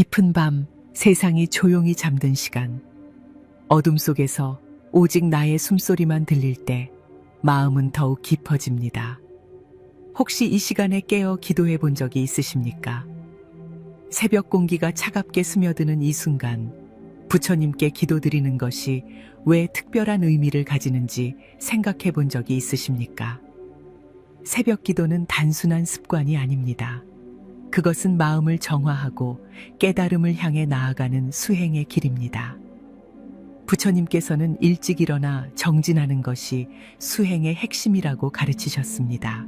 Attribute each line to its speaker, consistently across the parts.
Speaker 1: 깊은 밤, 세상이 조용히 잠든 시간. 어둠 속에서 오직 나의 숨소리만 들릴 때 마음은 더욱 깊어집니다. 혹시 이 시간에 깨어 기도해 본 적이 있으십니까? 새벽 공기가 차갑게 스며드는 이 순간, 부처님께 기도드리는 것이 왜 특별한 의미를 가지는지 생각해 본 적이 있으십니까? 새벽 기도는 단순한 습관이 아닙니다. 그것은 마음을 정화하고 깨달음을 향해 나아가는 수행의 길입니다. 부처님께서는 일찍 일어나 정진하는 것이 수행의 핵심이라고 가르치셨습니다.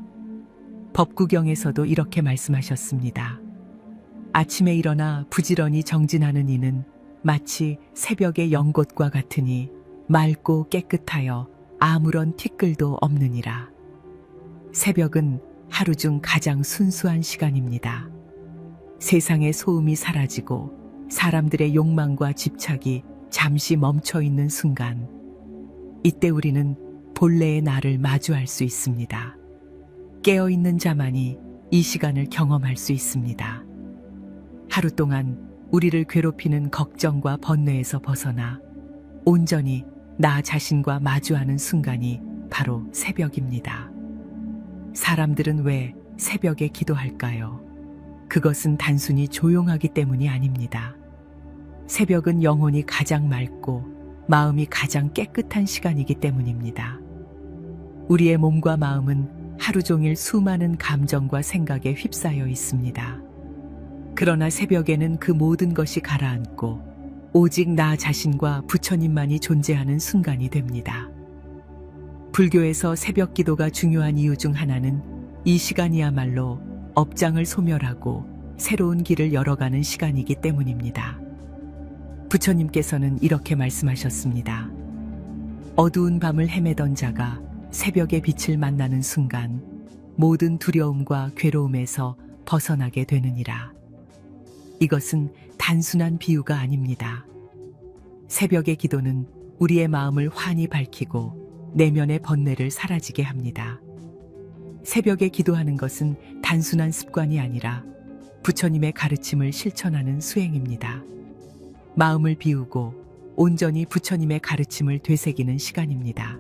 Speaker 1: 법구경에서도 이렇게 말씀하셨습니다. 아침에 일어나 부지런히 정진하는 이는 마치 새벽의 연꽃과 같으니 맑고 깨끗하여 아무런 티끌도 없느니라. 새벽은 하루 중 가장 순수한 시간입니다. 세상의 소음이 사라지고 사람들의 욕망과 집착이 잠시 멈춰 있는 순간, 이때 우리는 본래의 나를 마주할 수 있습니다. 깨어있는 자만이 이 시간을 경험할 수 있습니다. 하루 동안 우리를 괴롭히는 걱정과 번뇌에서 벗어나 온전히 나 자신과 마주하는 순간이 바로 새벽입니다. 사람들은 왜 새벽에 기도할까요? 그것은 단순히 조용하기 때문이 아닙니다. 새벽은 영혼이 가장 맑고 마음이 가장 깨끗한 시간이기 때문입니다. 우리의 몸과 마음은 하루 종일 수많은 감정과 생각에 휩싸여 있습니다. 그러나 새벽에는 그 모든 것이 가라앉고 오직 나 자신과 부처님만이 존재하는 순간이 됩니다. 불교에서 새벽 기도가 중요한 이유 중 하나는 이 시간이야말로 업장을 소멸하고 새로운 길을 열어가는 시간이기 때문입니다. 부처님께서는 이렇게 말씀하셨습니다. 어두운 밤을 헤매던 자가 새벽의 빛을 만나는 순간 모든 두려움과 괴로움에서 벗어나게 되느니라. 이것은 단순한 비유가 아닙니다. 새벽의 기도는 우리의 마음을 환히 밝히고 내면의 번뇌를 사라지게 합니다. 새벽에 기도하는 것은 단순한 습관이 아니라 부처님의 가르침을 실천하는 수행입니다. 마음을 비우고 온전히 부처님의 가르침을 되새기는 시간입니다.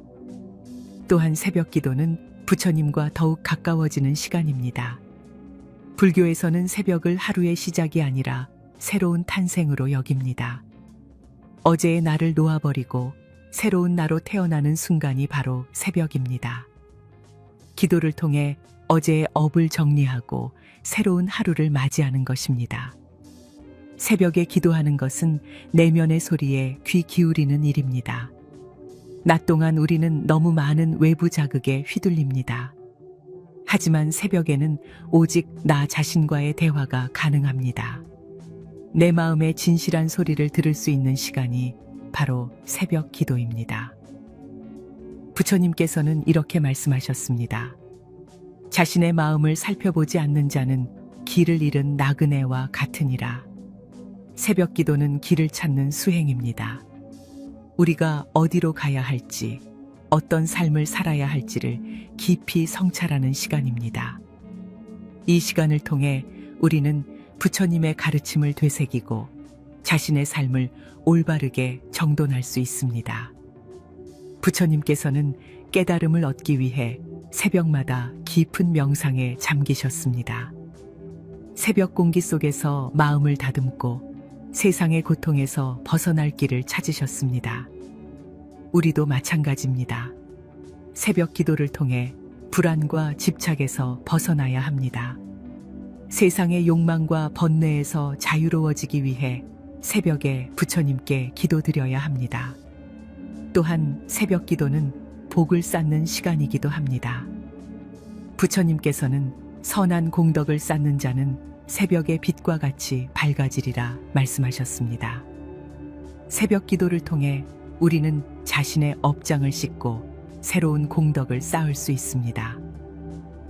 Speaker 1: 또한 새벽 기도는 부처님과 더욱 가까워지는 시간입니다. 불교에서는 새벽을 하루의 시작이 아니라 새로운 탄생으로 여깁니다. 어제의 나를 놓아버리고 새로운 나로 태어나는 순간이 바로 새벽입니다. 기도를 통해 어제의 업을 정리하고 새로운 하루를 맞이하는 것입니다. 새벽에 기도하는 것은 내면의 소리에 귀 기울이는 일입니다. 낮 동안 우리는 너무 많은 외부 자극에 휘둘립니다. 하지만 새벽에는 오직 나 자신과의 대화가 가능합니다. 내 마음의 진실한 소리를 들을 수 있는 시간이 바로 새벽 기도입니다. 부처님께서는 이렇게 말씀하셨습니다. 자신의 마음을 살펴보지 않는 자는 길을 잃은 나그네와 같으니라. 새벽 기도는 길을 찾는 수행입니다. 우리가 어디로 가야 할지, 어떤 삶을 살아야 할지를 깊이 성찰하는 시간입니다. 이 시간을 통해 우리는 부처님의 가르침을 되새기고 자신의 삶을 올바르게 정돈할 수 있습니다. 부처님께서는 깨달음을 얻기 위해 새벽마다 깊은 명상에 잠기셨습니다. 새벽 공기 속에서 마음을 다듬고 세상의 고통에서 벗어날 길을 찾으셨습니다. 우리도 마찬가지입니다. 새벽 기도를 통해 불안과 집착에서 벗어나야 합니다. 세상의 욕망과 번뇌에서 자유로워지기 위해 새벽에 부처님께 기도드려야 합니다. 또한 새벽 기도는 복을 쌓는 시간이기도 합니다. 부처님께서는 선한 공덕을 쌓는 자는 새벽의 빛과 같이 밝아지리라 말씀하셨습니다. 새벽 기도를 통해 우리는 자신의 업장을 씻고 새로운 공덕을 쌓을 수 있습니다.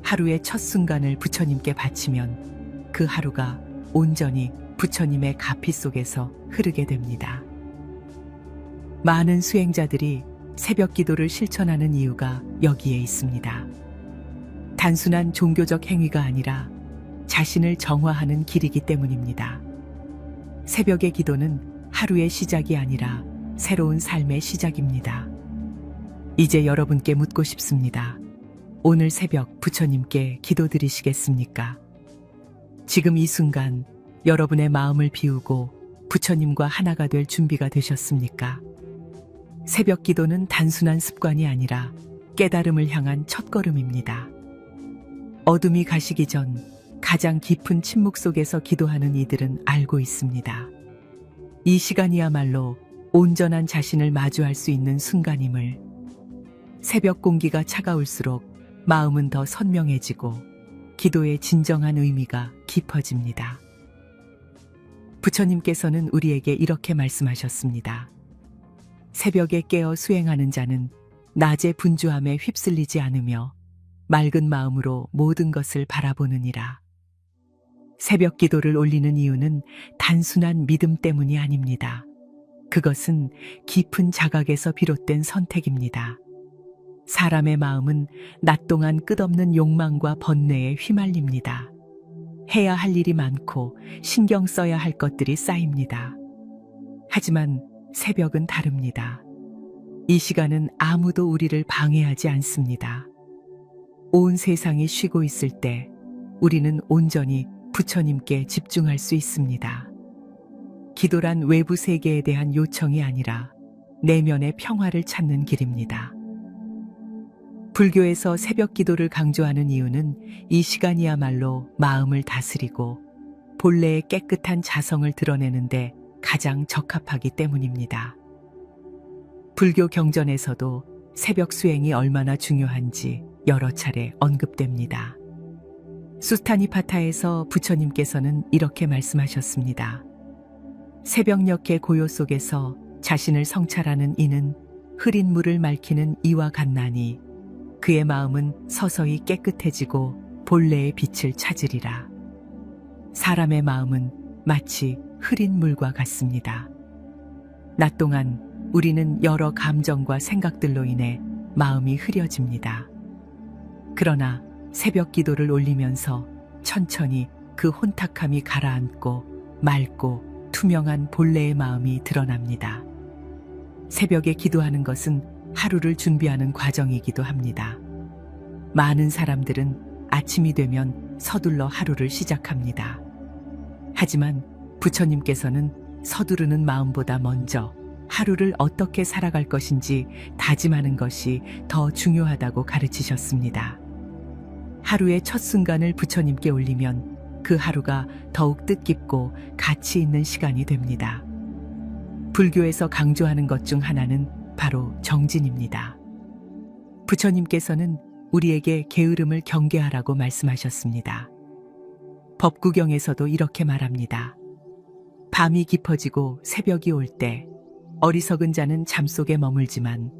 Speaker 1: 하루의 첫 순간을 부처님께 바치면 그 하루가 온전히 부처님의 가피 속에서 흐르게 됩니다. 많은 수행자들이 새벽 기도를 실천하는 이유가 여기에 있습니다. 단순한 종교적 행위가 아니라 자신을 정화하는 길이기 때문입니다. 새벽의 기도는 하루의 시작이 아니라 새로운 삶의 시작입니다. 이제 여러분께 묻고 싶습니다. 오늘 새벽 부처님께 기도드리시겠습니까? 지금 이 순간 여러분의 마음을 비우고 부처님과 하나가 될 준비가 되셨습니까? 새벽 기도는 단순한 습관이 아니라 깨달음을 향한 첫걸음입니다. 어둠이 가시기 전 가장 깊은 침묵 속에서 기도하는 이들은 알고 있습니다. 이 시간이야말로 온전한 자신을 마주할 수 있는 순간임을. 새벽 공기가 차가울수록 마음은 더 선명해지고 기도의 진정한 의미가 깊어집니다. 부처님께서는 우리에게 이렇게 말씀하셨습니다. 새벽에 깨어 수행하는 자는 낮의 분주함에 휩쓸리지 않으며 맑은 마음으로 모든 것을 바라보느니라. 새벽 기도를 올리는 이유는 단순한 믿음 때문이 아닙니다. 그것은 깊은 자각에서 비롯된 선택입니다. 사람의 마음은 낮 동안 끝없는 욕망과 번뇌에 휘말립니다. 해야 할 일이 많고 신경 써야 할 것들이 쌓입니다. 하지만 새벽은 다릅니다. 이 시간은 아무도 우리를 방해하지 않습니다. 온 세상이 쉬고 있을 때 우리는 온전히 부처님께 집중할 수 있습니다. 기도란 외부 세계에 대한 요청이 아니라 내면의 평화를 찾는 길입니다. 불교에서 새벽 기도를 강조하는 이유는 이 시간이야말로 마음을 다스리고 본래의 깨끗한 자성을 드러내는데 가장 적합하기 때문입니다. 불교 경전에서도 새벽 수행이 얼마나 중요한지 여러 차례 언급됩니다. 수타니파타에서 부처님께서는 이렇게 말씀하셨습니다. 새벽녘의 고요 속에서 자신을 성찰하는 이는 흐린 물을 맑히는 이와 같나니 그의 마음은 서서히 깨끗해지고 본래의 빛을 찾으리라. 사람의 마음은 마치 흐린 물과 같습니다. 낮 동안 우리는 여러 감정과 생각들로 인해 마음이 흐려집니다. 그러나 새벽 기도를 올리면서 천천히 그 혼탁함이 가라앉고 맑고 투명한 본래의 마음이 드러납니다. 새벽에 기도하는 것은 하루를 준비하는 과정이기도 합니다. 많은 사람들은 아침이 되면 서둘러 하루를 시작합니다. 하지만 부처님께서는 서두르는 마음보다 먼저 하루를 어떻게 살아갈 것인지 다짐하는 것이 더 중요하다고 가르치셨습니다. 하루의 첫 순간을 부처님께 올리면 그 하루가 더욱 뜻깊고 가치 있는 시간이 됩니다. 불교에서 강조하는 것 중 하나는 바로 정진입니다. 부처님께서는 우리에게 게으름을 경계하라고 말씀하셨습니다. 법구경에서도 이렇게 말합니다. 밤이 깊어지고 새벽이 올 때 어리석은 자는 잠속에 머물지만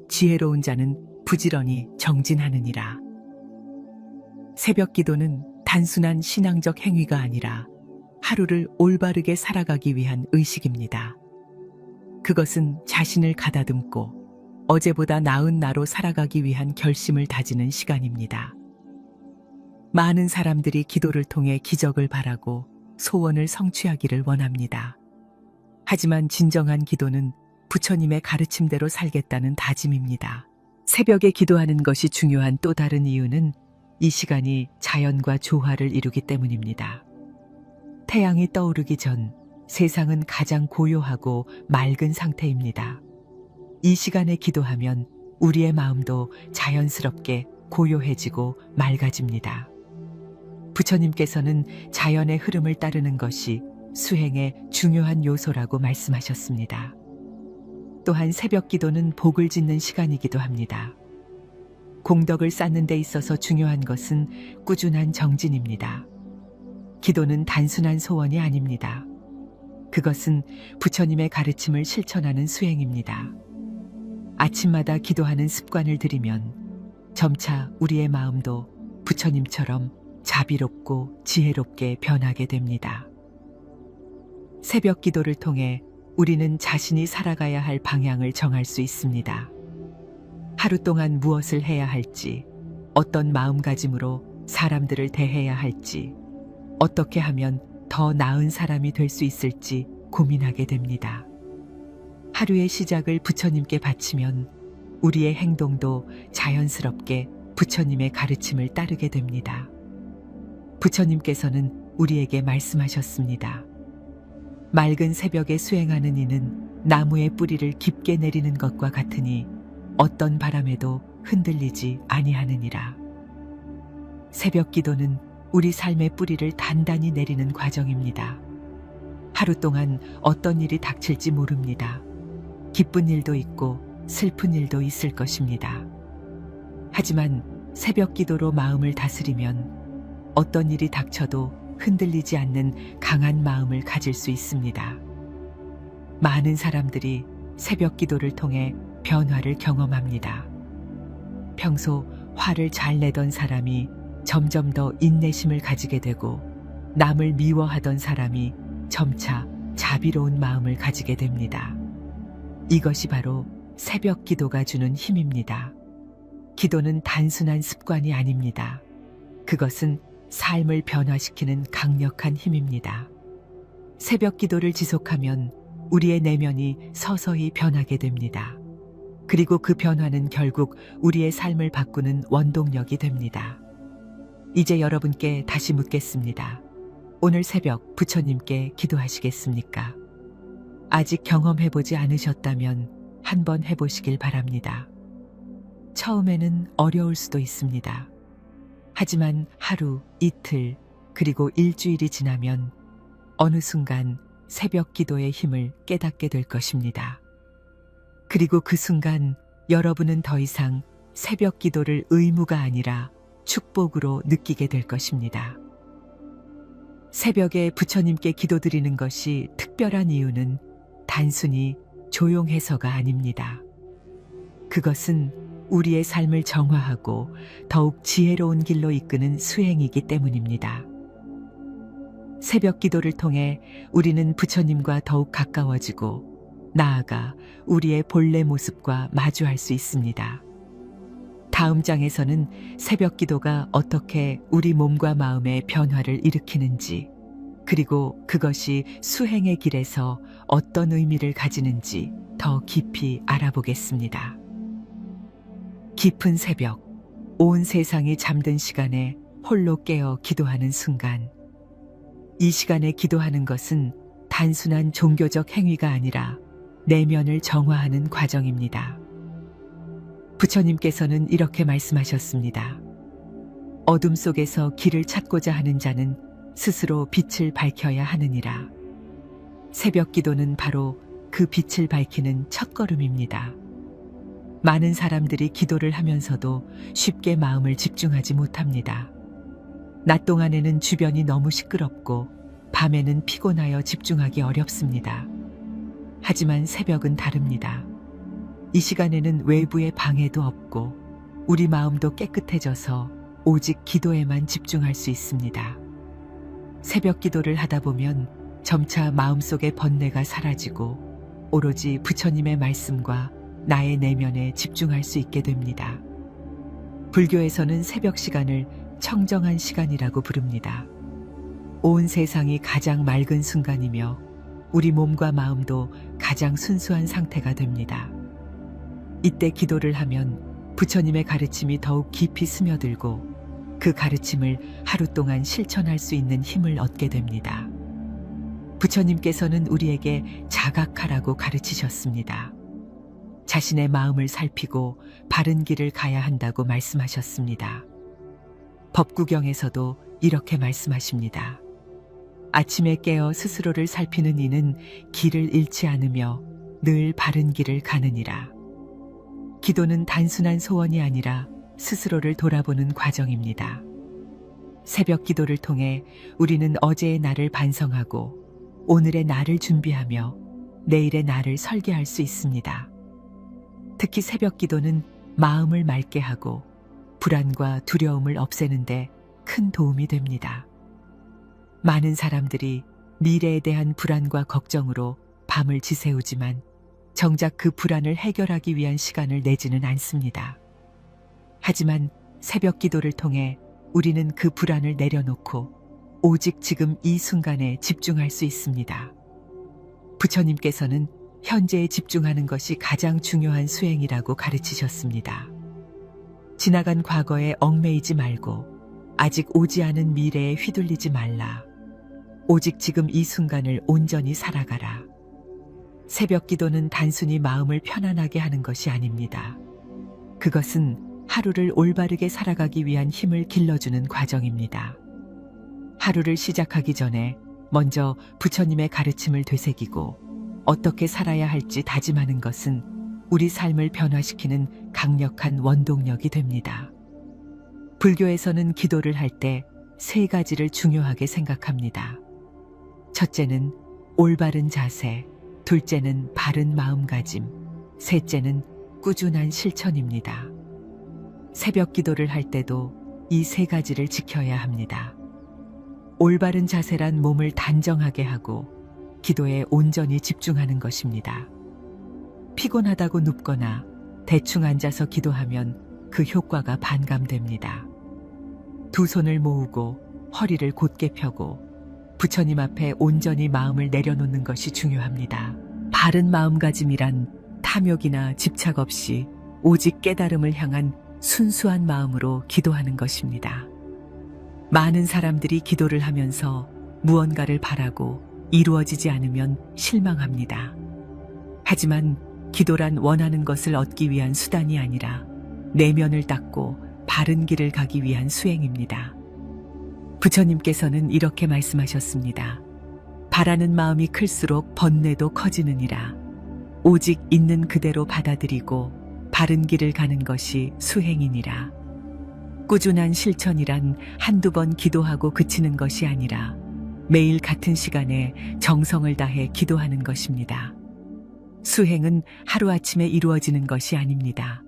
Speaker 1: 지혜로운 자는 부지런히 정진하느니라. 새벽 기도는 단순한 신앙적 행위가 아니라 하루를 올바르게 살아가기 위한 의식입니다. 그것은 자신을 가다듬고 어제보다 나은 나로 살아가기 위한 결심을 다지는 시간입니다. 많은 사람들이 기도를 통해 기적을 바라고 소원을 성취하기를 원합니다. 하지만 진정한 기도는 부처님의 가르침대로 살겠다는 다짐입니다. 새벽에 기도하는 것이 중요한 또 다른 이유는 이 시간이 자연과 조화를 이루기 때문입니다. 태양이 떠오르기 전 세상은 가장 고요하고 맑은 상태입니다. 이 시간에 기도하면 우리의 마음도 자연스럽게 고요해지고 맑아집니다. 부처님께서는 자연의 흐름을 따르는 것이 수행의 중요한 요소라고 말씀하셨습니다. 또한 새벽 기도는 복을 짓는 시간이기도 합니다. 공덕을 쌓는 데 있어서 중요한 것은 꾸준한 정진입니다. 기도는 단순한 소원이 아닙니다. 그것은 부처님의 가르침을 실천하는 수행입니다. 아침마다 기도하는 습관을 들이면 점차 우리의 마음도 부처님처럼 자비롭고 지혜롭게 변하게 됩니다. 새벽 기도를 통해 우리는 자신이 살아가야 할 방향을 정할 수 있습니다. 하루 동안 무엇을 해야 할지, 어떤 마음가짐으로 사람들을 대해야 할지, 어떻게 하면 더 나은 사람이 될 수 있을지 고민하게 됩니다. 하루의 시작을 부처님께 바치면 우리의 행동도 자연스럽게 부처님의 가르침을 따르게 됩니다. 부처님께서는 우리에게 말씀하셨습니다. 맑은 새벽에 수행하는 이는 나무의 뿌리를 깊게 내리는 것과 같으니 어떤 바람에도 흔들리지 아니하느니라. 새벽 기도는 우리 삶의 뿌리를 단단히 내리는 과정입니다. 하루 동안 어떤 일이 닥칠지 모릅니다. 기쁜 일도 있고 슬픈 일도 있을 것입니다. 하지만 새벽 기도로 마음을 다스리면 어떤 일이 닥쳐도 흔들리지 않는 강한 마음을 가질 수 있습니다. 많은 사람들이 새벽 기도를 통해 변화를 경험합니다. 평소 화를 잘 내던 사람이 점점 더 인내심을 가지게 되고 남을 미워하던 사람이 점차 자비로운 마음을 가지게 됩니다. 이것이 바로 새벽 기도가 주는 힘입니다. 기도는 단순한 습관이 아닙니다. 그것은 삶을 변화시키는 강력한 힘입니다. 새벽 기도를 지속하면 우리의 내면이 서서히 변하게 됩니다. 그리고 그 변화는 결국 우리의 삶을 바꾸는 원동력이 됩니다. 이제 여러분께 다시 묻겠습니다. 오늘 새벽 부처님께 기도하시겠습니까? 아직 경험해보지 않으셨다면 한번 해보시길 바랍니다. 처음에는 어려울 수도 있습니다. 하지만 하루, 이틀, 그리고 일주일이 지나면 어느 순간 새벽 기도의 힘을 깨닫게 될 것입니다. 그리고 그 순간 여러분은 더 이상 새벽 기도를 의무가 아니라 축복으로 느끼게 될 것입니다. 새벽에 부처님께 기도드리는 것이 특별한 이유는 단순히 조용해서가 아닙니다. 그것은 우리의 삶을 정화하고 더욱 지혜로운 길로 이끄는 수행이기 때문입니다. 새벽 기도를 통해 우리는 부처님과 더욱 가까워지고 나아가 우리의 본래 모습과 마주할 수 있습니다. 다음 장에서는 새벽 기도가 어떻게 우리 몸과 마음의 변화를 일으키는지, 그리고 그것이 수행의 길에서 어떤 의미를 가지는지 더 깊이 알아보겠습니다. 깊은 새벽, 온 세상이 잠든 시간에 홀로 깨어 기도하는 순간, 이 시간에 기도하는 것은 단순한 종교적 행위가 아니라 내면을 정화하는 과정입니다. 부처님께서는 이렇게 말씀하셨습니다. 어둠 속에서 길을 찾고자 하는 자는 스스로 빛을 밝혀야 하느니라. 새벽 기도는 바로 그 빛을 밝히는 첫걸음입니다. 많은 사람들이 기도를 하면서도 쉽게 마음을 집중하지 못합니다. 낮 동안에는 주변이 너무 시끄럽고 밤에는 피곤하여 집중하기 어렵습니다. 하지만 새벽은 다릅니다. 이 시간에는 외부의 방해도 없고 우리 마음도 깨끗해져서 오직 기도에만 집중할 수 있습니다. 새벽 기도를 하다 보면 점차 마음속의 번뇌가 사라지고 오로지 부처님의 말씀과 나의 내면에 집중할 수 있게 됩니다. 불교에서는 새벽 시간을 청정한 시간이라고 부릅니다. 온 세상이 가장 맑은 순간이며 우리 몸과 마음도 가장 순수한 상태가 됩니다. 이때 기도를 하면 부처님의 가르침이 더욱 깊이 스며들고 그 가르침을 하루 동안 실천할 수 있는 힘을 얻게 됩니다. 부처님께서는 우리에게 자각하라고 가르치셨습니다. 자신의 마음을 살피고 바른 길을 가야 한다고 말씀하셨습니다. 법구경에서도 이렇게 말씀하십니다. 아침에 깨어 스스로를 살피는 이는 길을 잃지 않으며 늘 바른 길을 가느니라. 기도는 단순한 소원이 아니라 스스로를 돌아보는 과정입니다. 새벽 기도를 통해 우리는 어제의 나를 반성하고 오늘의 나를 준비하며 내일의 나를 설계할 수 있습니다. 특히 새벽 기도는 마음을 맑게 하고 불안과 두려움을 없애는데 큰 도움이 됩니다. 많은 사람들이 미래에 대한 불안과 걱정으로 밤을 지새우지만 정작 그 불안을 해결하기 위한 시간을 내지는 않습니다. 하지만 새벽 기도를 통해 우리는 그 불안을 내려놓고 오직 지금 이 순간에 집중할 수 있습니다. 부처님께서는 현재에 집중하는 것이 가장 중요한 수행이라고 가르치셨습니다. 지나간 과거에 얽매이지 말고 아직 오지 않은 미래에 휘둘리지 말라. 오직 지금 이 순간을 온전히 살아가라. 새벽 기도는 단순히 마음을 편안하게 하는 것이 아닙니다. 그것은 하루를 올바르게 살아가기 위한 힘을 길러주는 과정입니다. 하루를 시작하기 전에 먼저 부처님의 가르침을 되새기고 어떻게 살아야 할지 다짐하는 것은 우리 삶을 변화시키는 강력한 원동력이 됩니다. 불교에서는 기도를 할 때 세 가지를 중요하게 생각합니다. 첫째는 올바른 자세, 둘째는 바른 마음가짐, 셋째는 꾸준한 실천입니다. 새벽 기도를 할 때도 이 세 가지를 지켜야 합니다. 올바른 자세란 몸을 단정하게 하고 기도에 온전히 집중하는 것입니다. 피곤하다고 눕거나 대충 앉아서 기도하면 그 효과가 반감됩니다. 두 손을 모으고 허리를 곧게 펴고 부처님 앞에 온전히 마음을 내려놓는 것이 중요합니다. 바른 마음가짐이란 탐욕이나 집착 없이 오직 깨달음을 향한 순수한 마음으로 기도하는 것입니다. 많은 사람들이 기도를 하면서 무언가를 바라고 이루어지지 않으면 실망합니다. 하지만 기도란 원하는 것을 얻기 위한 수단이 아니라 내면을 닦고 바른 길을 가기 위한 수행입니다. 부처님께서는 이렇게 말씀하셨습니다. 바라는 마음이 클수록 번뇌도 커지느니라. 오직 있는 그대로 받아들이고 바른 길을 가는 것이 수행이니라. 꾸준한 실천이란 한두 번 기도하고 그치는 것이 아니라 매일 같은 시간에 정성을 다해 기도하는 것입니다. 수행은 하루아침에 이루어지는 것이 아닙니다.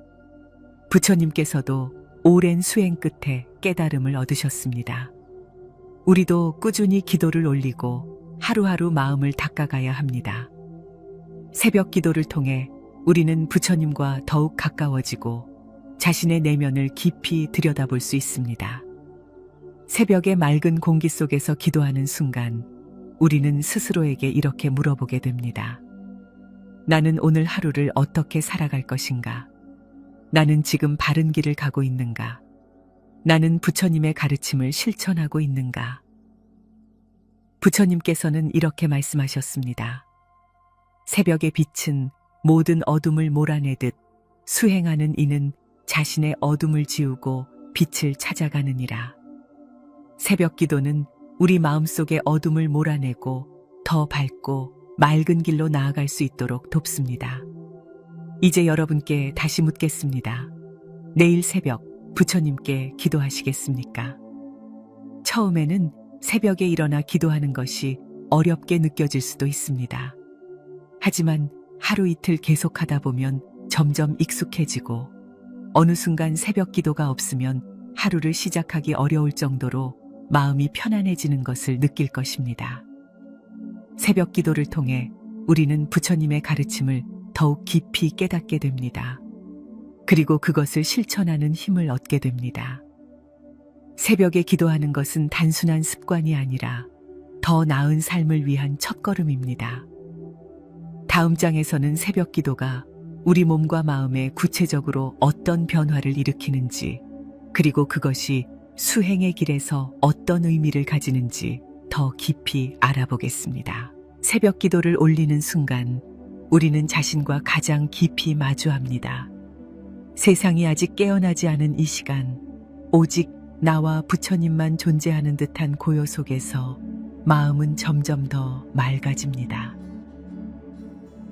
Speaker 1: 부처님께서도 오랜 수행 끝에 깨달음을 얻으셨습니다. 우리도 꾸준히 기도를 올리고 하루하루 마음을 닦아가야 합니다. 새벽 기도를 통해 우리는 부처님과 더욱 가까워지고 자신의 내면을 깊이 들여다볼 수 있습니다. 새벽의 맑은 공기 속에서 기도하는 순간 우리는 스스로에게 이렇게 물어보게 됩니다. 나는 오늘 하루를 어떻게 살아갈 것인가? 나는 지금 바른 길을 가고 있는가? 나는 부처님의 가르침을 실천하고 있는가? 부처님께서는 이렇게 말씀하셨습니다. 새벽의 빛은 모든 어둠을 몰아내듯 수행하는 이는 자신의 어둠을 지우고 빛을 찾아가느니라. 새벽 기도는 우리 마음속의 어둠을 몰아내고 더 밝고 맑은 길로 나아갈 수 있도록 돕습니다. 이제 여러분께 다시 묻겠습니다. 내일 새벽 부처님께 기도하시겠습니까? 처음에는 새벽에 일어나 기도하는 것이 어렵게 느껴질 수도 있습니다. 하지만 하루 이틀 계속하다 보면 점점 익숙해지고 어느 순간 새벽 기도가 없으면 하루를 시작하기 어려울 정도로 마음이 편안해지는 것을 느낄 것입니다. 새벽 기도를 통해 우리는 부처님의 가르침을 더욱 깊이 깨닫게 됩니다. 그리고 그것을 실천하는 힘을 얻게 됩니다. 새벽에 기도하는 것은 단순한 습관이 아니라 더 나은 삶을 위한 첫걸음입니다. 다음 장에서는 새벽 기도가 우리 몸과 마음에 구체적으로 어떤 변화를 일으키는지, 그리고 그것이 수행의 길에서 어떤 의미를 가지는지 더 깊이 알아보겠습니다. 새벽 기도를 올리는 순간 우리는 자신과 가장 깊이 마주합니다. 세상이 아직 깨어나지 않은 이 시간, 오직 나와 부처님만 존재하는 듯한 고요 속에서 마음은 점점 더 맑아집니다.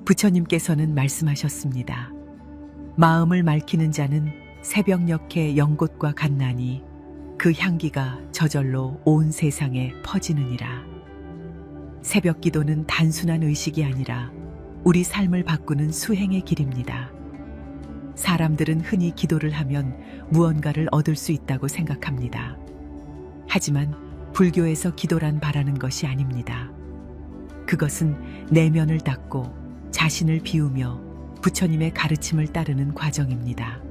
Speaker 1: 부처님께서는 말씀하셨습니다. 마음을 맑히는 자는 새벽녘의 연꽃과 같나니 그 향기가 저절로 온 세상에 퍼지느니라. 새벽 기도는 단순한 의식이 아니라 우리 삶을 바꾸는 수행의 길입니다. 사람들은 흔히 기도를 하면 무언가를 얻을 수 있다고 생각합니다. 하지만 불교에서 기도란 바라는 것이 아닙니다. 그것은 내면을 닦고 자신을 비우며 부처님의 가르침을 따르는 과정입니다.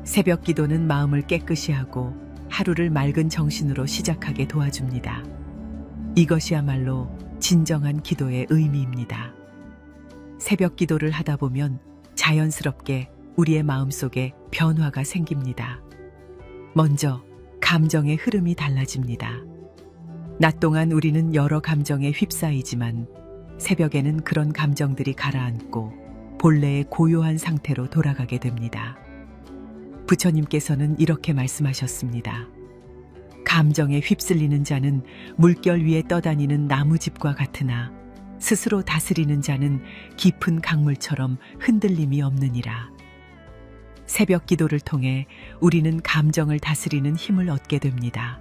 Speaker 1: 새벽 기도는 마음을 깨끗이 하고 하루를 맑은 정신으로 시작하게 도와줍니다. 이것이야말로 진정한 기도의 의미입니다. 새벽 기도를 하다 보면 자연스럽게 우리의 마음속에 변화가 생깁니다. 먼저 감정의 흐름이 달라집니다. 낮 동안 우리는 여러 감정에 휩싸이지만 새벽에는 그런 감정들이 가라앉고 본래의 고요한 상태로 돌아가게 됩니다. 부처님께서는 이렇게 말씀하셨습니다. 감정에 휩쓸리는 자는 물결 위에 떠다니는 나무집과 같으나 스스로 다스리는 자는 깊은 강물처럼 흔들림이 없느니라. 새벽 기도를 통해 우리는 감정을 다스리는 힘을 얻게 됩니다.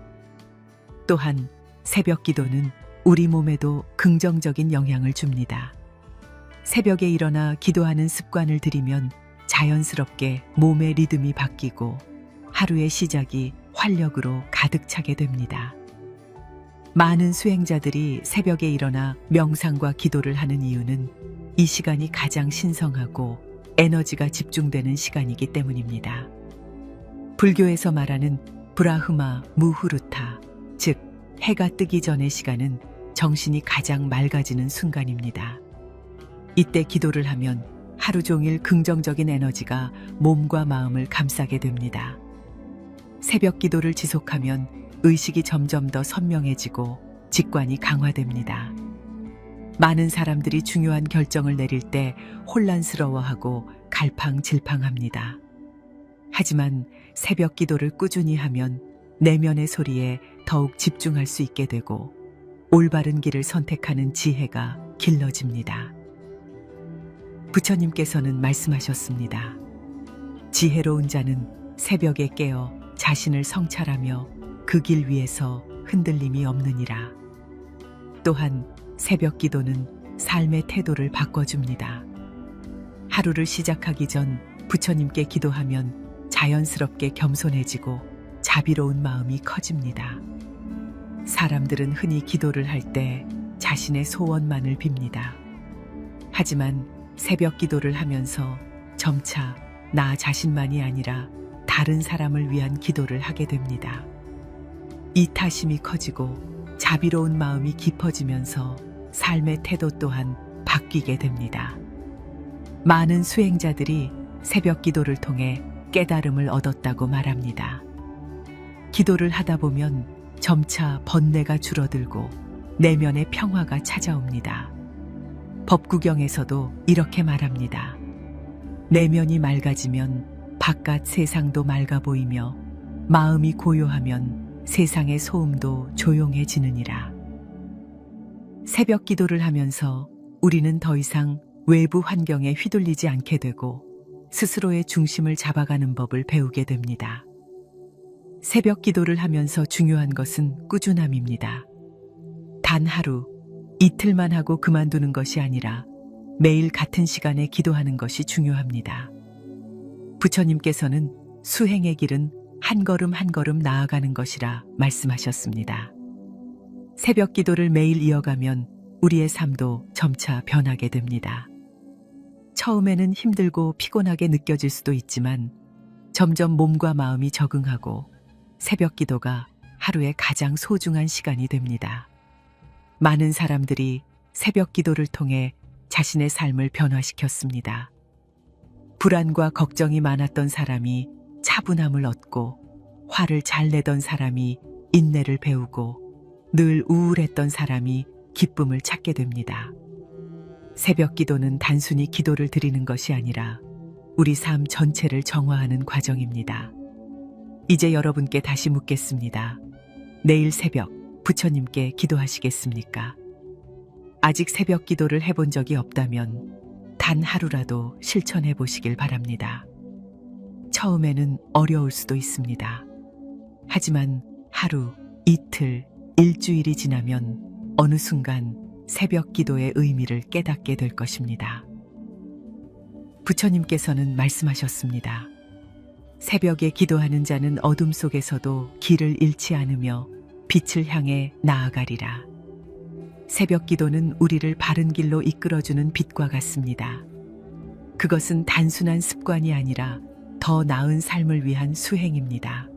Speaker 1: 또한 새벽 기도는 우리 몸에도 긍정적인 영향을 줍니다. 새벽에 일어나 기도하는 습관을 들이면 자연스럽게 몸의 리듬이 바뀌고 하루의 시작이 활력으로 가득 차게 됩니다. 많은 수행자들이 새벽에 일어나 명상과 기도를 하는 이유는 이 시간이 가장 신성하고 에너지가 집중되는 시간이기 때문입니다. 불교에서 말하는 브라흐마 무후르타, 즉 해가 뜨기 전의 시간은 정신이 가장 맑아지는 순간입니다. 이때 기도를 하면 하루 종일 긍정적인 에너지가 몸과 마음을 감싸게 됩니다. 새벽 기도를 지속하면 의식이 점점 더 선명해지고 직관이 강화됩니다. 많은 사람들이 중요한 결정을 내릴 때 혼란스러워하고 갈팡질팡합니다. 하지만 새벽 기도를 꾸준히 하면 내면의 소리에 더욱 집중할 수 있게 되고 올바른 길을 선택하는 지혜가 길러집니다. 부처님께서는 말씀하셨습니다. 지혜로운 자는 새벽에 깨어 자신을 성찰하며 그 길 위에서 흔들림이 없느니라. 또한 새벽 기도는 삶의 태도를 바꿔줍니다. 하루를 시작하기 전 부처님께 기도하면 자연스럽게 겸손해지고 자비로운 마음이 커집니다. 사람들은 흔히 기도를 할 때 자신의 소원만을 빕니다. 하지만 새벽 기도를 하면서 점차 나 자신만이 아니라 다른 사람을 위한 기도를 하게 됩니다. 이타심이 커지고 자비로운 마음이 깊어지면서 삶의 태도 또한 바뀌게 됩니다. 많은 수행자들이 새벽 기도를 통해 깨달음을 얻었다고 말합니다. 기도를 하다 보면 점차 번뇌가 줄어들고 내면의 평화가 찾아옵니다. 법구경에서도 이렇게 말합니다. 내면이 맑아지면 바깥 세상도 맑아 보이며 마음이 고요하면 세상의 소음도 조용해지느니라. 새벽 기도를 하면서 우리는 더 이상 외부 환경에 휘둘리지 않게 되고 스스로의 중심을 잡아가는 법을 배우게 됩니다. 새벽 기도를 하면서 중요한 것은 꾸준함입니다. 단 하루, 이틀만 하고 그만두는 것이 아니라 매일 같은 시간에 기도하는 것이 중요합니다. 부처님께서는 수행의 길은 한 걸음 한 걸음 나아가는 것이라 말씀하셨습니다. 새벽 기도를 매일 이어가면 우리의 삶도 점차 변하게 됩니다. 처음에는 힘들고 피곤하게 느껴질 수도 있지만 점점 몸과 마음이 적응하고 새벽 기도가 하루의 가장 소중한 시간이 됩니다. 많은 사람들이 새벽 기도를 통해 자신의 삶을 변화시켰습니다. 불안과 걱정이 많았던 사람이 차분함을 얻고 화를 잘 내던 사람이 인내를 배우고 늘 우울했던 사람이 기쁨을 찾게 됩니다. 새벽 기도는 단순히 기도를 드리는 것이 아니라 우리 삶 전체를 정화하는 과정입니다. 이제 여러분께 다시 묻겠습니다. 내일 새벽 부처님께 기도하시겠습니까? 아직 새벽 기도를 해본 적이 없다면 단 하루라도 실천해 보시길 바랍니다. 처음에는 어려울 수도 있습니다. 하지만 하루, 이틀, 일주일이 지나면 어느 순간 새벽 기도의 의미를 깨닫게 될 것입니다. 부처님께서는 말씀하셨습니다. 새벽에 기도하는 자는 어둠 속에서도 길을 잃지 않으며 빛을 향해 나아가리라. 새벽 기도는 우리를 바른 길로 이끌어주는 빛과 같습니다. 그것은 단순한 습관이 아니라 더 나은 삶을 위한 수행입니다.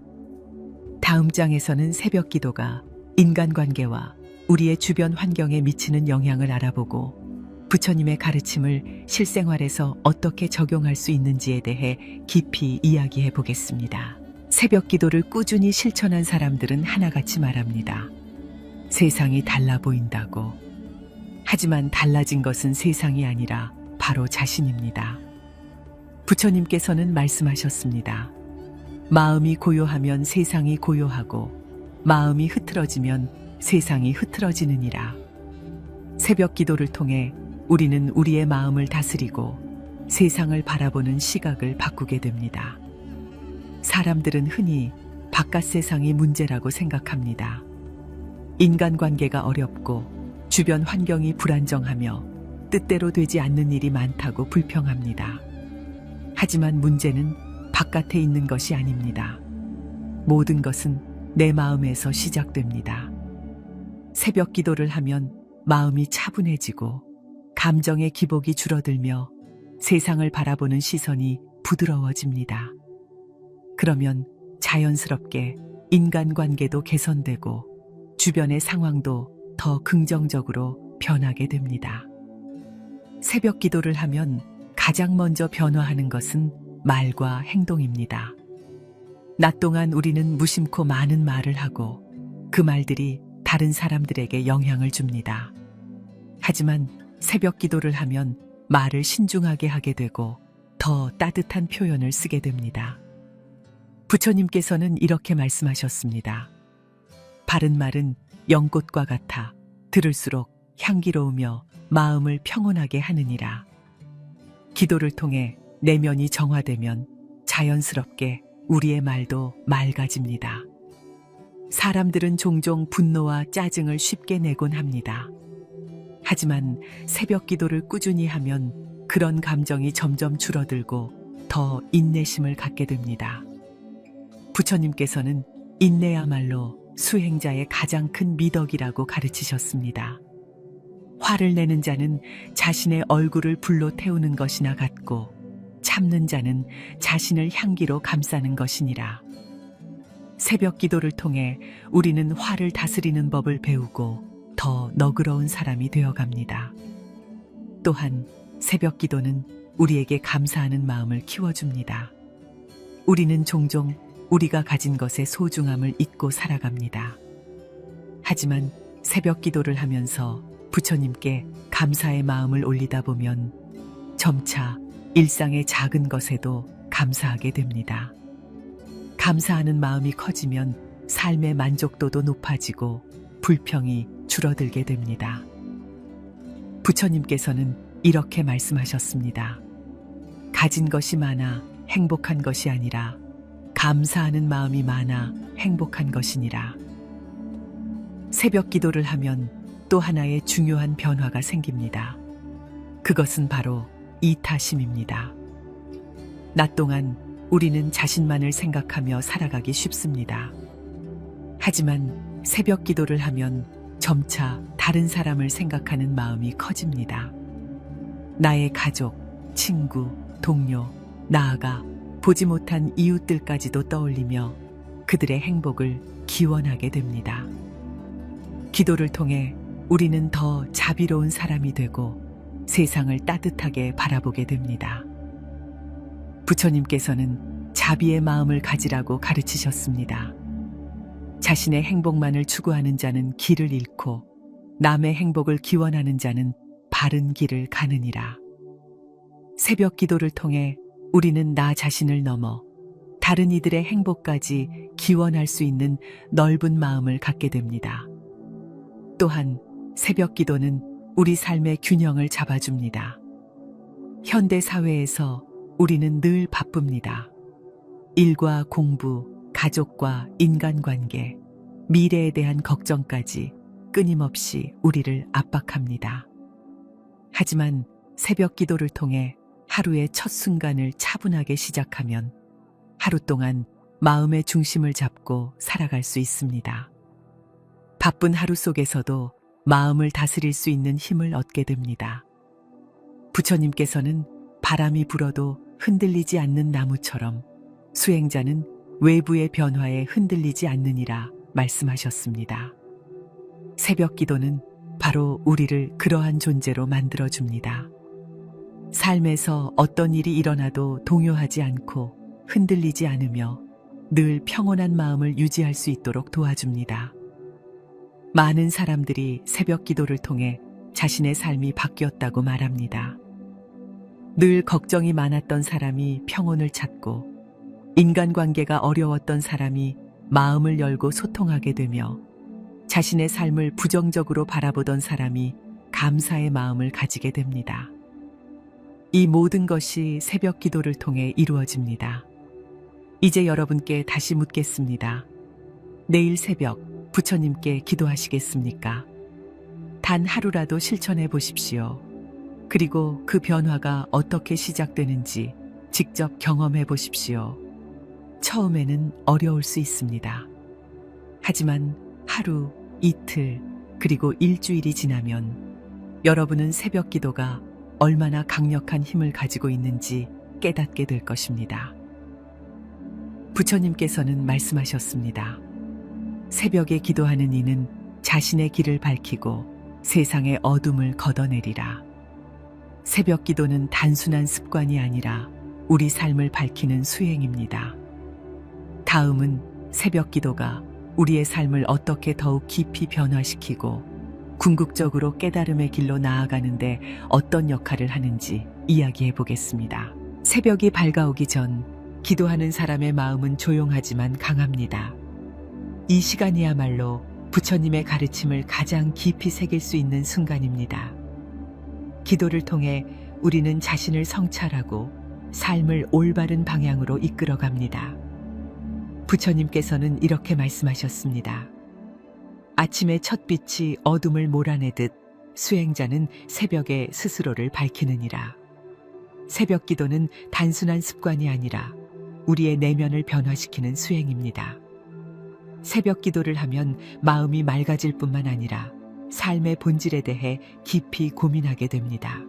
Speaker 1: 다음 장에서는 새벽 기도가 인간관계와 우리의 주변 환경에 미치는 영향을 알아보고 부처님의 가르침을 실생활에서 어떻게 적용할 수 있는지에 대해 깊이 이야기해 보겠습니다. 새벽 기도를 꾸준히 실천한 사람들은 하나같이 말합니다. 세상이 달라 보인다고. 하지만 달라진 것은 세상이 아니라 바로 자신입니다. 부처님께서는 말씀하셨습니다. 마음이 고요하면 세상이 고요하고 마음이 흐트러지면 세상이 흐트러지느니라. 새벽 기도를 통해 우리는 우리의 마음을 다스리고 세상을 바라보는 시각을 바꾸게 됩니다. 사람들은 흔히 바깥 세상이 문제라고 생각합니다. 인간관계가 어렵고 주변 환경이 불안정하며 뜻대로 되지 않는 일이 많다고 불평합니다. 하지만 문제는 바깥에 있는 것이 아닙니다. 모든 것은 내 마음에서 시작됩니다. 새벽 기도를 하면 마음이 차분해지고 감정의 기복이 줄어들며 세상을 바라보는 시선이 부드러워집니다. 그러면 자연스럽게 인간관계도 개선되고 주변의 상황도 더 긍정적으로 변하게 됩니다. 새벽 기도를 하면 가장 먼저 변화하는 것은 말과 행동입니다. 낮 동안 우리는 무심코 많은 말을 하고 그 말들이 다른 사람들에게 영향을 줍니다. 하지만 새벽 기도를 하면 말을 신중하게 하게 되고 더 따뜻한 표현을 쓰게 됩니다. 부처님께서는 이렇게 말씀하셨습니다. 바른 말은 연꽃과 같아 들을수록 향기로우며 마음을 평온하게 하느니라. 기도를 통해 내면이 정화되면 자연스럽게 우리의 말도 맑아집니다. 사람들은 종종 분노와 짜증을 쉽게 내곤 합니다. 하지만 새벽 기도를 꾸준히 하면 그런 감정이 점점 줄어들고 더 인내심을 갖게 됩니다. 부처님께서는 인내야말로 수행자의 가장 큰 미덕이라고 가르치셨습니다. 화를 내는 자는 자신의 얼굴을 불로 태우는 것이나 같고 참는 자는 자신을 향기로 감싸는 것이니라. 새벽 기도를 통해 우리는 화를 다스리는 법을 배우고 더 너그러운 사람이 되어갑니다. 또한 새벽 기도는 우리에게 감사하는 마음을 키워줍니다. 우리는 종종 우리가 가진 것의 소중함을 잊고 살아갑니다. 하지만 새벽 기도를 하면서 부처님께 감사의 마음을 올리다 보면 점차 일상의 작은 것에도 감사하게 됩니다. 감사하는 마음이 커지면 삶의 만족도도 높아지고 불평이 줄어들게 됩니다. 부처님께서는 이렇게 말씀하셨습니다. 가진 것이 많아 행복한 것이 아니라 감사하는 마음이 많아 행복한 것이니라. 새벽 기도를 하면 또 하나의 중요한 변화가 생깁니다. 그것은 바로 이타심입니다. 낮 동안 우리는 자신만을 생각하며 살아가기 쉽습니다. 하지만 새벽 기도를 하면 점차 다른 사람을 생각하는 마음이 커집니다. 나의 가족, 친구, 동료, 나아가 보지 못한 이웃들까지도 떠올리며 그들의 행복을 기원하게 됩니다. 기도를 통해 우리는 더 자비로운 사람이 되고 세상을 따뜻하게 바라보게 됩니다. 부처님께서는 자비의 마음을 가지라고 가르치셨습니다. 자신의 행복만을 추구하는 자는 길을 잃고 남의 행복을 기원하는 자는 바른 길을 가느니라. 새벽 기도를 통해 우리는 나 자신을 넘어 다른 이들의 행복까지 기원할 수 있는 넓은 마음을 갖게 됩니다. 또한 새벽 기도는 우리 삶의 균형을 잡아줍니다. 현대 사회에서 우리는 늘 바쁩니다. 일과 공부, 가족과 인간관계, 미래에 대한 걱정까지 끊임없이 우리를 압박합니다. 하지만 새벽 기도를 통해 하루의 첫 순간을 차분하게 시작하면 하루 동안 마음의 중심을 잡고 살아갈 수 있습니다. 바쁜 하루 속에서도 마음을 다스릴 수 있는 힘을 얻게 됩니다. 부처님께서는 바람이 불어도 흔들리지 않는 나무처럼 수행자는 외부의 변화에 흔들리지 않느니라 말씀하셨습니다. 새벽 기도는 바로 우리를 그러한 존재로 만들어줍니다. 삶에서 어떤 일이 일어나도 동요하지 않고 흔들리지 않으며 늘 평온한 마음을 유지할 수 있도록 도와줍니다. 많은 사람들이 새벽 기도를 통해 자신의 삶이 바뀌었다고 말합니다. 늘 걱정이 많았던 사람이 평온을 찾고, 인간관계가 어려웠던 사람이 마음을 열고 소통하게 되며, 자신의 삶을 부정적으로 바라보던 사람이 감사의 마음을 가지게 됩니다. 이 모든 것이 새벽 기도를 통해 이루어집니다. 이제 여러분께 다시 묻겠습니다. 내일 새벽 부처님께 기도하시겠습니까? 단 하루라도 실천해 보십시오. 그리고 그 변화가 어떻게 시작되는지 직접 경험해 보십시오. 처음에는 어려울 수 있습니다. 하지만 하루, 이틀, 그리고 일주일이 지나면 여러분은 새벽 기도가 얼마나 강력한 힘을 가지고 있는지 깨닫게 될 것입니다. 부처님께서는 말씀하셨습니다. 새벽에 기도하는 이는 자신의 길을 밝히고 세상의 어둠을 걷어내리라. 새벽 기도는 단순한 습관이 아니라 우리 삶을 밝히는 수행입니다. 다음은 새벽 기도가 우리의 삶을 어떻게 더욱 깊이 변화시키고 궁극적으로 깨달음의 길로 나아가는데 어떤 역할을 하는지 이야기해 보겠습니다. 새벽이 밝아오기 전 기도하는 사람의 마음은 조용하지만 강합니다. 이 시간이야말로 부처님의 가르침을 가장 깊이 새길 수 있는 순간입니다. 기도를 통해 우리는 자신을 성찰하고 삶을 올바른 방향으로 이끌어 갑니다. 부처님께서는 이렇게 말씀하셨습니다. 아침의 첫 빛이 어둠을 몰아내듯 수행자는 새벽에 스스로를 밝히느니라. 새벽 기도는 단순한 습관이 아니라 우리의 내면을 변화시키는 수행입니다. 새벽 기도를 하면 마음이 맑아질 뿐만 아니라 삶의 본질에 대해 깊이 고민하게 됩니다.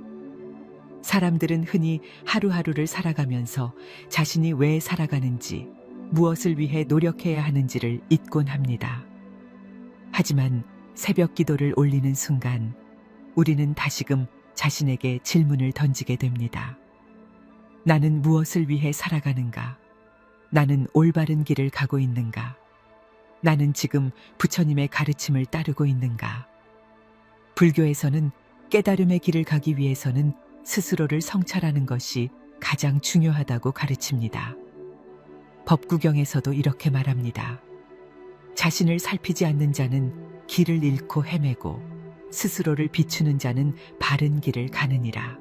Speaker 1: 사람들은 흔히 하루하루를 살아가면서 자신이 왜 살아가는지, 무엇을 위해 노력해야 하는지를 잊곤 합니다. 하지만 새벽 기도를 올리는 순간 우리는 다시금 자신에게 질문을 던지게 됩니다. 나는 무엇을 위해 살아가는가? 나는 올바른 길을 가고 있는가? 나는 지금 부처님의 가르침을 따르고 있는가? 불교에서는 깨달음의 길을 가기 위해서는 스스로를 성찰하는 것이 가장 중요하다고 가르칩니다. 법구경에서도 이렇게 말합니다. 자신을 살피지 않는 자는 길을 잃고 헤매고 스스로를 비추는 자는 바른 길을 가느니라.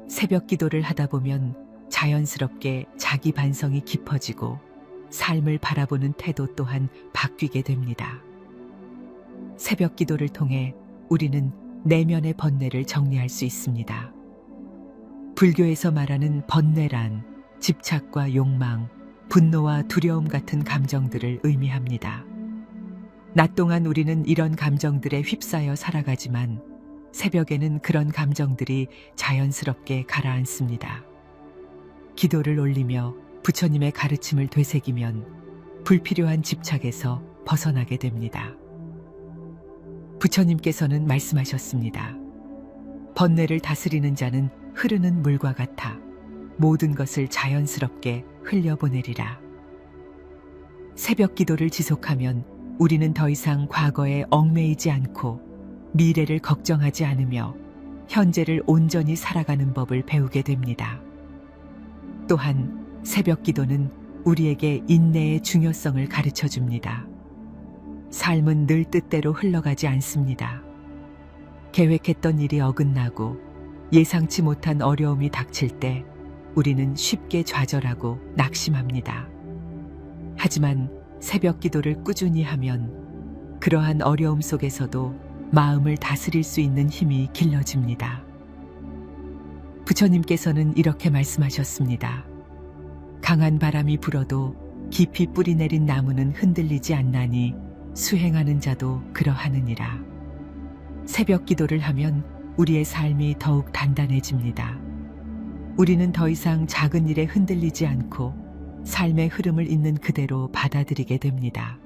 Speaker 1: 새벽 기도를 하다 보면 자연스럽게 자기 반성이 깊어지고 삶을 바라보는 태도 또한 바뀌게 됩니다. 새벽 기도를 통해 우리는 내면의 번뇌를 정리할 수 있습니다. 불교에서 말하는 번뇌란 집착과 욕망, 분노와 두려움 같은 감정들을 의미합니다. 낮 동안 우리는 이런 감정들에 휩싸여 살아가지만 새벽에는 그런 감정들이 자연스럽게 가라앉습니다. 기도를 올리며 부처님의 가르침을 되새기면 불필요한 집착에서 벗어나게 됩니다. 부처님께서는 말씀하셨습니다. 번뇌를 다스리는 자는 흐르는 물과 같아 모든 것을 자연스럽게 흘려보내리라. 새벽 기도를 지속하면 우리는 더 이상 과거에 얽매이지 않고 미래를 걱정하지 않으며 현재를 온전히 살아가는 법을 배우게 됩니다. 또한 새벽 기도는 우리에게 인내의 중요성을 가르쳐 줍니다. 삶은 늘 뜻대로 흘러가지 않습니다. 계획했던 일이 어긋나고 예상치 못한 어려움이 닥칠 때 우리는 쉽게 좌절하고 낙심합니다. 하지만 새벽 기도를 꾸준히 하면 그러한 어려움 속에서도 마음을 다스릴 수 있는 힘이 길러집니다. 부처님께서는 이렇게 말씀하셨습니다. 강한 바람이 불어도 깊이 뿌리 내린 나무는 흔들리지 않나니 수행하는 자도 그러하느니라. 새벽 기도를 하면 우리의 삶이 더욱 단단해집니다. 우리는 더 이상 작은 일에 흔들리지 않고 삶의 흐름을 있는 그대로 받아들이게 됩니다.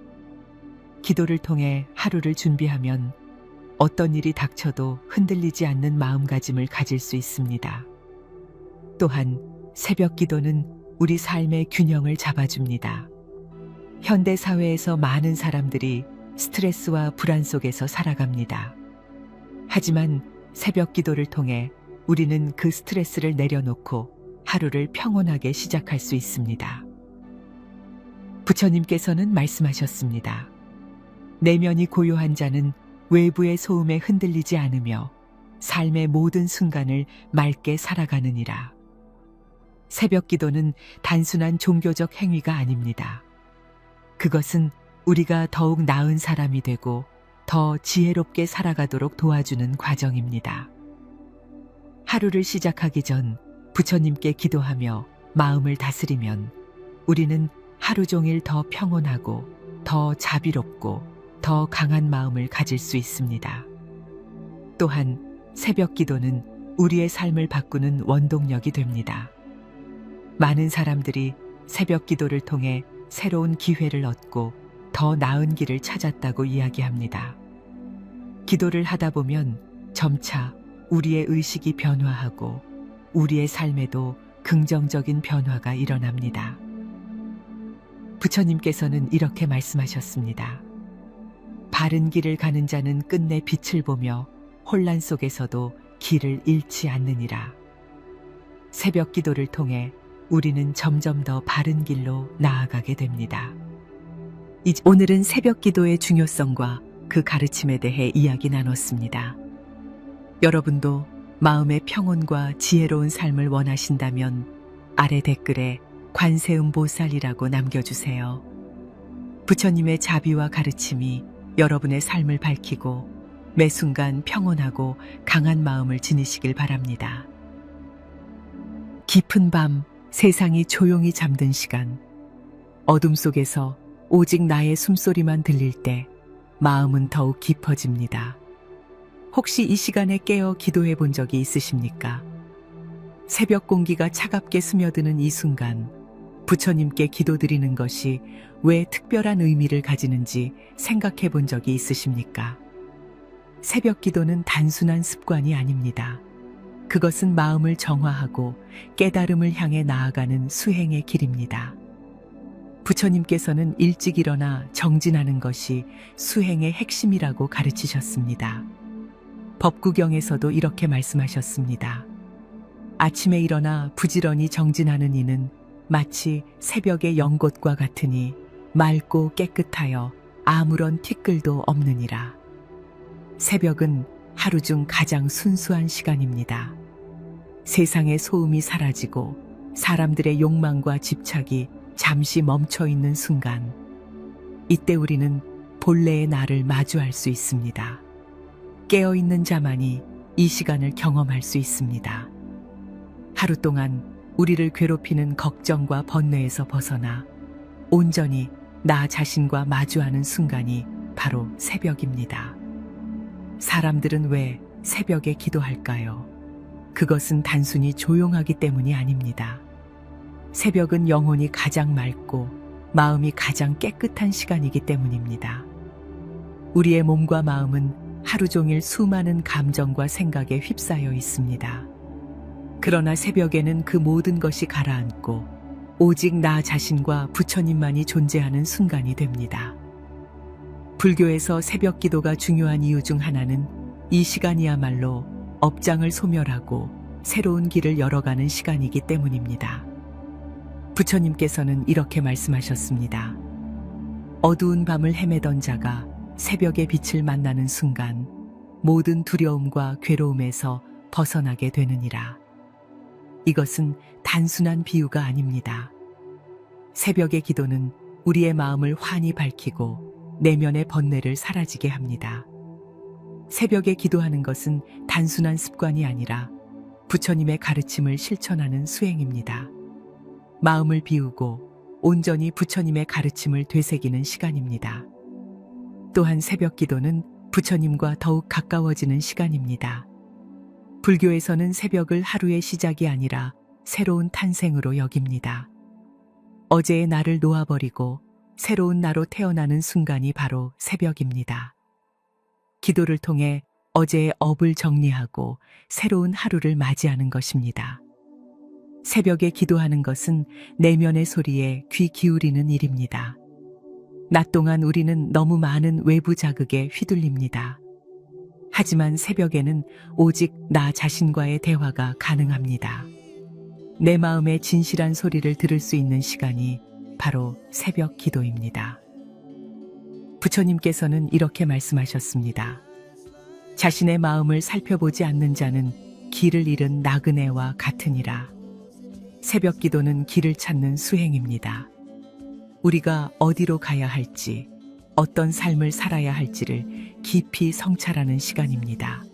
Speaker 1: 기도를 통해 하루를 준비하면 어떤 일이 닥쳐도 흔들리지 않는 마음가짐을 가질 수 있습니다. 또한 새벽 기도는 우리 삶의 균형을 잡아줍니다. 현대 사회에서 많은 사람들이 스트레스와 불안 속에서 살아갑니다. 하지만 새벽 기도를 통해 우리는 그 스트레스를 내려놓고 하루를 평온하게 시작할 수 있습니다. 부처님께서는 말씀하셨습니다. 내면이 고요한 자는 외부의 소음에 흔들리지 않으며 삶의 모든 순간을 맑게 살아가느니라. 새벽 기도는 단순한 종교적 행위가 아닙니다. 그것은 우리가 더욱 나은 사람이 되고 더 지혜롭게 살아가도록 도와주는 과정입니다. 하루를 시작하기 전 부처님께 기도하며 마음을 다스리면 우리는 하루 종일 더 평온하고 더 자비롭고 더 강한 마음을 가질 수 있습니다. 또한 새벽 기도는 우리의 삶을 바꾸는 원동력이 됩니다. 많은 사람들이 새벽 기도를 통해 새로운 기회를 얻고 더 나은 길을 찾았다고 이야기합니다. 기도를 하다 보면 점차 우리의 의식이 변화하고 우리의 삶에도 긍정적인 변화가 일어납니다. 부처님께서는 이렇게 말씀하셨습니다. 바른 길을 가는 자는 끝내 빛을 보며 혼란 속에서도 길을 잃지 않느니라. 새벽 기도를 통해 우리는 점점 더 바른 길로 나아가게 됩니다. 오늘은 새벽 기도의 중요성과 그 가르침에 대해 이야기 나눴습니다. 여러분도 마음의 평온과 지혜로운 삶을 원하신다면 아래 댓글에 관세음보살이라고 남겨주세요. 부처님의 자비와 가르침이 여러분의 삶을 밝히고 매 순간 평온하고 강한 마음을 지니시길 바랍니다. 깊은 밤, 세상이 조용히 잠든 시간, 어둠 속에서 오직 나의 숨소리만 들릴 때 마음은 더욱 깊어집니다. 혹시 이 시간에 깨어 기도해 본 적이 있으십니까? 새벽 공기가 차갑게 스며드는 이 순간, 부처님께 기도드리는 것이 왜 특별한 의미를 가지는지 생각해 본 적이 있으십니까? 새벽 기도는 단순한 습관이 아닙니다. 그것은 마음을 정화하고 깨달음을 향해 나아가는 수행의 길입니다. 부처님께서는 일찍 일어나 정진하는 것이 수행의 핵심이라고 가르치셨습니다. 법구경에서도 이렇게 말씀하셨습니다. 아침에 일어나 부지런히 정진하는 이는 마치 새벽의 연꽃과 같으니 맑고 깨끗하여 아무런 티끌도 없느니라. 새벽은 하루 중 가장 순수한 시간입니다. 세상의 소음이 사라지고 사람들의 욕망과 집착이 잠시 멈춰 있는 순간, 이때 우리는 본래의 나를 마주할 수 있습니다. 깨어있는 자만이 이 시간을 경험할 수 있습니다. 하루 동안 우리를 괴롭히는 걱정과 번뇌에서 벗어나 온전히 나 자신과 마주하는 순간이 바로 새벽입니다. 사람들은 왜 새벽에 기도할까요? 그것은 단순히 조용하기 때문이 아닙니다. 새벽은 영혼이 가장 맑고 마음이 가장 깨끗한 시간이기 때문입니다. 우리의 몸과 마음은 하루 종일 수많은 감정과 생각에 휩싸여 있습니다. 그러나 새벽에는 그 모든 것이 가라앉고 오직 나 자신과 부처님만이 존재하는 순간이 됩니다. 불교에서 새벽 기도가 중요한 이유 중 하나는 이 시간이야말로 업장을 소멸하고 새로운 길을 열어가는 시간이기 때문입니다. 부처님께서는 이렇게 말씀하셨습니다. 어두운 밤을 헤매던 자가 새벽의 빛을 만나는 순간 모든 두려움과 괴로움에서 벗어나게 되느니라. 이것은 단순한 비유가 아닙니다. 새벽의 기도는 우리의 마음을 환히 밝히고 내면의 번뇌를 사라지게 합니다. 새벽에 기도하는 것은 단순한 습관이 아니라 부처님의 가르침을 실천하는 수행입니다. 마음을 비우고 온전히 부처님의 가르침을 되새기는 시간입니다. 또한 새벽 기도는 부처님과 더욱 가까워지는 시간입니다. 불교에서는 새벽을 하루의 시작이 아니라 새로운 탄생으로 여깁니다. 어제의 나를 놓아버리고 새로운 나로 태어나는 순간이 바로 새벽입니다. 기도를 통해 어제의 업을 정리하고 새로운 하루를 맞이하는 것입니다. 새벽에 기도하는 것은 내면의 소리에 귀 기울이는 일입니다. 낮 동안 우리는 너무 많은 외부 자극에 휘둘립니다. 하지만 새벽에는 오직 나 자신과의 대화가 가능합니다. 내 마음의 진실한 소리를 들을 수 있는 시간이 바로 새벽 기도입니다. 부처님께서는 이렇게 말씀하셨습니다. 자신의 마음을 살펴보지 않는 자는 길을 잃은 나그네와 같으니라. 새벽 기도는 길을 찾는 수행입니다. 우리가 어디로 가야 할지, 어떤 삶을 살아야 할지를 깊이 성찰하는 시간입니다.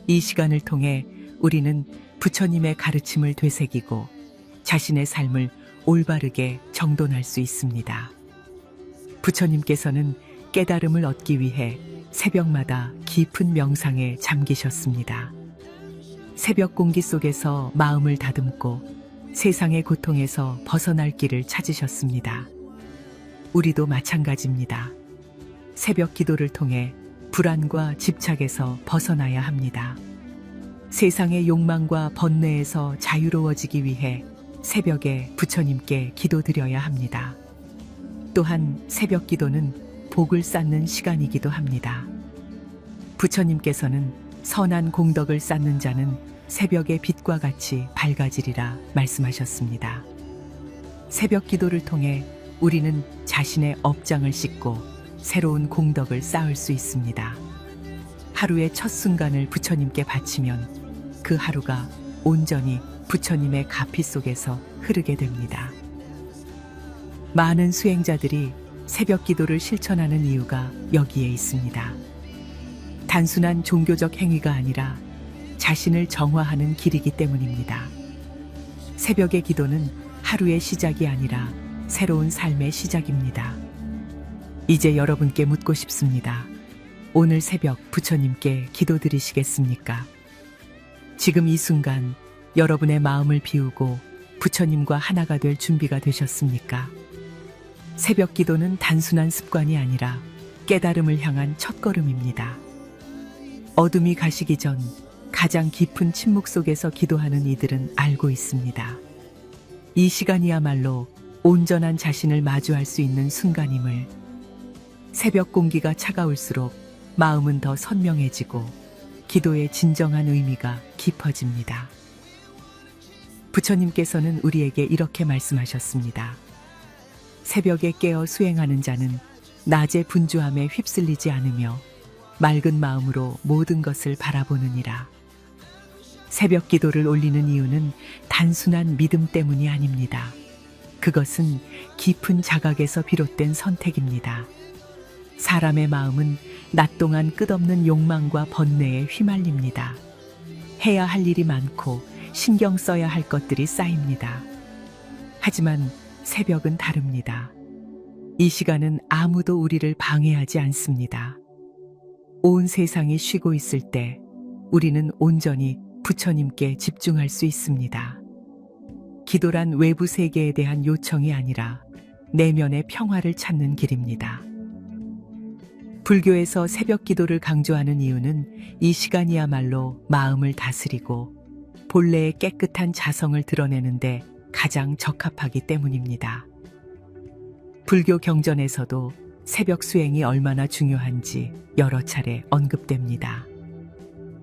Speaker 1: 이 시간을 통해 우리는 부처님의 가르침을 되새기고 자신의 삶을 올바르게 정돈할 수 있습니다. 부처님께서는 깨달음을 얻기 위해 새벽마다 깊은 명상에 잠기셨습니다. 새벽 공기 속에서 마음을 다듬고 세상의 고통에서 벗어날 길을 찾으셨습니다. 우리도 마찬가지입니다. 새벽 기도를 통해 불안과 집착에서 벗어나야 합니다. 세상의 욕망과 번뇌에서 자유로워지기 위해 새벽에 부처님께 기도드려야 합니다. 또한 새벽 기도는 복을 쌓는 시간이기도 합니다. 부처님께서는 선한 공덕을 쌓는 자는 새벽의 빛과 같이 밝아지리라 말씀하셨습니다. 새벽 기도를 통해 우리는 자신의 업장을 씻고 새로운 공덕을 쌓을 수 있습니다. 하루의 첫 순간을 부처님께 바치면 그 하루가 온전히 부처님의 가피 속에서 흐르게 됩니다. 많은 수행자들이 새벽 기도를 실천하는 이유가 여기에 있습니다. 단순한 종교적 행위가 아니라 자신을 정화하는 길이기 때문입니다. 새벽의 기도는 하루의 시작이 아니라 새로운 삶의 시작입니다. 이제 여러분께 묻고 싶습니다. 오늘 새벽 부처님께 기도드리시겠습니까? 지금 이 순간 여러분의 마음을 비우고 부처님과 하나가 될 준비가 되셨습니까? 새벽 기도는 단순한 습관이 아니라 깨달음을 향한 첫걸음입니다. 어둠이 가시기 전 가장 깊은 침묵 속에서 기도하는 이들은 알고 있습니다. 이 시간이야말로 온전한 자신을 마주할 수 있는 순간임을. 새벽 공기가 차가울수록 마음은 더 선명해지고 기도의 진정한 의미가 깊어집니다. 부처님께서는 우리에게 이렇게 말씀하셨습니다. 새벽에 깨어 수행하는 자는 낮의 분주함에 휩쓸리지 않으며 맑은 마음으로 모든 것을 바라보느니라. 새벽 기도를 올리는 이유는 단순한 믿음 때문이 아닙니다. 그것은 깊은 자각에서 비롯된 선택입니다. 사람의 마음은 낮 동안 끝없는 욕망과 번뇌에 휘말립니다. 해야 할 일이 많고 신경 써야 할 것들이 쌓입니다. 하지만 새벽은 다릅니다. 이 시간은 아무도 우리를 방해하지 않습니다. 온 세상이 쉬고 있을 때 우리는 온전히 부처님께 집중할 수 있습니다. 기도란 외부 세계에 대한 요청이 아니라 내면의 평화를 찾는 길입니다. 불교에서 새벽 기도를 강조하는 이유는 이 시간이야말로 마음을 다스리고 본래의 깨끗한 자성을 드러내는데 가장 적합하기 때문입니다. 불교 경전에서도 새벽 수행이 얼마나 중요한지 여러 차례 언급됩니다.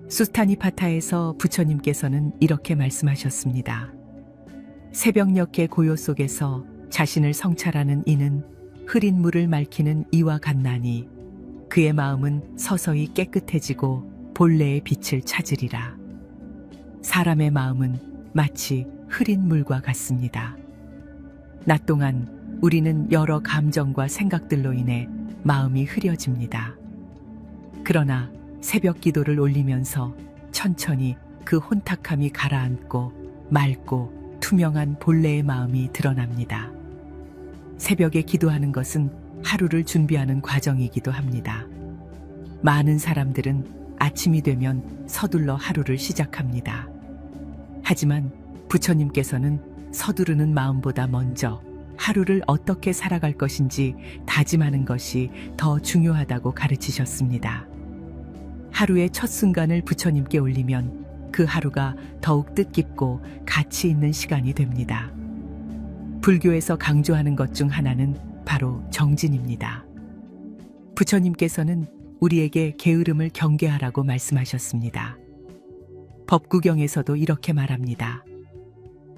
Speaker 1: 수타니파타에서 부처님께서는 이렇게 말씀하셨습니다. 새벽녘의 고요 속에서 자신을 성찰하는 이는 흐린 물을 맑히는 이와 같나니 그의 마음은 서서히 깨끗해지고 본래의 빛을 찾으리라. 사람의 마음은 마치 흐린 물과 같습니다. 낮 동안 우리는 여러 감정과 생각들로 인해 마음이 흐려집니다. 그러나 새벽 기도를 올리면서 천천히 그 혼탁함이 가라앉고 맑고 투명한 본래의 마음이 드러납니다. 새벽에 기도하는 것은 하루를 준비하는 과정이기도 합니다. 많은 사람들은 아침이 되면 서둘러 하루를 시작합니다. 하지만 부처님께서는 서두르는 마음보다 먼저 하루를 어떻게 살아갈 것인지 다짐하는 것이 더 중요하다고 가르치셨습니다. 하루의 첫 순간을 부처님께 올리면 그 하루가 더욱 뜻깊고 가치 있는 시간이 됩니다. 불교에서 강조하는 것 중 하나는 바로 정진입니다. 부처님께서는 우리에게 게으름을 경계하라고 말씀하셨습니다. 법구경에서도 이렇게 말합니다.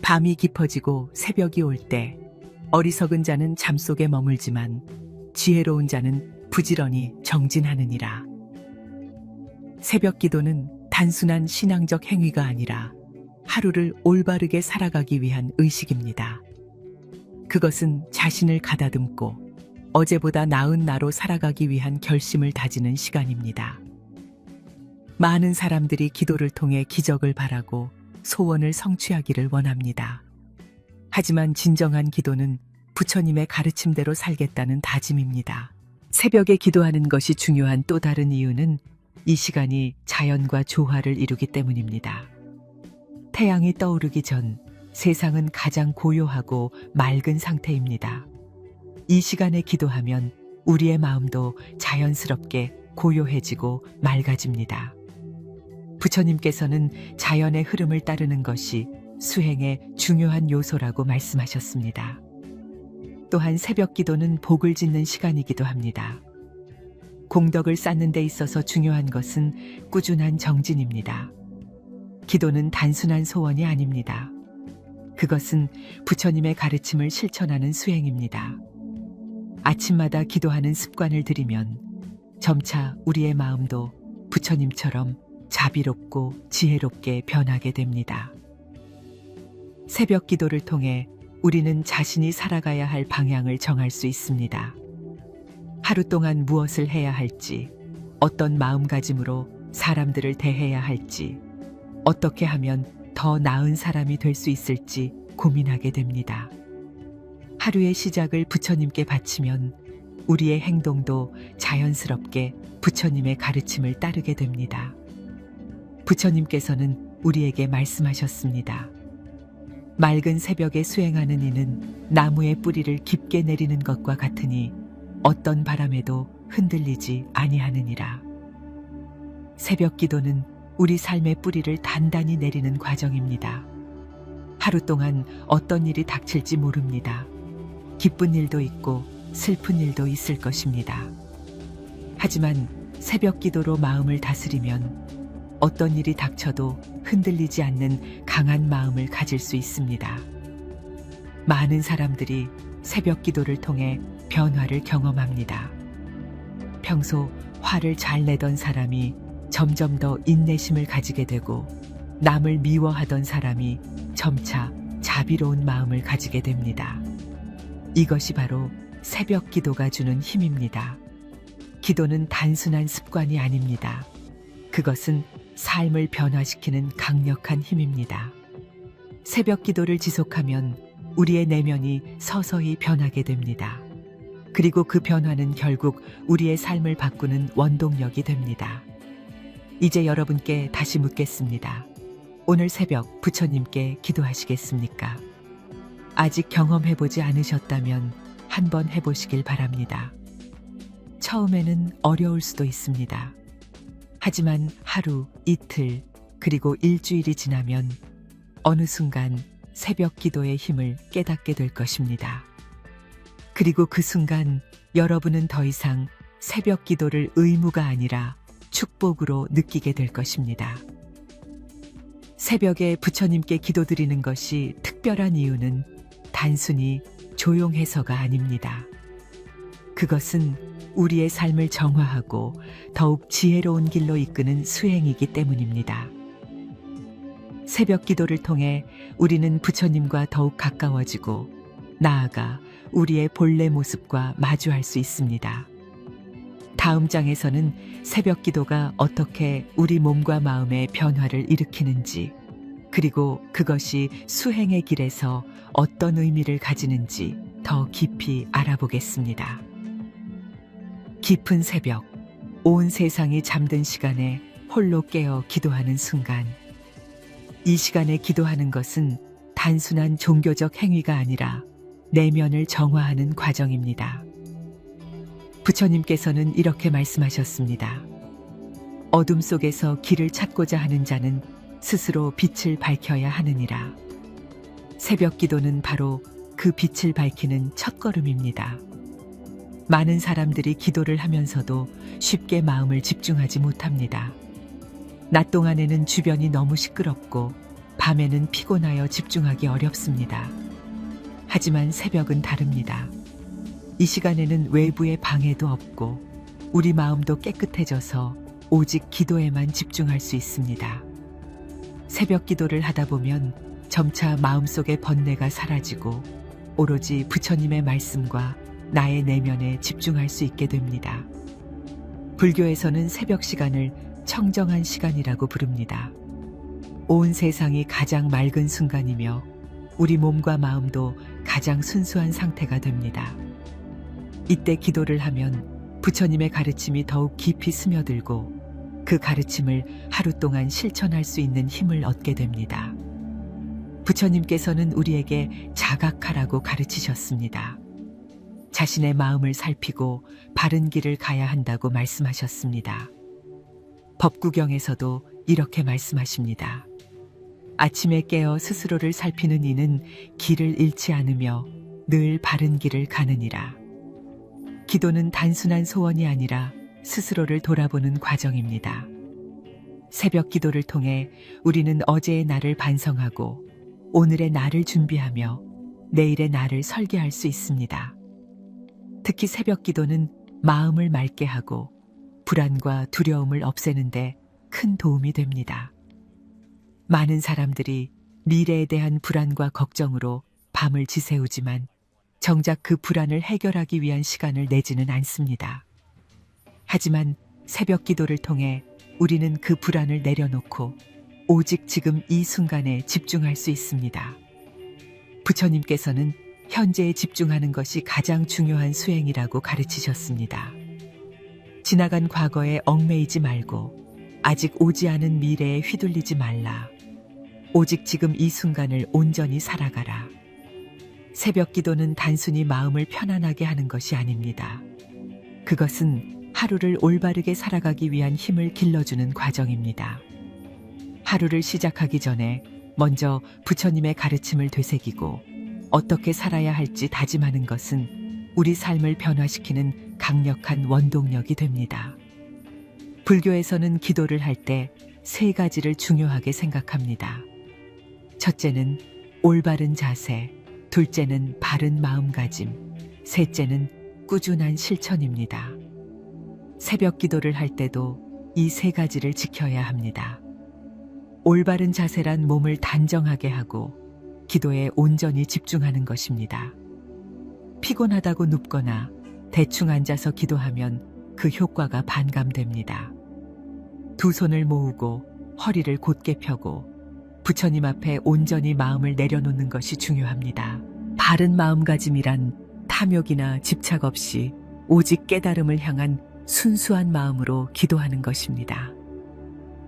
Speaker 1: 밤이 깊어지고 새벽이 올 때 어리석은 자는 잠속에 머물지만 지혜로운 자는 부지런히 정진하느니라. 새벽 기도는 단순한 신앙적 행위가 아니라 하루를 올바르게 살아가기 위한 의식입니다. 그것은 자신을 가다듬고 어제보다 나은 나로 살아가기 위한 결심을 다지는 시간입니다. 많은 사람들이 기도를 통해 기적을 바라고 소원을 성취하기를 원합니다. 하지만 진정한 기도는 부처님의 가르침대로 살겠다는 다짐입니다. 새벽에 기도하는 것이 중요한 또 다른 이유는 이 시간이 자연과 조화를 이루기 때문입니다. 태양이 떠오르기 전 세상은 가장 고요하고 맑은 상태입니다. 이 시간에 기도하면 우리의 마음도 자연스럽게 고요해지고 맑아집니다. 부처님께서는 자연의 흐름을 따르는 것이 수행의 중요한 요소라고 말씀하셨습니다. 또한 새벽 기도는 복을 짓는 시간이기도 합니다. 공덕을 쌓는 데 있어서 중요한 것은 꾸준한 정진입니다. 기도는 단순한 소원이 아닙니다. 그것은 부처님의 가르침을 실천하는 수행입니다. 아침마다 기도하는 습관을 들이면 점차 우리의 마음도 부처님처럼 자비롭고 지혜롭게 변하게 됩니다. 새벽 기도를 통해 우리는 자신이 살아가야 할 방향을 정할 수 있습니다. 하루 동안 무엇을 해야 할지, 어떤 마음가짐으로 사람들을 대해야 할지, 어떻게 하면 더 나은 사람이 될 수 있을지 고민하게 됩니다. 하루의 시작을 부처님께 바치면 우리의 행동도 자연스럽게 부처님의 가르침을 따르게 됩니다. 부처님께서는 우리에게 말씀하셨습니다. 맑은 새벽에 수행하는 이는 나무의 뿌리를 깊게 내리는 것과 같으니 어떤 바람에도 흔들리지 아니하느니라. 새벽 기도는 우리 삶의 뿌리를 단단히 내리는 과정입니다. 하루 동안 어떤 일이 닥칠지 모릅니다. 기쁜 일도 있고 슬픈 일도 있을 것입니다. 하지만 새벽 기도로 마음을 다스리면 어떤 일이 닥쳐도 흔들리지 않는 강한 마음을 가질 수 있습니다. 많은 사람들이 새벽 기도를 통해 변화를 경험합니다. 평소 화를 잘 내던 사람이 점점 더 인내심을 가지게 되고 남을 미워하던 사람이 점차 자비로운 마음을 가지게 됩니다. 이것이 바로 새벽 기도가 주는 힘입니다. 기도는 단순한 습관이 아닙니다. 그것은 삶을 변화시키는 강력한 힘입니다. 새벽 기도를 지속하면 우리의 내면이 서서히 변하게 됩니다. 그리고 그 변화는 결국 우리의 삶을 바꾸는 원동력이 됩니다. 이제 여러분께 다시 묻겠습니다. 오늘 새벽 부처님께 기도하시겠습니까? 아직 경험해보지 않으셨다면 한번 해보시길 바랍니다. 처음에는 어려울 수도 있습니다. 하지만 하루, 이틀, 그리고 일주일이 지나면 어느 순간 새벽 기도의 힘을 깨닫게 될 것입니다. 그리고 그 순간 여러분은 더 이상 새벽 기도를 의무가 아니라 축복으로 느끼게 될 것입니다. 새벽에 부처님께 기도드리는 것이 특별한 이유는 단순히 조용해서가 아닙니다. 그것은 우리의 삶을 정화하고 더욱 지혜로운 길로 이끄는 수행이기 때문입니다. 새벽 기도를 통해 우리는 부처님과 더욱 가까워지고 나아가 우리의 본래 모습과 마주할 수 있습니다. 다음 장에서는 새벽 기도가 어떻게 우리 몸과 마음의 변화를 일으키는지, 그리고 그것이 수행의 길에서 어떤 의미를 가지는지 더 깊이 알아보겠습니다. 깊은 새벽, 온 세상이 잠든 시간에 홀로 깨어 기도하는 순간, 이 시간에 기도하는 것은 단순한 종교적 행위가 아니라 내면을 정화하는 과정입니다. 부처님께서는 이렇게 말씀하셨습니다. 어둠 속에서 길을 찾고자 하는 자는 스스로 빛을 밝혀야 하느니라. 새벽 기도는 바로 그 빛을 밝히는 첫걸음입니다. 많은 사람들이 기도를 하면서도 쉽게 마음을 집중하지 못합니다. 낮 동안에는 주변이 너무 시끄럽고 밤에는 피곤하여 집중하기 어렵습니다. 하지만 새벽은 다릅니다. 이 시간에는 외부의 방해도 없고 우리 마음도 깨끗해져서 오직 기도에만 집중할 수 있습니다. 새벽 기도를 하다 보면 점차 마음속의 번뇌가 사라지고 오로지 부처님의 말씀과 나의 내면에 집중할 수 있게 됩니다. 불교에서는 새벽 시간을 청정한 시간이라고 부릅니다. 온 세상이 가장 맑은 순간이며 우리 몸과 마음도 가장 순수한 상태가 됩니다. 이때 기도를 하면 부처님의 가르침이 더욱 깊이 스며들고 그 가르침을 하루 동안 실천할 수 있는 힘을 얻게 됩니다. 부처님께서는 우리에게 자각하라고 가르치셨습니다. 자신의 마음을 살피고 바른 길을 가야 한다고 말씀하셨습니다. 법구경에서도 이렇게 말씀하십니다. 아침에 깨어 스스로를 살피는 이는 길을 잃지 않으며 늘 바른 길을 가느니라. 기도는 단순한 소원이 아니라 스스로를 돌아보는 과정입니다. 새벽 기도를 통해 우리는 어제의 나를 반성하고 오늘의 나를 준비하며 내일의 나를 설계할 수 있습니다. 특히 새벽 기도는 마음을 맑게 하고 불안과 두려움을 없애는데 큰 도움이 됩니다. 많은 사람들이 미래에 대한 불안과 걱정으로 밤을 지새우지만 정작 그 불안을 해결하기 위한 시간을 내지는 않습니다. 하지만 새벽 기도를 통해 우리는 그 불안을 내려놓고 오직 지금 이 순간에 집중할 수 있습니다. 부처님께서는 현재에 집중하는 것이 가장 중요한 수행이라고 가르치셨습니다. 지나간 과거에 얽매이지 말고 아직 오지 않은 미래에 휘둘리지 말라. 오직 지금 이 순간을 온전히 살아가라. 새벽 기도는 단순히 마음을 편안하게 하는 것이 아닙니다. 그것은 하루를 올바르게 살아가기 위한 힘을 길러주는 과정입니다. 하루를 시작하기 전에 먼저 부처님의 가르침을 되새기고 어떻게 살아야 할지 다짐하는 것은 우리 삶을 변화시키는 강력한 원동력이 됩니다. 불교에서는 기도를 할 때 세 가지를 중요하게 생각합니다. 첫째는 올바른 자세, 둘째는 바른 마음가짐, 셋째는 꾸준한 실천입니다. 새벽 기도를 할 때도 이 세 가지를 지켜야 합니다. 올바른 자세란 몸을 단정하게 하고 기도에 온전히 집중하는 것입니다. 피곤하다고 눕거나 대충 앉아서 기도하면 그 효과가 반감됩니다. 두 손을 모으고 허리를 곧게 펴고 부처님 앞에 온전히 마음을 내려놓는 것이 중요합니다. 바른 마음가짐이란 탐욕이나 집착 없이 오직 깨달음을 향한 순수한 마음으로 기도하는 것입니다.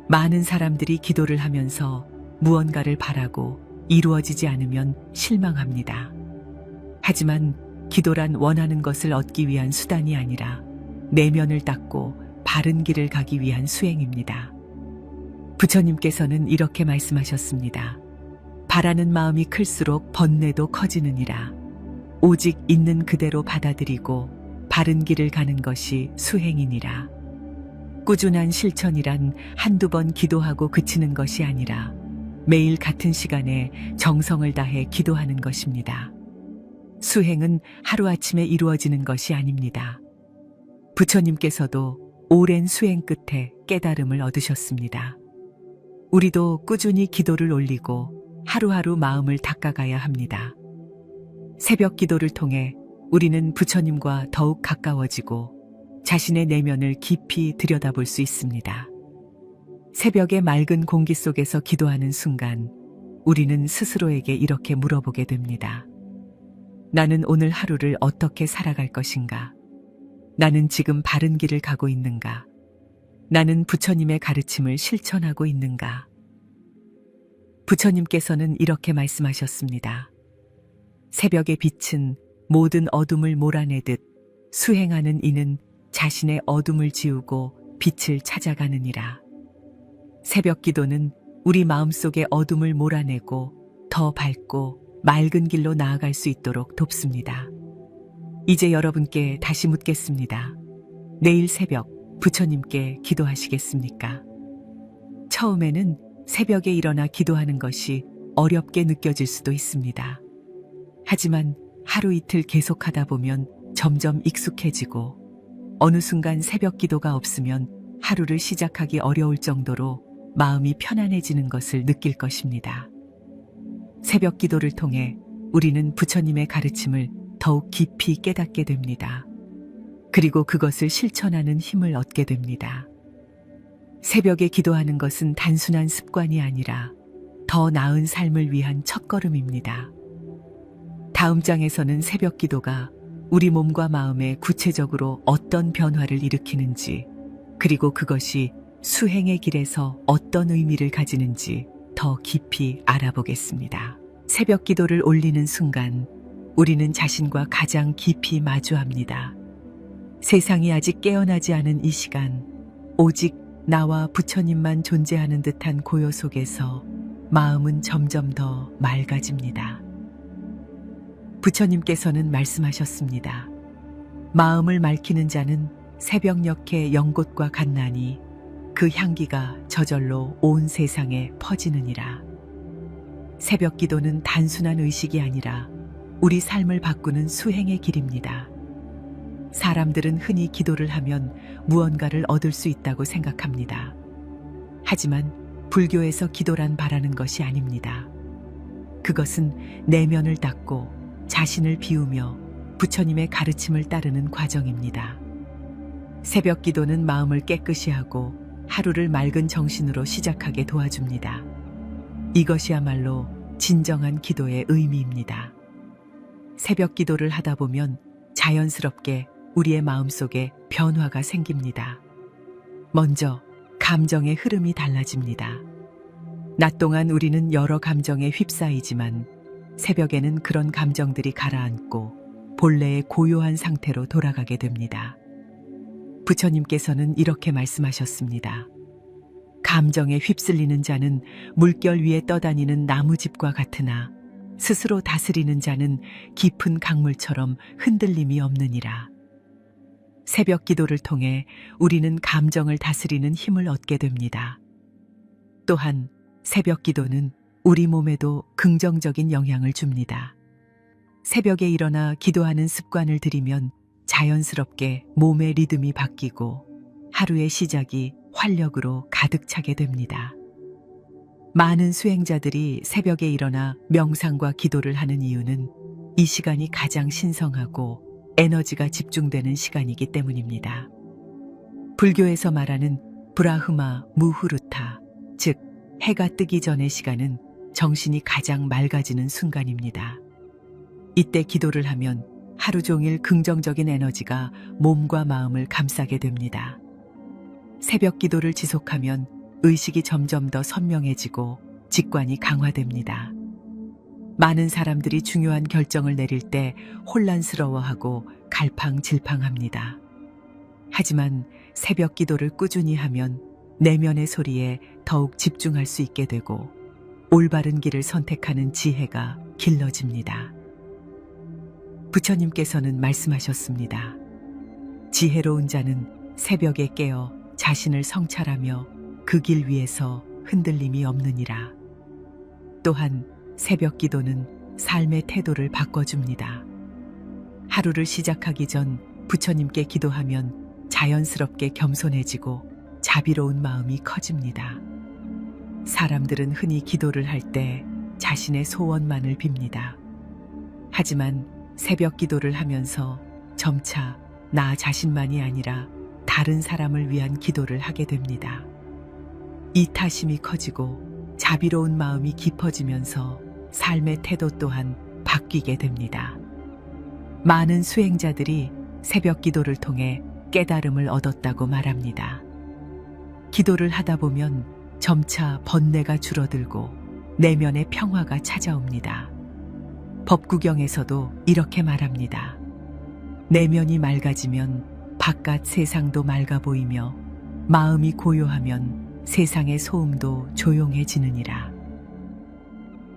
Speaker 1: 많은 사람들이 기도를 하면서 무언가를 바라고 이루어지지 않으면 실망합니다. 하지만 기도란 원하는 것을 얻기 위한 수단이 아니라 내면을 닦고 바른 길을 가기 위한 수행입니다. 부처님께서는 이렇게 말씀하셨습니다. 바라는 마음이 클수록 번뇌도 커지느니라. 오직 있는 그대로 받아들이고 바른 길을 가는 것이 수행이니라. 꾸준한 실천이란 한두 번 기도하고 그치는 것이 아니라 매일 같은 시간에 정성을 다해 기도하는 것입니다. 수행은 하루아침에 이루어지는 것이 아닙니다. 부처님께서도 오랜 수행 끝에 깨달음을 얻으셨습니다. 우리도 꾸준히 기도를 올리고 하루하루 마음을 닦아가야 합니다. 새벽 기도를 통해 우리는 부처님과 더욱 가까워지고 자신의 내면을 깊이 들여다볼 수 있습니다. 새벽의 맑은 공기 속에서 기도하는 순간 우리는 스스로에게 이렇게 물어보게 됩니다. 나는 오늘 하루를 어떻게 살아갈 것인가? 나는 지금 바른 길을 가고 있는가? 나는 부처님의 가르침을 실천하고 있는가? 부처님께서는 이렇게 말씀하셨습니다. 새벽의 빛은 모든 어둠을 몰아내듯 수행하는 이는 자신의 어둠을 지우고 빛을 찾아가느니라. 새벽 기도는 우리 마음속의 어둠을 몰아내고 더 밝고 맑은 길로 나아갈 수 있도록 돕습니다. 이제 여러분께 다시 묻겠습니다. 내일 새벽 부처님께 기도하시겠습니까? 처음에는 새벽에 일어나 기도하는 것이 어렵게 느껴질 수도 있습니다. 하지만 하루 이틀 계속하다 보면 점점 익숙해지고 어느 순간 새벽 기도가 없으면 하루를 시작하기 어려울 정도로 마음이 편안해지는 것을 느낄 것입니다. 새벽 기도를 통해 우리는 부처님의 가르침을 더욱 깊이 깨닫게 됩니다. 그리고 그것을 실천하는 힘을 얻게 됩니다. 새벽에 기도하는 것은 단순한 습관이 아니라 더 나은 삶을 위한 첫걸음입니다. 다음 장에서는 새벽 기도가 우리 몸과 마음에 구체적으로 어떤 변화를 일으키는지, 그리고 그것이 수행의 길에서 어떤 의미를 가지는지 더 깊이 알아보겠습니다. 새벽 기도를 올리는 순간 우리는 자신과 가장 깊이 마주합니다. 세상이 아직 깨어나지 않은 이 시간, 오직 나와 부처님만 존재하는 듯한 고요 속에서 마음은 점점 더 맑아집니다. 부처님께서는 말씀하셨습니다. 마음을 맑히는 자는 새벽녘의 연꽃과 같나니 그 향기가 저절로 온 세상에 퍼지느니라. 새벽 기도는 단순한 의식이 아니라 우리 삶을 바꾸는 수행의 길입니다. 사람들은 흔히 기도를 하면 무언가를 얻을 수 있다고 생각합니다. 하지만 불교에서 기도란 바라는 것이 아닙니다. 그것은 내면을 닦고 자신을 비우며 부처님의 가르침을 따르는 과정입니다. 새벽 기도는 마음을 깨끗이 하고 하루를 맑은 정신으로 시작하게 도와줍니다. 이것이야말로 진정한 기도의 의미입니다. 새벽 기도를 하다 보면 자연스럽게 우리의 마음속에 변화가 생깁니다. 먼저 감정의 흐름이 달라집니다. 낮 동안 우리는 여러 감정에 휩싸이지만 새벽에는 그런 감정들이 가라앉고 본래의 고요한 상태로 돌아가게 됩니다. 부처님께서는 이렇게 말씀하셨습니다. 감정에 휩쓸리는 자는 물결 위에 떠다니는 나무집과 같으나 스스로 다스리는 자는 깊은 강물처럼 흔들림이 없느니라. 새벽 기도를 통해 우리는 감정을 다스리는 힘을 얻게 됩니다. 또한 새벽 기도는 우리 몸에도 긍정적인 영향을 줍니다. 새벽에 일어나 기도하는 습관을 들이면 자연스럽게 몸의 리듬이 바뀌고 하루의 시작이 활력으로 가득 차게 됩니다. 많은 수행자들이 새벽에 일어나 명상과 기도를 하는 이유는 이 시간이 가장 신성하고 에너지가 집중되는 시간이기 때문입니다. 불교에서 말하는 브라흐마 무후르타, 즉 해가 뜨기 전의 시간은 정신이 가장 맑아지는 순간입니다. 이때 기도를 하면 하루 종일 긍정적인 에너지가 몸과 마음을 감싸게 됩니다. 새벽 기도를 지속하면 의식이 점점 더 선명해지고 직관이 강화됩니다. 많은 사람들이 중요한 결정을 내릴 때 혼란스러워하고 갈팡질팡합니다. 하지만 새벽 기도를 꾸준히 하면 내면의 소리에 더욱 집중할 수 있게 되고 올바른 길을 선택하는 지혜가 길러집니다. 부처님께서는 말씀하셨습니다. 지혜로운 자는 새벽에 깨어 자신을 성찰하며 그 길 위에서 흔들림이 없느니라. 또한 새벽 기도는 삶의 태도를 바꿔줍니다. 하루를 시작하기 전 부처님께 기도하면 자연스럽게 겸손해지고 자비로운 마음이 커집니다. 사람들은 흔히 기도를 할 때 자신의 소원만을 빕니다. 하지만 새벽 기도를 하면서 점차 나 자신만이 아니라 다른 사람을 위한 기도를 하게 됩니다. 이타심이 커지고 자비로운 마음이 깊어지면서 삶의 태도 또한 바뀌게 됩니다. 많은 수행자들이 새벽 기도를 통해 깨달음을 얻었다고 말합니다. 기도를 하다 보면 점차 번뇌가 줄어들고 내면의 평화가 찾아옵니다. 법구경에서도 이렇게 말합니다. 내면이 맑아지면 바깥 세상도 맑아 보이며 마음이 고요하면 세상의 소음도 조용해지느니라.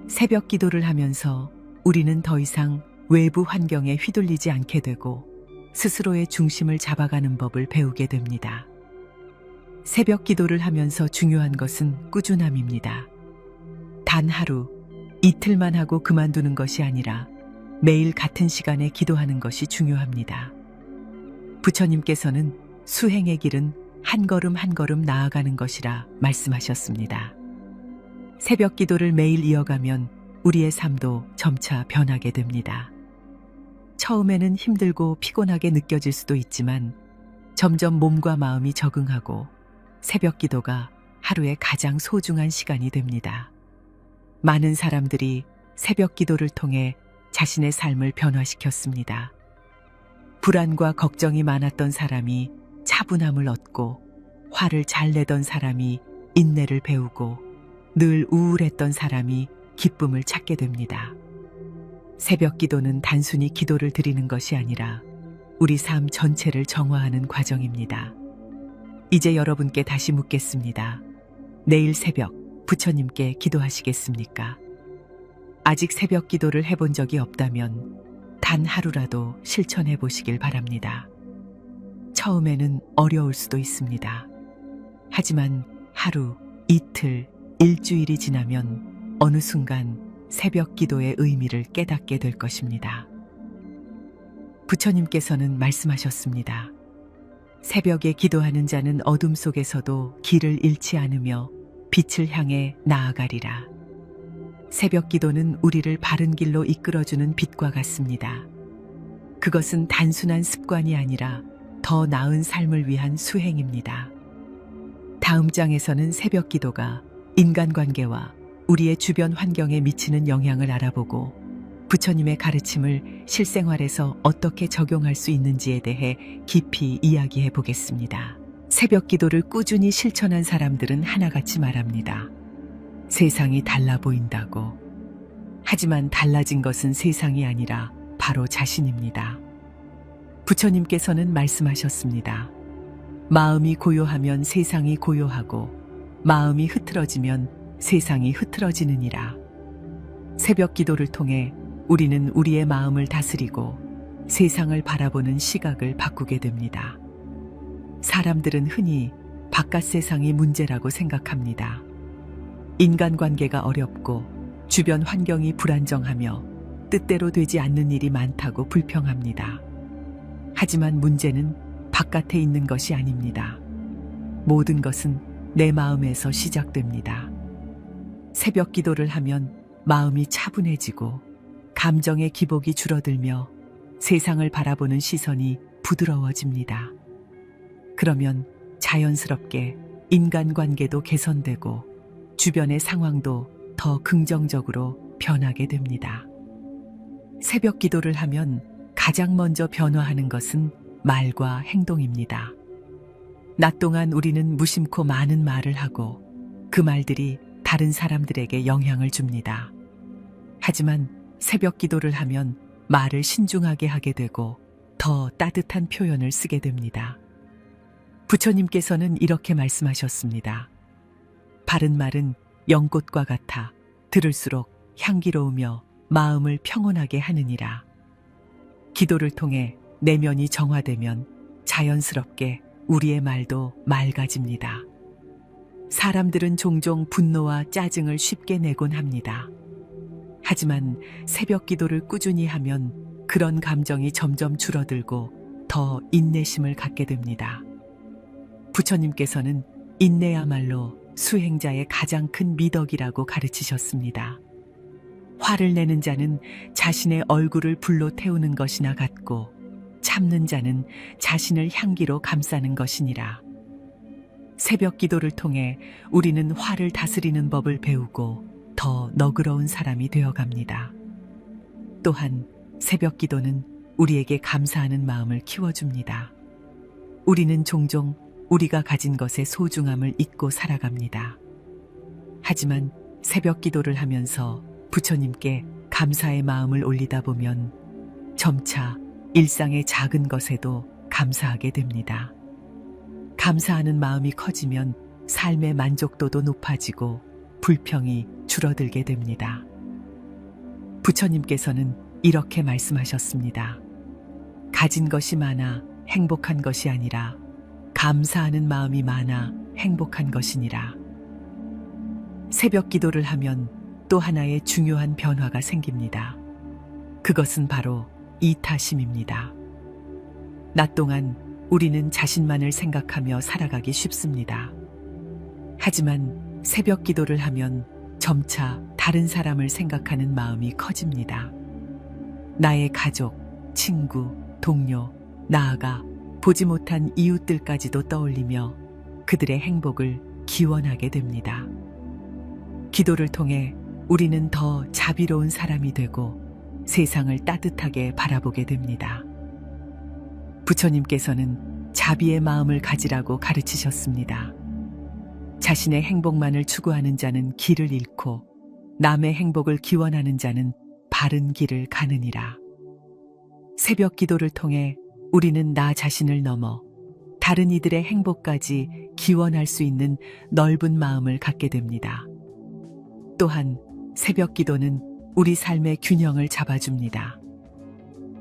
Speaker 1: 새벽 기도를 하면서 우리는 더 이상 외부 환경에 휘둘리지 않게 되고 스스로의 중심을 잡아가는 법을 배우게 됩니다. 새벽 기도를 하면서 중요한 것은 꾸준함입니다. 단 하루, 이틀만 하고 그만두는 것이 아니라 매일 같은 시간에 기도하는 것이 중요합니다. 부처님께서는 수행의 길은 한 걸음 한 걸음 나아가는 것이라 말씀하셨습니다. 새벽 기도를 매일 이어가면 우리의 삶도 점차 변하게 됩니다. 처음에는 힘들고 피곤하게 느껴질 수도 있지만 점점 몸과 마음이 적응하고 새벽 기도가 하루의 가장 소중한 시간이 됩니다. 많은 사람들이 새벽 기도를 통해 자신의 삶을 변화시켰습니다. 불안과 걱정이 많았던 사람이 차분함을 얻고, 화를 잘 내던 사람이 인내를 배우고, 늘 우울했던 사람이 기쁨을 찾게 됩니다. 새벽 기도는 단순히 기도를 드리는 것이 아니라 우리 삶 전체를 정화하는 과정입니다. 이제 여러분께 다시 묻겠습니다. 내일 새벽 부처님께 기도하시겠습니까? 아직 새벽 기도를 해본 적이 없다면 단 하루라도 실천해 보시길 바랍니다. 처음에는 어려울 수도 있습니다. 하지만 하루, 이틀, 일주일이 지나면 어느 순간 새벽 기도의 의미를 깨닫게 될 것입니다. 부처님께서는 말씀하셨습니다. 새벽에 기도하는 자는 어둠 속에서도 길을 잃지 않으며 빛을 향해 나아가리라. 새벽 기도는 우리를 바른 길로 이끌어주는 빛과 같습니다. 그것은 단순한 습관이 아니라 더 나은 삶을 위한 수행입니다. 다음 장에서는 새벽 기도가 인간관계와 우리의 주변 환경에 미치는 영향을 알아보고 부처님의 가르침을 실생활에서 어떻게 적용할 수 있는지에 대해 깊이 이야기해 보겠습니다. 새벽 기도를 꾸준히 실천한 사람들은 하나같이 말합니다. 세상이 달라 보인다고. 하지만 달라진 것은 세상이 아니라 바로 자신입니다. 부처님께서는 말씀하셨습니다. 마음이 고요하면 세상이 고요하고 마음이 흐트러지면 세상이 흐트러지느니라. 새벽 기도를 통해 우리는 우리의 마음을 다스리고 세상을 바라보는 시각을 바꾸게 됩니다. 사람들은 흔히 바깥 세상이 문제라고 생각합니다. 인간관계가 어렵고 주변 환경이 불안정하며 뜻대로 되지 않는 일이 많다고 불평합니다. 하지만 문제는 바깥에 있는 것이 아닙니다. 모든 것은 내 마음에서 시작됩니다. 새벽 기도를 하면 마음이 차분해지고 감정의 기복이 줄어들며 세상을 바라보는 시선이 부드러워집니다. 그러면 자연스럽게 인간관계도 개선되고 주변의 상황도 더 긍정적으로 변하게 됩니다. 새벽 기도를 하면 가장 먼저 변화하는 것은 말과 행동입니다. 낮 동안 우리는 무심코 많은 말을 하고 그 말들이 다른 사람들에게 영향을 줍니다. 하지만 새벽 기도를 하면 말을 신중하게 하게 되고 더 따뜻한 표현을 쓰게 됩니다. 부처님께서는 이렇게 말씀하셨습니다. 바른 말은 연꽃과 같아 들을수록 향기로우며 마음을 평온하게 하느니라. 기도를 통해 내면이 정화되면 자연스럽게 우리의 말도 맑아집니다. 사람들은 종종 분노와 짜증을 쉽게 내곤 합니다. 하지만 새벽 기도를 꾸준히 하면 그런 감정이 점점 줄어들고 더 인내심을 갖게 됩니다. 부처님께서는 인내야말로 수행자의 가장 큰 미덕이라고 가르치셨습니다. 화를 내는 자는 자신의 얼굴을 불로 태우는 것이나 같고 참는 자는 자신을 향기로 감싸는 것이니라. 새벽 기도를 통해 우리는 화를 다스리는 법을 배우고 더 너그러운 사람이 되어갑니다. 또한 새벽 기도는 우리에게 감사하는 마음을 키워줍니다. 우리는 종종 우리가 가진 것의 소중함을 잊고 살아갑니다. 하지만 새벽 기도를 하면서 부처님께 감사의 마음을 올리다 보면 점차 일상의 작은 것에도 감사하게 됩니다. 감사하는 마음이 커지면 삶의 만족도도 높아지고 불평이 줄어들게 됩니다. 부처님께서는 이렇게 말씀하셨습니다. 가진 것이 많아 행복한 것이 아니라 감사하는 마음이 많아 행복한 것이니라. 새벽 기도를 하면 또 하나의 중요한 변화가 생깁니다. 그것은 바로 이타심입니다. 낮 동안 우리는 자신만을 생각하며 살아가기 쉽습니다. 하지만 새벽 기도를 하면 점차 다른 사람을 생각하는 마음이 커집니다. 나의 가족, 친구, 동료, 나아가 보지 못한 이웃들까지도 떠올리며 그들의 행복을 기원하게 됩니다. 기도를 통해 우리는 더 자비로운 사람이 되고 세상을 따뜻하게 바라보게 됩니다. 부처님께서는 자비의 마음을 가지라고 가르치셨습니다. 자신의 행복만을 추구하는 자는 길을 잃고 남의 행복을 기원하는 자는 바른 길을 가느니라. 새벽 기도를 통해 우리는 나 자신을 넘어 다른 이들의 행복까지 기원할 수 있는 넓은 마음을 갖게 됩니다. 또한 새벽 기도는 우리 삶의 균형을 잡아줍니다.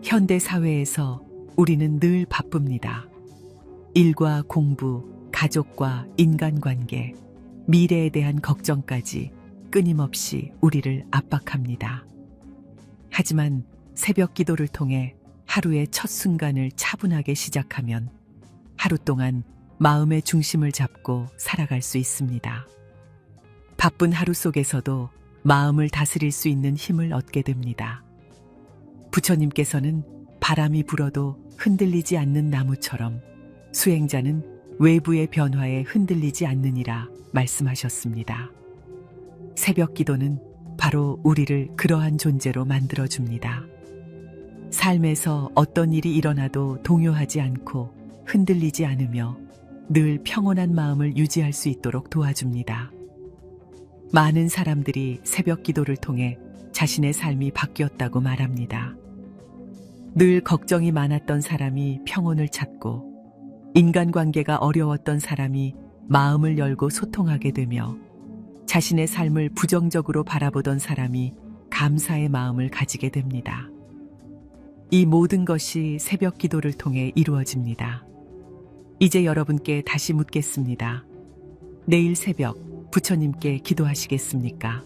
Speaker 1: 현대 사회에서 우리는 늘 바쁩니다. 일과 공부, 가족과 인간관계, 미래에 대한 걱정까지 끊임없이 우리를 압박합니다. 하지만 새벽 기도를 통해 하루의 첫 순간을 차분하게 시작하면 하루 동안 마음의 중심을 잡고 살아갈 수 있습니다. 바쁜 하루 속에서도 마음을 다스릴 수 있는 힘을 얻게 됩니다. 부처님께서는 바람이 불어도 흔들리지 않는 나무처럼 수행자는 외부의 변화에 흔들리지 않느니라 말씀하셨습니다. 새벽 기도는 바로 우리를 그러한 존재로 만들어줍니다. 삶에서 어떤 일이 일어나도 동요하지 않고 흔들리지 않으며 늘 평온한 마음을 유지할 수 있도록 도와줍니다. 많은 사람들이 새벽 기도를 통해 자신의 삶이 바뀌었다고 말합니다. 늘 걱정이 많았던 사람이 평온을 찾고 인간관계가 어려웠던 사람이 마음을 열고 소통하게 되며 자신의 삶을 부정적으로 바라보던 사람이 감사의 마음을 가지게 됩니다. 이 모든 것이 새벽 기도를 통해 이루어집니다. 이제 여러분께 다시 묻겠습니다. 내일 새벽 부처님께 기도하시겠습니까?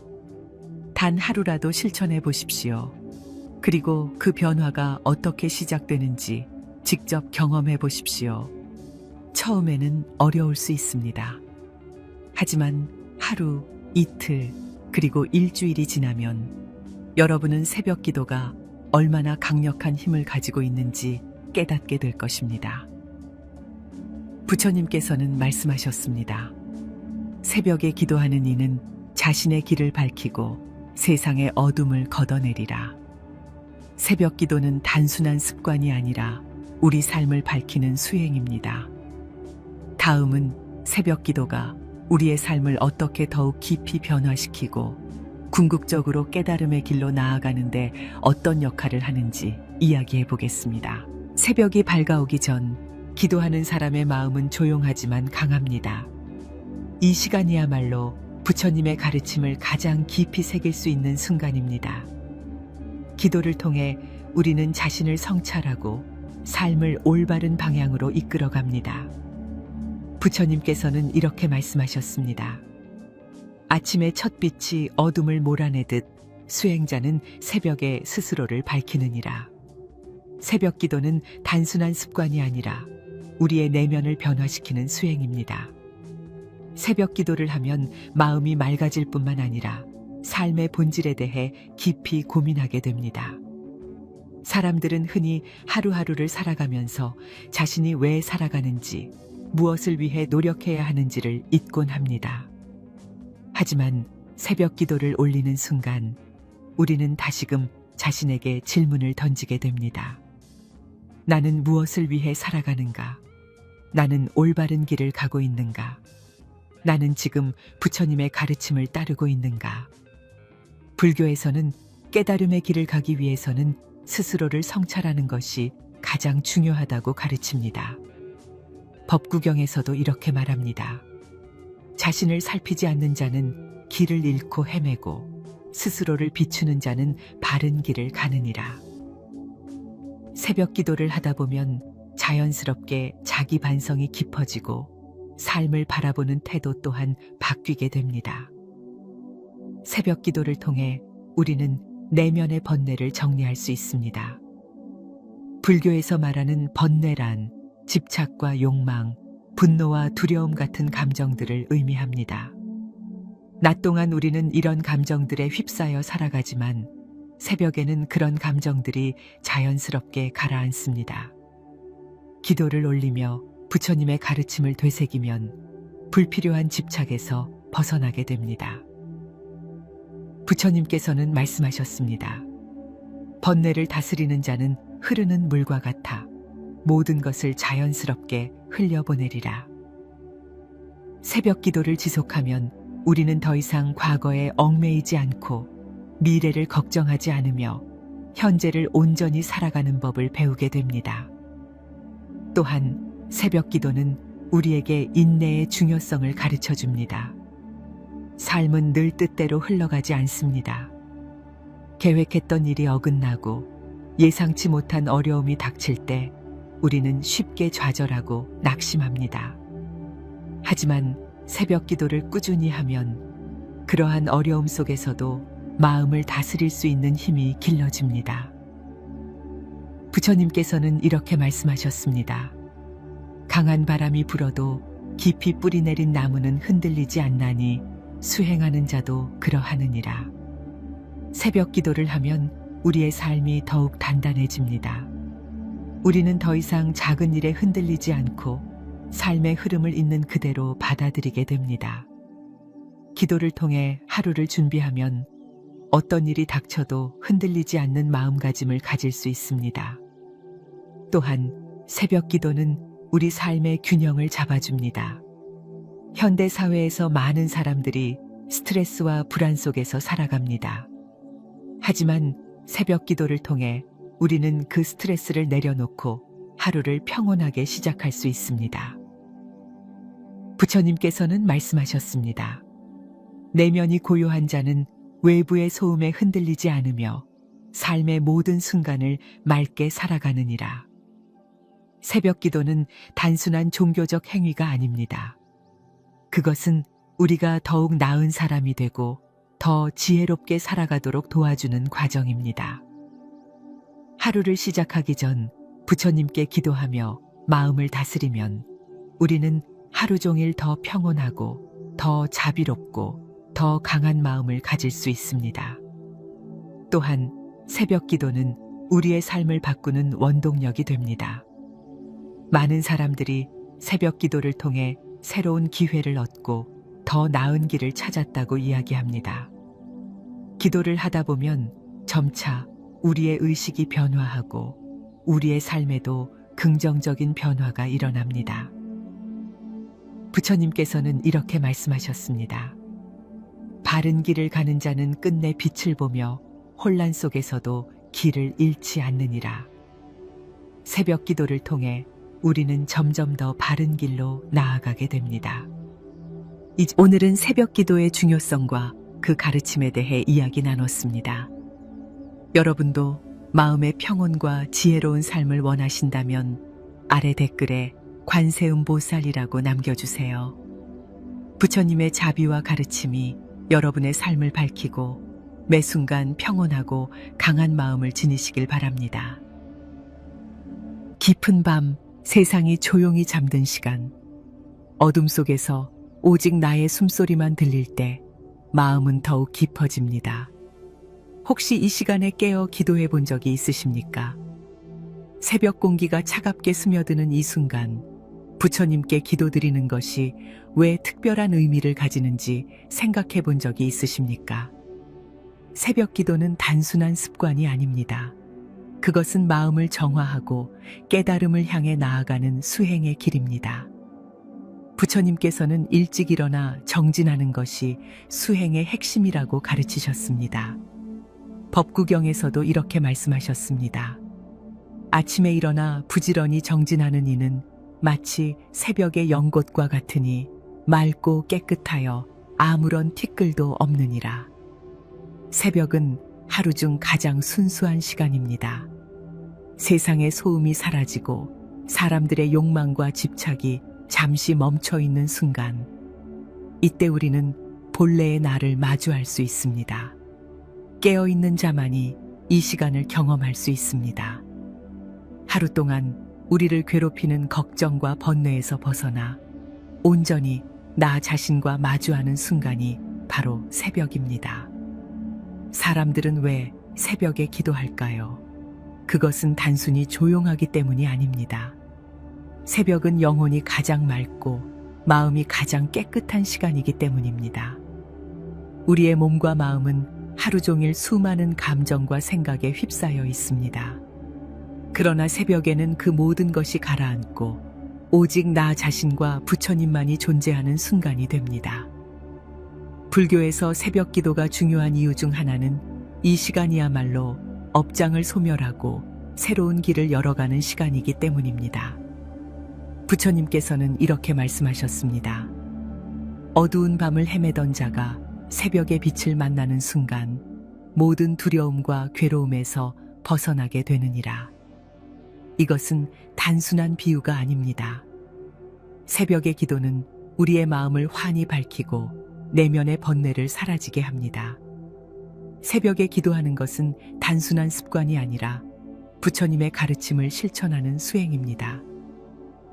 Speaker 1: 단 하루라도 실천해 보십시오. 그리고 그 변화가 어떻게 시작되는지 직접 경험해 보십시오. 처음에는 어려울 수 있습니다. 하지만 하루, 이틀, 그리고 일주일이 지나면 여러분은 새벽 기도가 얼마나 강력한 힘을 가지고 있는지 깨닫게 될 것입니다. 부처님께서는 말씀하셨습니다. 새벽에 기도하는 이는 자신의 길을 밝히고 세상의 어둠을 걷어내리라. 새벽 기도는 단순한 습관이 아니라 우리 삶을 밝히는 수행입니다. 다음은 새벽 기도가 우리의 삶을 어떻게 더욱 깊이 변화시키고 궁극적으로 깨달음의 길로 나아가는데 어떤 역할을 하는지 이야기해 보겠습니다. 새벽이 밝아오기 전 기도하는 사람의 마음은 조용하지만 강합니다. 이 시간이야말로 부처님의 가르침을 가장 깊이 새길 수 있는 순간입니다. 기도를 통해 우리는 자신을 성찰하고 삶을 올바른 방향으로 이끌어 갑니다. 부처님께서는 이렇게 말씀하셨습니다. 아침의 첫 빛이 어둠을 몰아내듯 수행자는 새벽에 스스로를 밝히느니라. 새벽 기도는 단순한 습관이 아니라 우리의 내면을 변화시키는 수행입니다. 새벽 기도를 하면 마음이 맑아질 뿐만 아니라 삶의 본질에 대해 깊이 고민하게 됩니다. 사람들은 흔히 하루하루를 살아가면서 자신이 왜 살아가는지, 무엇을 위해 노력해야 하는지를 잊곤 합니다. 하지만 새벽 기도를 올리는 순간 우리는 다시금 자신에게 질문을 던지게 됩니다. 나는 무엇을 위해 살아가는가? 나는 올바른 길을 가고 있는가? 나는 지금 부처님의 가르침을 따르고 있는가? 불교에서는 깨달음의 길을 가기 위해서는 스스로를 성찰하는 것이 가장 중요하다고 가르칩니다. 법구경에서도 이렇게 말합니다. 자신을 살피지 않는 자는 길을 잃고 헤매고 스스로를 비추는 자는 바른 길을 가느니라. 새벽 기도를 하다 보면 자연스럽게 자기 반성이 깊어지고 삶을 바라보는 태도 또한 바뀌게 됩니다. 새벽 기도를 통해 우리는 내면의 번뇌를 정리할 수 있습니다. 불교에서 말하는 번뇌란 집착과 욕망, 분노와 두려움 같은 감정들을 의미합니다. 낮 동안 우리는 이런 감정들에 휩싸여 살아가지만 새벽에는 그런 감정들이 자연스럽게 가라앉습니다. 기도를 올리며 부처님의 가르침을 되새기면 불필요한 집착에서 벗어나게 됩니다. 부처님께서는 말씀하셨습니다. 번뇌를 다스리는 자는 흐르는 물과 같아 모든 것을 자연스럽게 흘려보내리라. 새벽 기도를 지속하면 우리는 더 이상 과거에 얽매이지 않고 미래를 걱정하지 않으며 현재를 온전히 살아가는 법을 배우게 됩니다. 또한 새벽 기도는 우리에게 인내의 중요성을 가르쳐 줍니다. 삶은 늘 뜻대로 흘러가지 않습니다. 계획했던 일이 어긋나고 예상치 못한 어려움이 닥칠 때 우리는 쉽게 좌절하고 낙심합니다. 하지만 새벽 기도를 꾸준히 하면 그러한 어려움 속에서도 마음을 다스릴 수 있는 힘이 길러집니다. 부처님께서는 이렇게 말씀하셨습니다. 강한 바람이 불어도 깊이 뿌리 내린 나무는 흔들리지 않나니 수행하는 자도 그러하느니라. 새벽 기도를 하면 우리의 삶이 더욱 단단해집니다. 우리는 더 이상 작은 일에 흔들리지 않고 삶의 흐름을 있는 그대로 받아들이게 됩니다. 기도를 통해 하루를 준비하면 어떤 일이 닥쳐도 흔들리지 않는 마음가짐을 가질 수 있습니다. 또한 새벽 기도는 우리 삶의 균형을 잡아줍니다. 현대 사회에서 많은 사람들이 스트레스와 불안 속에서 살아갑니다. 하지만 새벽 기도를 통해 우리는 그 스트레스를 내려놓고 하루를 평온하게 시작할 수 있습니다. 부처님께서는 말씀하셨습니다. 내면이 고요한 자는 외부의 소음에 흔들리지 않으며 삶의 모든 순간을 맑게 살아가느니라. 새벽 기도는 단순한 종교적 행위가 아닙니다. 그것은 우리가 더욱 나은 사람이 되고 더 지혜롭게 살아가도록 도와주는 과정입니다. 하루를 시작하기 전 부처님께 기도하며 마음을 다스리면 우리는 하루 종일 더 평온하고 더 자비롭고 더 강한 마음을 가질 수 있습니다. 또한 새벽 기도는 우리의 삶을 바꾸는 원동력이 됩니다. 많은 사람들이 새벽 기도를 통해 새로운 기회를 얻고 더 나은 길을 찾았다고 이야기합니다. 기도를 하다 보면 점차 우리의 의식이 변화하고 우리의 삶에도 긍정적인 변화가 일어납니다. 부처님께서는 이렇게 말씀하셨습니다. 바른 길을 가는 자는 끝내 빛을 보며 혼란 속에서도 길을 잃지 않느니라. 새벽 기도를 통해 우리는 점점 더 바른 길로 나아가게 됩니다. 오늘은 새벽 기도의 중요성과 그 가르침에 대해 이야기 나눴습니다. 여러분도 마음의 평온과 지혜로운 삶을 원하신다면 아래 댓글에 관세음보살이라고 남겨주세요. 부처님의 자비와 가르침이 여러분의 삶을 밝히고 매 순간 평온하고 강한 마음을 지니시길 바랍니다. 깊은 밤, 세상이 조용히 잠든 시간, 어둠 속에서 오직 나의 숨소리만 들릴 때 마음은 더욱 깊어집니다. 혹시 이 시간에 깨어 기도해 본 적이 있으십니까? 새벽 공기가 차갑게 스며드는 이 순간, 부처님께 기도드리는 것이 왜 특별한 의미를 가지는지 생각해 본 적이 있으십니까? 새벽 기도는 단순한 습관이 아닙니다. 그것은 마음을 정화하고 깨달음을 향해 나아가는 수행의 길입니다. 부처님께서는 일찍 일어나 정진하는 것이 수행의 핵심이라고 가르치셨습니다. 법구경에서도 이렇게 말씀하셨습니다. 아침에 일어나 부지런히 정진하는 이는 마치 새벽의 연꽃과 같으니 맑고 깨끗하여 아무런 티끌도 없느니라. 새벽은 하루 중 가장 순수한 시간입니다. 세상의 소음이 사라지고 사람들의 욕망과 집착이 잠시 멈춰 있는 순간, 이때 우리는 본래의 나를 마주할 수 있습니다. 깨어있는 자만이 이 시간을 경험할 수 있습니다. 하루 동안 우리를 괴롭히는 걱정과 번뇌에서 벗어나 온전히 나 자신과 마주하는 순간이 바로 새벽입니다. 사람들은 왜 새벽에 기도할까요? 그것은 단순히 조용하기 때문이 아닙니다. 새벽은 영혼이 가장 맑고 마음이 가장 깨끗한 시간이기 때문입니다. 우리의 몸과 마음은 하루 종일 수많은 감정과 생각에 휩싸여 있습니다. 그러나 새벽에는 그 모든 것이 가라앉고 오직 나 자신과 부처님만이 존재하는 순간이 됩니다. 불교에서 새벽 기도가 중요한 이유 중 하나는 이 시간이야말로 업장을 소멸하고 새로운 길을 열어가는 시간이기 때문입니다. 부처님께서는 이렇게 말씀하셨습니다. 어두운 밤을 헤매던 자가 새벽의 빛을 만나는 순간 모든 두려움과 괴로움에서 벗어나게 되느니라. 이것은 단순한 비유가 아닙니다. 새벽의 기도는 우리의 마음을 환히 밝히고 내면의 번뇌를 사라지게 합니다. 새벽에 기도하는 것은 단순한 습관이 아니라 부처님의 가르침을 실천하는 수행입니다.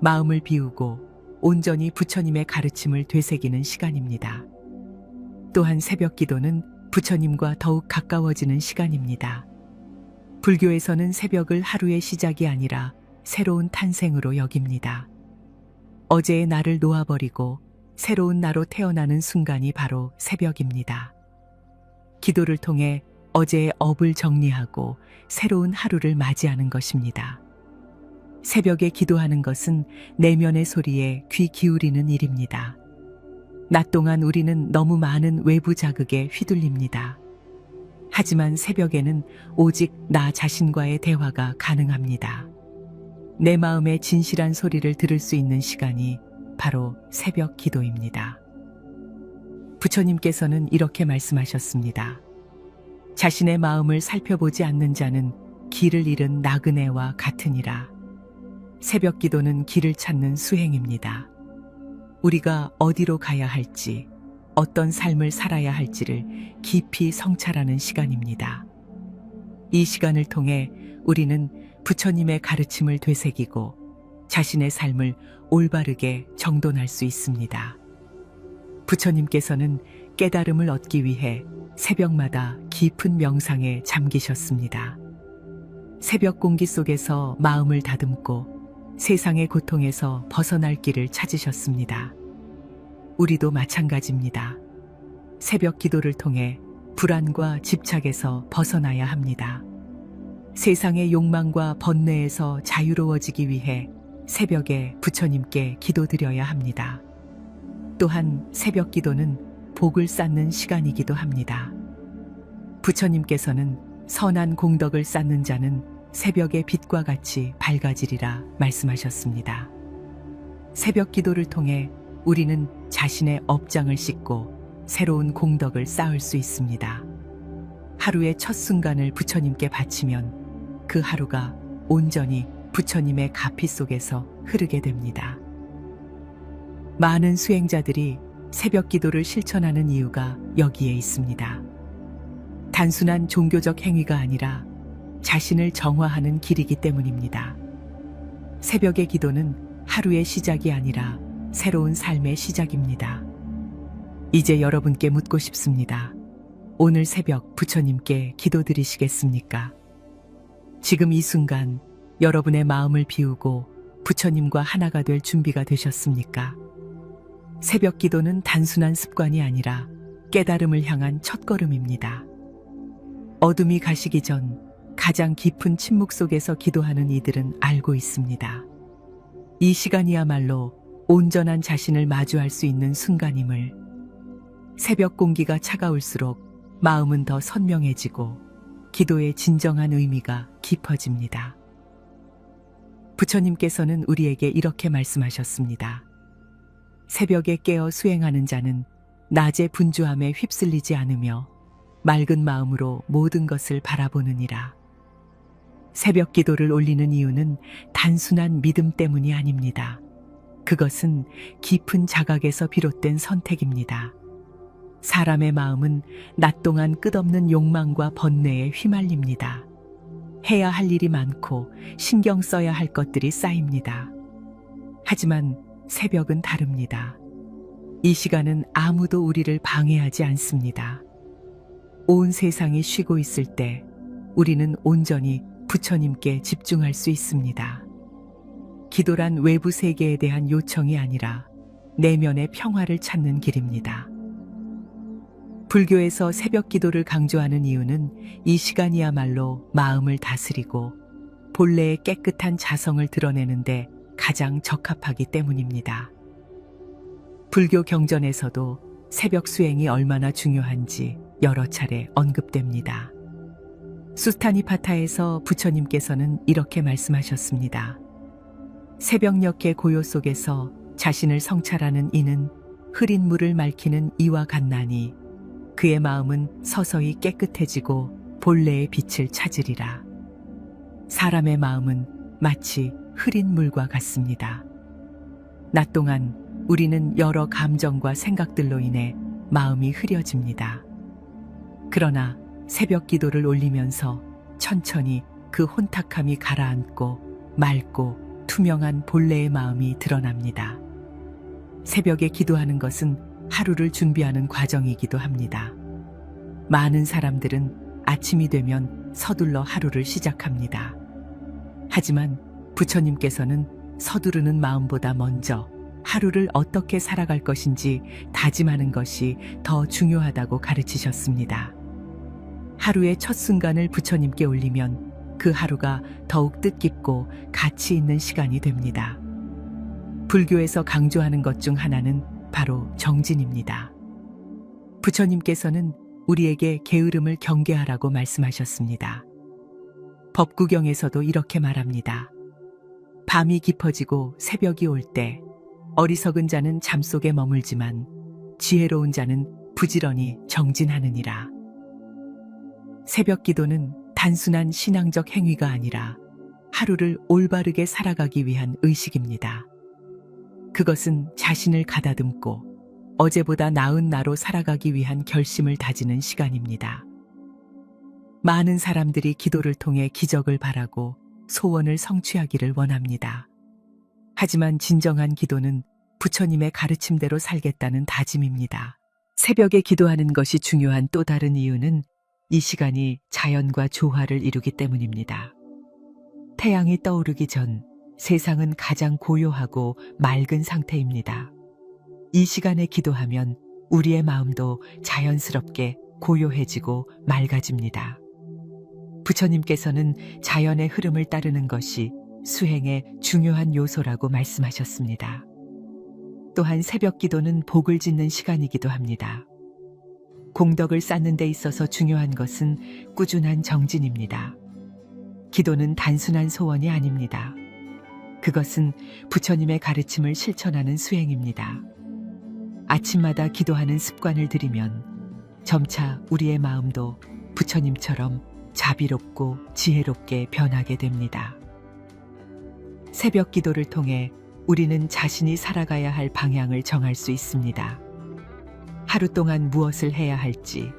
Speaker 1: 마음을 비우고 온전히 부처님의 가르침을 되새기는 시간입니다. 또한 새벽 기도는 부처님과 더욱 가까워지는 시간입니다. 불교에서는 새벽을 하루의 시작이 아니라 새로운 탄생으로 여깁니다. 어제의 나를 놓아버리고 새로운 나로 태어나는 순간이 바로 새벽입니다. 기도를 통해 어제의 업을 정리하고 새로운 하루를 맞이하는 것입니다. 새벽에 기도하는 것은 내면의 소리에 귀 기울이는 일입니다. 낮 동안 우리는 너무 많은 외부 자극에 휘둘립니다. 하지만 새벽에는 오직 나 자신과의 대화가 가능합니다. 내 마음의 진실한 소리를 들을 수 있는 시간이 바로 새벽 기도입니다. 부처님께서는 이렇게 말씀하셨습니다. 자신의 마음을 살펴보지 않는 자는 길을 잃은 나그네와 같으니라. 새벽 기도는 길을 찾는 수행입니다. 우리가 어디로 가야 할지, 어떤 삶을 살아야 할지를 깊이 성찰하는 시간입니다. 이 시간을 통해 우리는 부처님의 가르침을 되새기고 자신의 삶을 올바르게 정돈할 수 있습니다. 부처님께서는 깨달음을 얻기 위해 새벽마다 깊은 명상에 잠기셨습니다. 새벽 공기 속에서 마음을 다듬고 세상의 고통에서 벗어날 길을 찾으셨습니다. 우리도 마찬가지입니다. 새벽 기도를 통해 불안과 집착에서 벗어나야 합니다. 세상의 욕망과 번뇌에서 자유로워지기 위해 새벽에 부처님께 기도드려야 합니다. 또한 새벽 기도는 복을 쌓는 시간이기도 합니다. 부처님께서는 선한 공덕을 쌓는 자는 새벽의 빛과 같이 밝아지리라 말씀하셨습니다. 새벽 기도를 통해 우리는 자신의 업장을 씻고 새로운 공덕을 쌓을 수 있습니다. 하루의 첫 순간을 부처님께 바치면 그 하루가 온전히 부처님의 가피 속에서 흐르게 됩니다. 많은 수행자들이 새벽 기도를 실천하는 이유가 여기에 있습니다. 단순한 종교적 행위가 아니라 자신을 정화하는 길이기 때문입니다. 새벽의 기도는 하루의 시작이 아니라 새로운 삶의 시작입니다. 이제 여러분께 묻고 싶습니다. 오늘 새벽 부처님께 기도드리시겠습니까? 지금 이 순간 여러분의 마음을 비우고 부처님과 하나가 될 준비가 되셨습니까? 새벽 기도는 단순한 습관이 아니라 깨달음을 향한 첫걸음입니다. 어둠이 가시기 전 가장 깊은 침묵 속에서 기도하는 이들은 알고 있습니다. 이 시간이야말로 온전한 자신을 마주할 수 있는 순간임을. 새벽 공기가 차가울수록 마음은 더 선명해지고 기도의 진정한 의미가 깊어집니다. 부처님께서는 우리에게 이렇게 말씀하셨습니다. 새벽에 깨어 수행하는 자는 낮의 분주함에 휩쓸리지 않으며 맑은 마음으로 모든 것을 바라보느니라. 새벽 기도를 올리는 이유는 단순한 믿음 때문이 아닙니다. 그것은 깊은 자각에서 비롯된 선택입니다. 사람의 마음은 낮 동안 끝없는 욕망과 번뇌에 휘말립니다. 해야 할 일이 많고 신경 써야 할 것들이 쌓입니다. 하지만 새벽은 다릅니다. 이 시간은 아무도 우리를 방해하지 않습니다. 온 세상이 쉬고 있을 때 우리는 온전히 부처님께 집중할 수 있습니다. 기도란 외부 세계에 대한 요청이 아니라 내면의 평화를 찾는 길입니다. 불교에서 새벽 기도를 강조하는 이유는 이 시간이야말로 마음을 다스리고 본래의 깨끗한 자성을 드러내는데 가장 적합하기 때문입니다. 불교 경전에서도 새벽 수행이 얼마나 중요한지 여러 차례 언급됩니다. 수타니파타에서 부처님께서는 이렇게 말씀하셨습니다. 새벽녘의 고요 속에서 자신을 성찰하는 이는 흐린 물을 맑히는 이와 같나니 그의 마음은 서서히 깨끗해지고 본래의 빛을 찾으리라. 사람의 마음은 마치 흐린 물과 같습니다. 낮 동안 우리는 여러 감정과 생각들로 인해 마음이 흐려집니다. 그러나 새벽 기도를 올리면서 천천히 그 혼탁함이 가라앉고 맑고 투명한 본래의 마음이 드러납니다. 새벽에 기도하는 것은 하루를 준비하는 과정이기도 합니다. 많은 사람들은 아침이 되면 서둘러 하루를 시작합니다. 하지만 부처님께서는 서두르는 마음보다 먼저 하루를 어떻게 살아갈 것인지 다짐하는 것이 더 중요하다고 가르치셨습니다. 하루의 첫 순간을 부처님께 올리면 그 하루가 더욱 뜻깊고 가치 있는 시간이 됩니다. 불교에서 강조하는 것 중 하나는 바로 정진입니다. 부처님께서는 우리에게 게으름을 경계하라고 말씀하셨습니다. 법구경에서도 이렇게 말합니다. 밤이 깊어지고 새벽이 올 때 어리석은 자는 잠속에 머물지만 지혜로운 자는 부지런히 정진하느니라. 새벽 기도는 단순한 신앙적 행위가 아니라 하루를 올바르게 살아가기 위한 의식입니다. 그것은 자신을 가다듬고 어제보다 나은 나로 살아가기 위한 결심을 다지는 시간입니다. 많은 사람들이 기도를 통해 기적을 바라고 소원을 성취하기를 원합니다. 하지만 진정한 기도는 부처님의 가르침대로 살겠다는 다짐입니다. 새벽에 기도하는 것이 중요한 또 다른 이유는 이 시간이 자연과 조화를 이루기 때문입니다. 태양이 떠오르기 전 세상은 가장 고요하고 맑은 상태입니다. 이 시간에 기도하면 우리의 마음도 자연스럽게 고요해지고 맑아집니다. 부처님께서는 자연의 흐름을 따르는 것이 수행의 중요한 요소라고 말씀하셨습니다. 또한 새벽 기도는 복을 짓는 시간이기도 합니다. 공덕을 쌓는 데 있어서 중요한 것은 꾸준한 정진입니다. 기도는 단순한 소원이 아닙니다. 그것은 부처님의 가르침을 실천하는 수행입니다. 아침마다 기도하는 습관을 들이면 점차 우리의 마음도 부처님처럼 자비롭고 지혜롭게 변하게 됩니다. 새벽 기도를 통해 우리는 자신이 살아가야 할 방향을 정할 수 있습니다. 하루 동안 무엇을 해야 할지,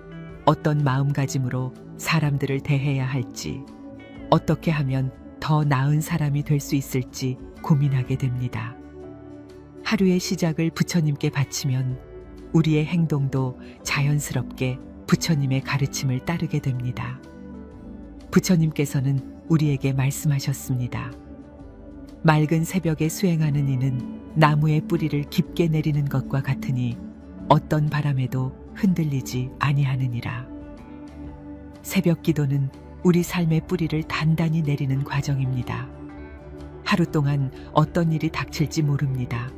Speaker 1: 어떤 마음가짐으로 사람들을 대해야 할지, 어떻게 하면 더 나은 사람이 될 수 있을지 고민하게 됩니다. 하루의 시작을 부처님께 바치면 우리의 행동도 자연스럽게 부처님의 가르침을 따르게 됩니다. 부처님께서는 우리에게 말씀하셨습니다. 맑은 새벽에 수행하는 이는 나무의 뿌리를 깊게 내리는 것과 같으니 어떤 바람에도 흔들리지 아니하느니라. 새벽 기도는 우리 삶의 뿌리를 단단히 내리는 과정입니다. 하루 동안 어떤 일이 닥칠지 모릅니다.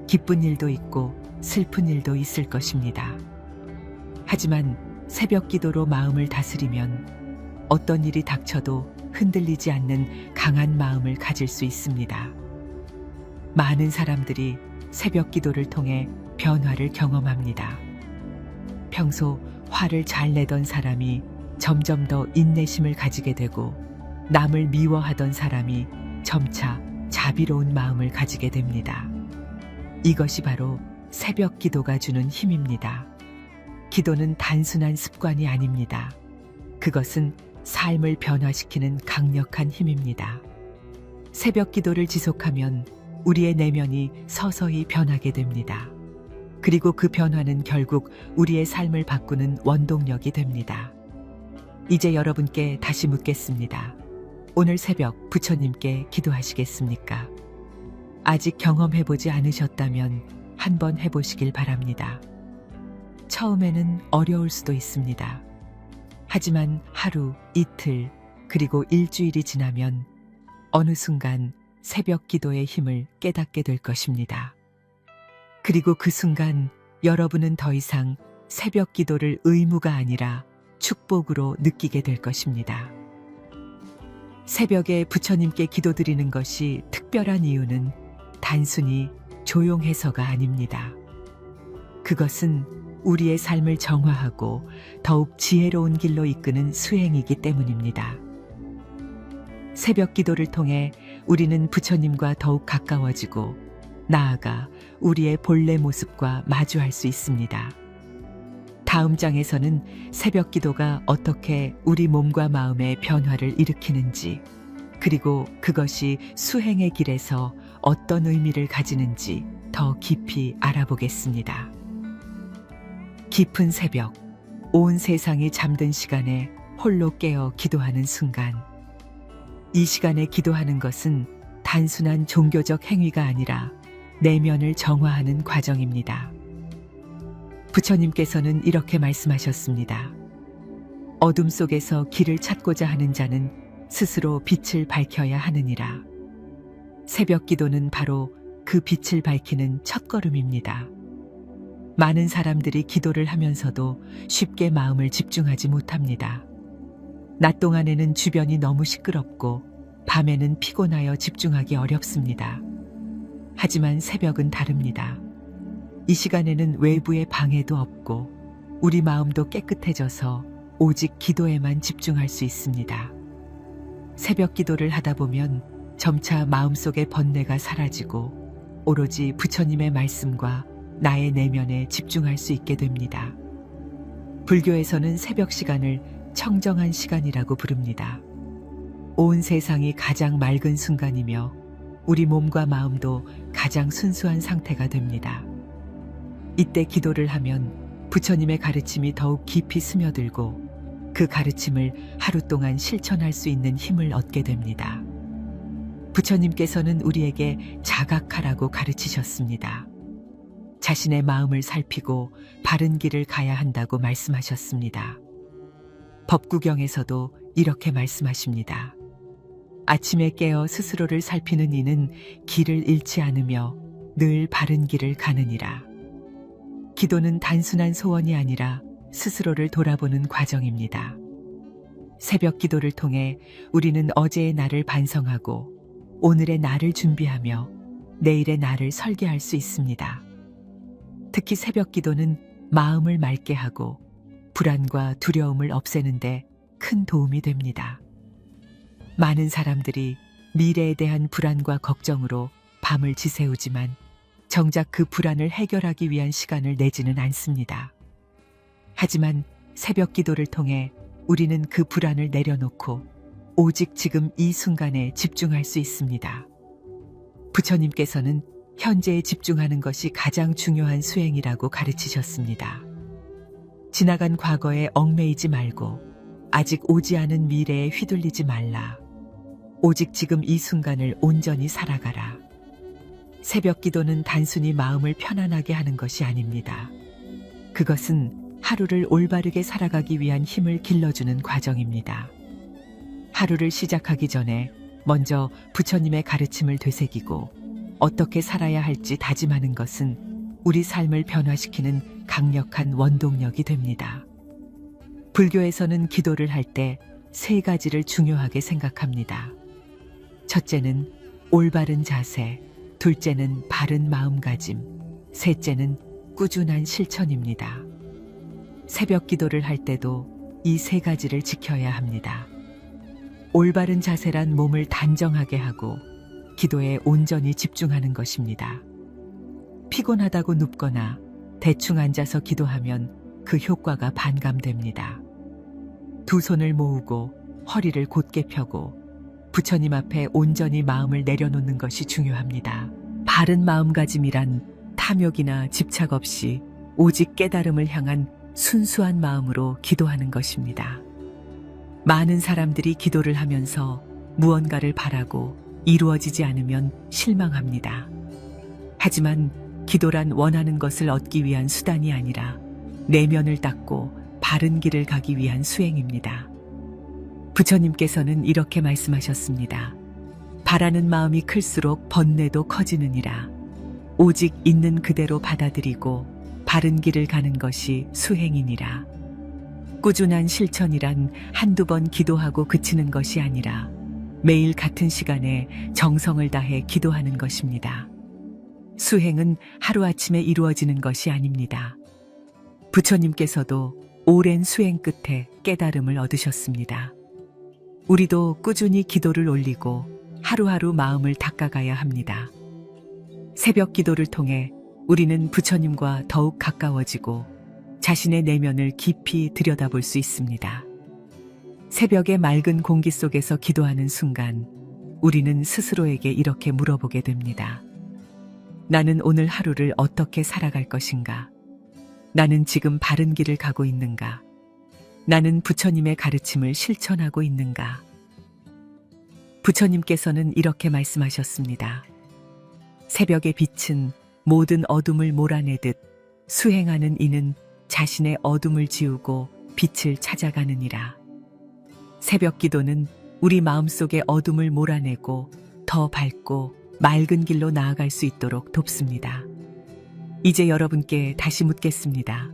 Speaker 1: 기쁜 일도 있고 슬픈 일도 있을 것입니다. 하지만 새벽 기도로 마음을 다스리면 어떤 일이 닥쳐도 흔들리지 않는 강한 마음을 가질 수 있습니다. 많은 사람들이 새벽 기도를 통해 변화를 경험합니다. 평소 화를 잘 내던 사람이 점점 더 인내심을 가지게 되고, 남을 미워하던 사람이 점차 자비로운 마음을 가지게 됩니다. 이것이 바로 새벽 기도가 주는 힘입니다. 기도는 단순한 습관이 아닙니다. 그것은 삶을 변화시키는 강력한 힘입니다. 새벽 기도를 지속하면 우리의 내면이 서서히 변하게 됩니다. 그리고 그 변화는 결국 우리의 삶을 바꾸는 원동력이 됩니다. 이제 여러분께 다시 묻겠습니다. 오늘 새벽 부처님께 기도하시겠습니까? 아직 경험해보지 않으셨다면 한번 해보시길 바랍니다. 처음에는 어려울 수도 있습니다. 하지만 하루, 이틀, 그리고 일주일이 지나면 어느 순간 새벽 기도의 힘을 깨닫게 될 것입니다. 그리고 그 순간 여러분은 더 이상 새벽 기도를 의무가 아니라 축복으로 느끼게 될 것입니다. 새벽에 부처님께 기도드리는 것이 특별한 이유는 단순히 조용해서가 아닙니다. 그것은 우리의 삶을 정화하고 더욱 지혜로운 길로 이끄는 수행이기 때문입니다. 새벽 기도를 통해 우리는 부처님과 더욱 가까워지고, 나아가 우리의 본래 모습과 마주할 수 있습니다. 다음 장에서는 새벽 기도가 어떻게 우리 몸과 마음의 변화를 일으키는지, 그리고 그것이 수행의 길에서 어떤 의미를 가지는지 더 깊이 알아보겠습니다. 깊은 새벽, 온 세상이 잠든 시간에 홀로 깨어 기도하는 순간, 이 시간에 기도하는 것은 단순한 종교적 행위가 아니라 내면을 정화하는 과정입니다. 부처님께서는 이렇게 말씀하셨습니다. 어둠 속에서 길을 찾고자 하는 자는 스스로 빛을 밝혀야 하느니라. 새벽 기도는 바로 그 빛을 밝히는 첫걸음입니다. 많은 사람들이 기도를 하면서도 쉽게 마음을 집중하지 못합니다. 낮 동안에는 주변이 너무 시끄럽고 밤에는 피곤하여 집중하기 어렵습니다. 하지만 새벽은 다릅니다. 이 시간에는 외부의 방해도 없고 우리 마음도 깨끗해져서 오직 기도에만 집중할 수 있습니다. 새벽 기도를 하다 보면 점차 마음속의 번뇌가 사라지고 오로지 부처님의 말씀과 나의 내면에 집중할 수 있게 됩니다. 불교에서는 새벽 시간을 청정한 시간이라고 부릅니다. 온 세상이 가장 맑은 순간이며 우리 몸과 마음도 가장 순수한 상태가 됩니다. 이때 기도를 하면 부처님의 가르침이 더욱 깊이 스며들고 그 가르침을 하루 동안 실천할 수 있는 힘을 얻게 됩니다. 부처님께서는 우리에게 자각하라고 가르치셨습니다. 자신의 마음을 살피고 바른 길을 가야 한다고 말씀하셨습니다. 법구경에서도 이렇게 말씀하십니다. 아침에 깨어 스스로를 살피는 이는 길을 잃지 않으며 늘 바른 길을 가느니라. 기도는 단순한 소원이 아니라 스스로를 돌아보는 과정입니다. 새벽 기도를 통해 우리는 어제의 나를 반성하고 오늘의 나를 준비하며 내일의 나를 설계할 수 있습니다. 특히 새벽 기도는 마음을 맑게 하고 불안과 두려움을 없애는데 큰 도움이 됩니다. 많은 사람들이 미래에 대한 불안과 걱정으로 밤을 지새우지만 정작 그 불안을 해결하기 위한 시간을 내지는 않습니다. 하지만 새벽 기도를 통해 우리는 그 불안을 내려놓고 오직 지금 이 순간에 집중할 수 있습니다. 부처님께서는 현재에 집중하는 것이 가장 중요한 수행이라고 가르치셨습니다. 지나간 과거에 얽매이지 말고 아직 오지 않은 미래에 휘둘리지 말라. 오직 지금 이 순간을 온전히 살아가라. 새벽 기도는 단순히 마음을 편안하게 하는 것이 아닙니다. 그것은 하루를 올바르게 살아가기 위한 힘을 길러주는 과정입니다. 하루를 시작하기 전에 먼저 부처님의 가르침을 되새기고 어떻게 살아야 할지 다짐하는 것은 우리 삶을 변화시키는 강력한 원동력이 됩니다. 불교에서는 기도를 할 때 세 가지를 중요하게 생각합니다. 첫째는 올바른 자세, 둘째는 바른 마음가짐, 셋째는 꾸준한 실천입니다. 새벽 기도를 할 때도 이 세 가지를 지켜야 합니다. 올바른 자세란 몸을 단정하게 하고 기도에 온전히 집중하는 것입니다. 피곤하다고 눕거나 대충 앉아서 기도하면 그 효과가 반감됩니다. 두 손을 모으고 허리를 곧게 펴고 부처님 앞에 온전히 마음을 내려놓는 것이 중요합니다. 바른 마음가짐이란 탐욕이나 집착 없이 오직 깨달음을 향한 순수한 마음으로 기도하는 것입니다. 많은 사람들이 기도를 하면서 무언가를 바라고 이루어지지 않으면 실망합니다. 하지만 기도란 원하는 것을 얻기 위한 수단이 아니라 내면을 닦고 바른 길을 가기 위한 수행입니다. 부처님께서는 이렇게 말씀하셨습니다. 바라는 마음이 클수록 번뇌도 커지느니라. 오직 있는 그대로 받아들이고 바른 길을 가는 것이 수행이니라. 꾸준한 실천이란 한두 번 기도하고 그치는 것이 아니라 매일 같은 시간에 정성을 다해 기도하는 것입니다. 수행은 하루아침에 이루어지는 것이 아닙니다. 부처님께서도 오랜 수행 끝에 깨달음을 얻으셨습니다. 우리도 꾸준히 기도를 올리고 하루하루 마음을 닦아가야 합니다. 새벽 기도를 통해 우리는 부처님과 더욱 가까워지고 자신의 내면을 깊이 들여다볼 수 있습니다. 새벽의 맑은 공기 속에서 기도하는 순간 우리는 스스로에게 이렇게 물어보게 됩니다. 나는 오늘 하루를 어떻게 살아갈 것인가? 나는 지금 바른 길을 가고 있는가? 나는 부처님의 가르침을 실천하고 있는가? 부처님께서는 이렇게 말씀하셨습니다. 새벽의 빛은 모든 어둠을 몰아내듯 수행하는 이는 자신의 어둠을 지우고 빛을 찾아가느니라. 새벽 기도는 우리 마음속의 어둠을 몰아내고 더 밝고 맑은 길로 나아갈 수 있도록 돕습니다. 이제 여러분께 다시 묻겠습니다.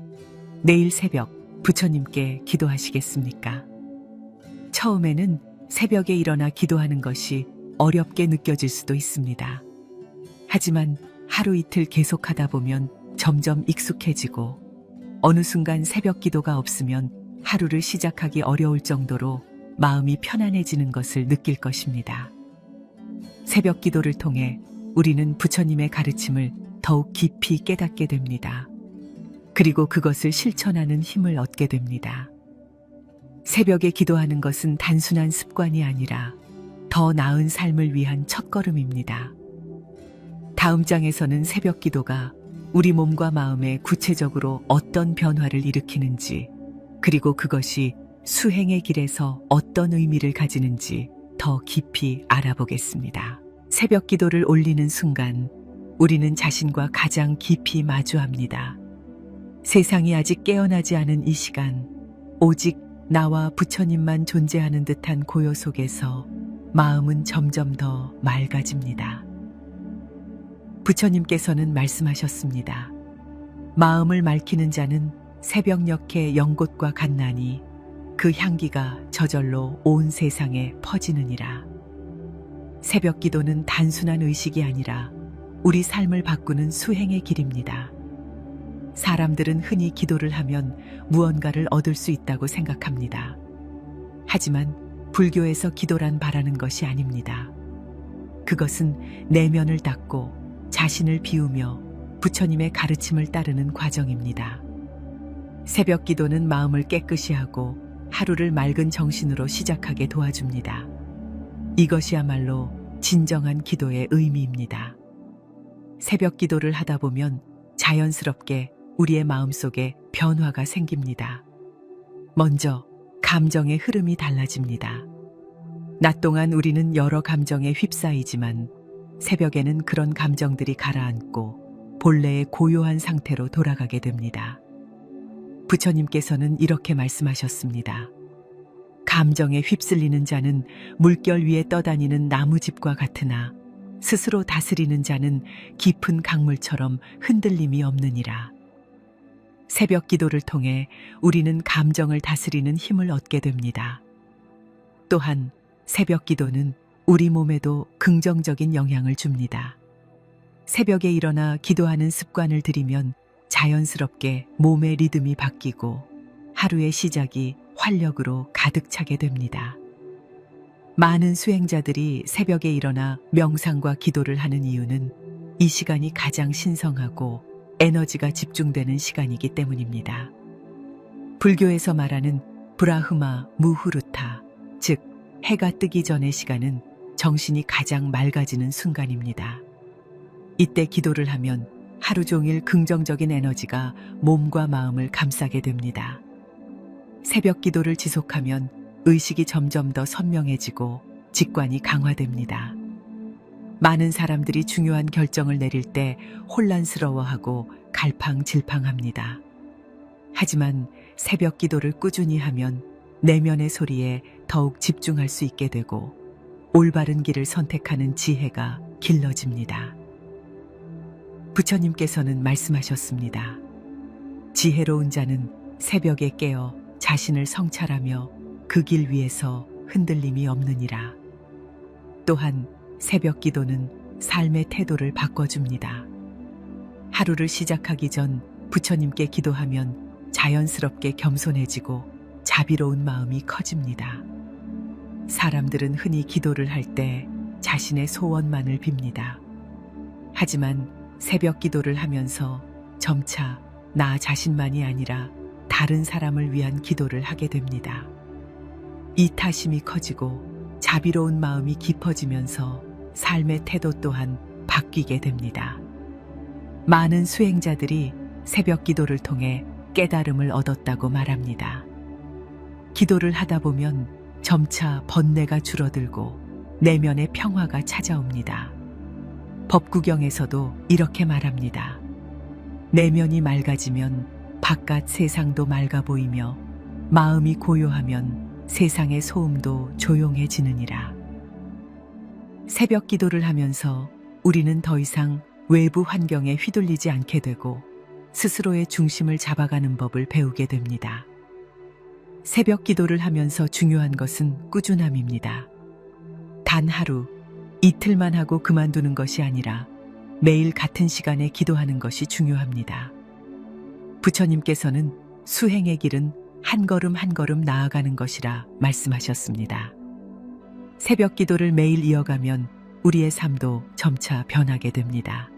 Speaker 1: 내일 새벽 부처님께 기도하시겠습니까? 처음에는 새벽에 일어나 기도하는 것이 어렵게 느껴질 수도 있습니다. 하지만 하루 이틀 계속하다 보면 점점 익숙해지고 어느 순간 새벽 기도가 없으면 하루를 시작하기 어려울 정도로 마음이 편안해지는 것을 느낄 것입니다. 새벽 기도를 통해 우리는 부처님의 가르침을 더욱 깊이 깨닫게 됩니다. 그리고 그것을 실천하는 힘을 얻게 됩니다. 새벽에 기도하는 것은 단순한 습관이 아니라 더 나은 삶을 위한 첫걸음입니다. 다음 장에서는 새벽 기도가 우리 몸과 마음에 구체적으로 어떤 변화를 일으키는지, 그리고 그것이 수행의 길에서 어떤 의미를 가지는지 더 깊이 알아보겠습니다. 새벽 기도를 올리는 순간 우리는 자신과 가장 깊이 마주합니다. 세상이 아직 깨어나지 않은 이 시간, 오직 나와 부처님만 존재하는 듯한 고요 속에서 마음은 점점 더 맑아집니다. 부처님께서는 말씀하셨습니다. 마음을 맑히는 자는 새벽녘의 연꽃과 같나니 그 향기가 저절로 온 세상에 퍼지느니라. 새벽 기도는 단순한 의식이 아니라 우리 삶을 바꾸는 수행의 길입니다. 사람들은 흔히 기도를 하면 무언가를 얻을 수 있다고 생각합니다. 하지만 불교에서 기도란 바라는 것이 아닙니다. 그것은 내면을 닦고 자신을 비우며 부처님의 가르침을 따르는 과정입니다. 새벽 기도는 마음을 깨끗이 하고 하루를 맑은 정신으로 시작하게 도와줍니다. 이것이야말로 진정한 기도의 의미입니다. 새벽 기도를 하다 보면 자연스럽게 우리의 마음속에 변화가 생깁니다. 먼저 감정의 흐름이 달라집니다. 낮 동안 우리는 여러 감정에 휩싸이지만 새벽에는 그런 감정들이 가라앉고 본래의 고요한 상태로 돌아가게 됩니다. 부처님께서는 이렇게 말씀하셨습니다. 감정에 휩쓸리는 자는 물결 위에 떠다니는 나무집과 같으나 스스로 다스리는 자는 깊은 강물처럼 흔들림이 없느니라. 새벽 기도를 통해 우리는 감정을 다스리는 힘을 얻게 됩니다. 또한 새벽 기도는 우리 몸에도 긍정적인 영향을 줍니다. 새벽에 일어나 기도하는 습관을 들이면 자연스럽게 몸의 리듬이 바뀌고 하루의 시작이 활력으로 가득 차게 됩니다. 많은 수행자들이 새벽에 일어나 명상과 기도를 하는 이유는 이 시간이 가장 신성하고 에너지가 집중되는 시간이기 때문입니다. 불교에서 말하는 브라흐마 무후르타, 즉 해가 뜨기 전의 시간은 정신이 가장 맑아지는 순간입니다. 이때 기도를 하면 하루 종일 긍정적인 에너지가 몸과 마음을 감싸게 됩니다. 새벽 기도를 지속하면 의식이 점점 더 선명해지고 직관이 강화됩니다. 많은 사람들이 중요한 결정을 내릴 때 혼란스러워하고 갈팡질팡합니다. 하지만 새벽 기도를 꾸준히 하면 내면의 소리에 더욱 집중할 수 있게 되고 올바른 길을 선택하는 지혜가 길러집니다. 부처님께서는 말씀하셨습니다. 지혜로운 자는 새벽에 깨어 자신을 성찰하며 그 길 위에서 흔들림이 없느니라. 또한 새벽 기도는 삶의 태도를 바꿔줍니다. 하루를 시작하기 전 부처님께 기도하면 자연스럽게 겸손해지고 자비로운 마음이 커집니다. 사람들은 흔히 기도를 할 때 자신의 소원만을 빕니다. 하지만 새벽 기도를 하면서 점차 나 자신만이 아니라 다른 사람을 위한 기도를 하게 됩니다. 이타심이 커지고 자비로운 마음이 깊어지면서 삶의 태도 또한 바뀌게 됩니다. 많은 수행자들이 새벽 기도를 통해 깨달음을 얻었다고 말합니다. 기도를 하다 보면 점차 번뇌가 줄어들고 내면의 평화가 찾아옵니다. 법구경에서도 이렇게 말합니다. 내면이 맑아지면 바깥 세상도 맑아 보이며 마음이 고요하면 세상의 소음도 조용해지느니라. 새벽 기도를 하면서 우리는 더 이상 외부 환경에 휘둘리지 않게 되고 스스로의 중심을 잡아가는 법을 배우게 됩니다. 새벽 기도를 하면서 중요한 것은 꾸준함입니다. 단 하루, 이틀만 하고 그만두는 것이 아니라 매일 같은 시간에 기도하는 것이 중요합니다. 부처님께서는 수행의 길은 한 걸음 한 걸음 나아가는 것이라 말씀하셨습니다. 새벽 기도를 매일 이어가면 우리의 삶도 점차 변하게 됩니다.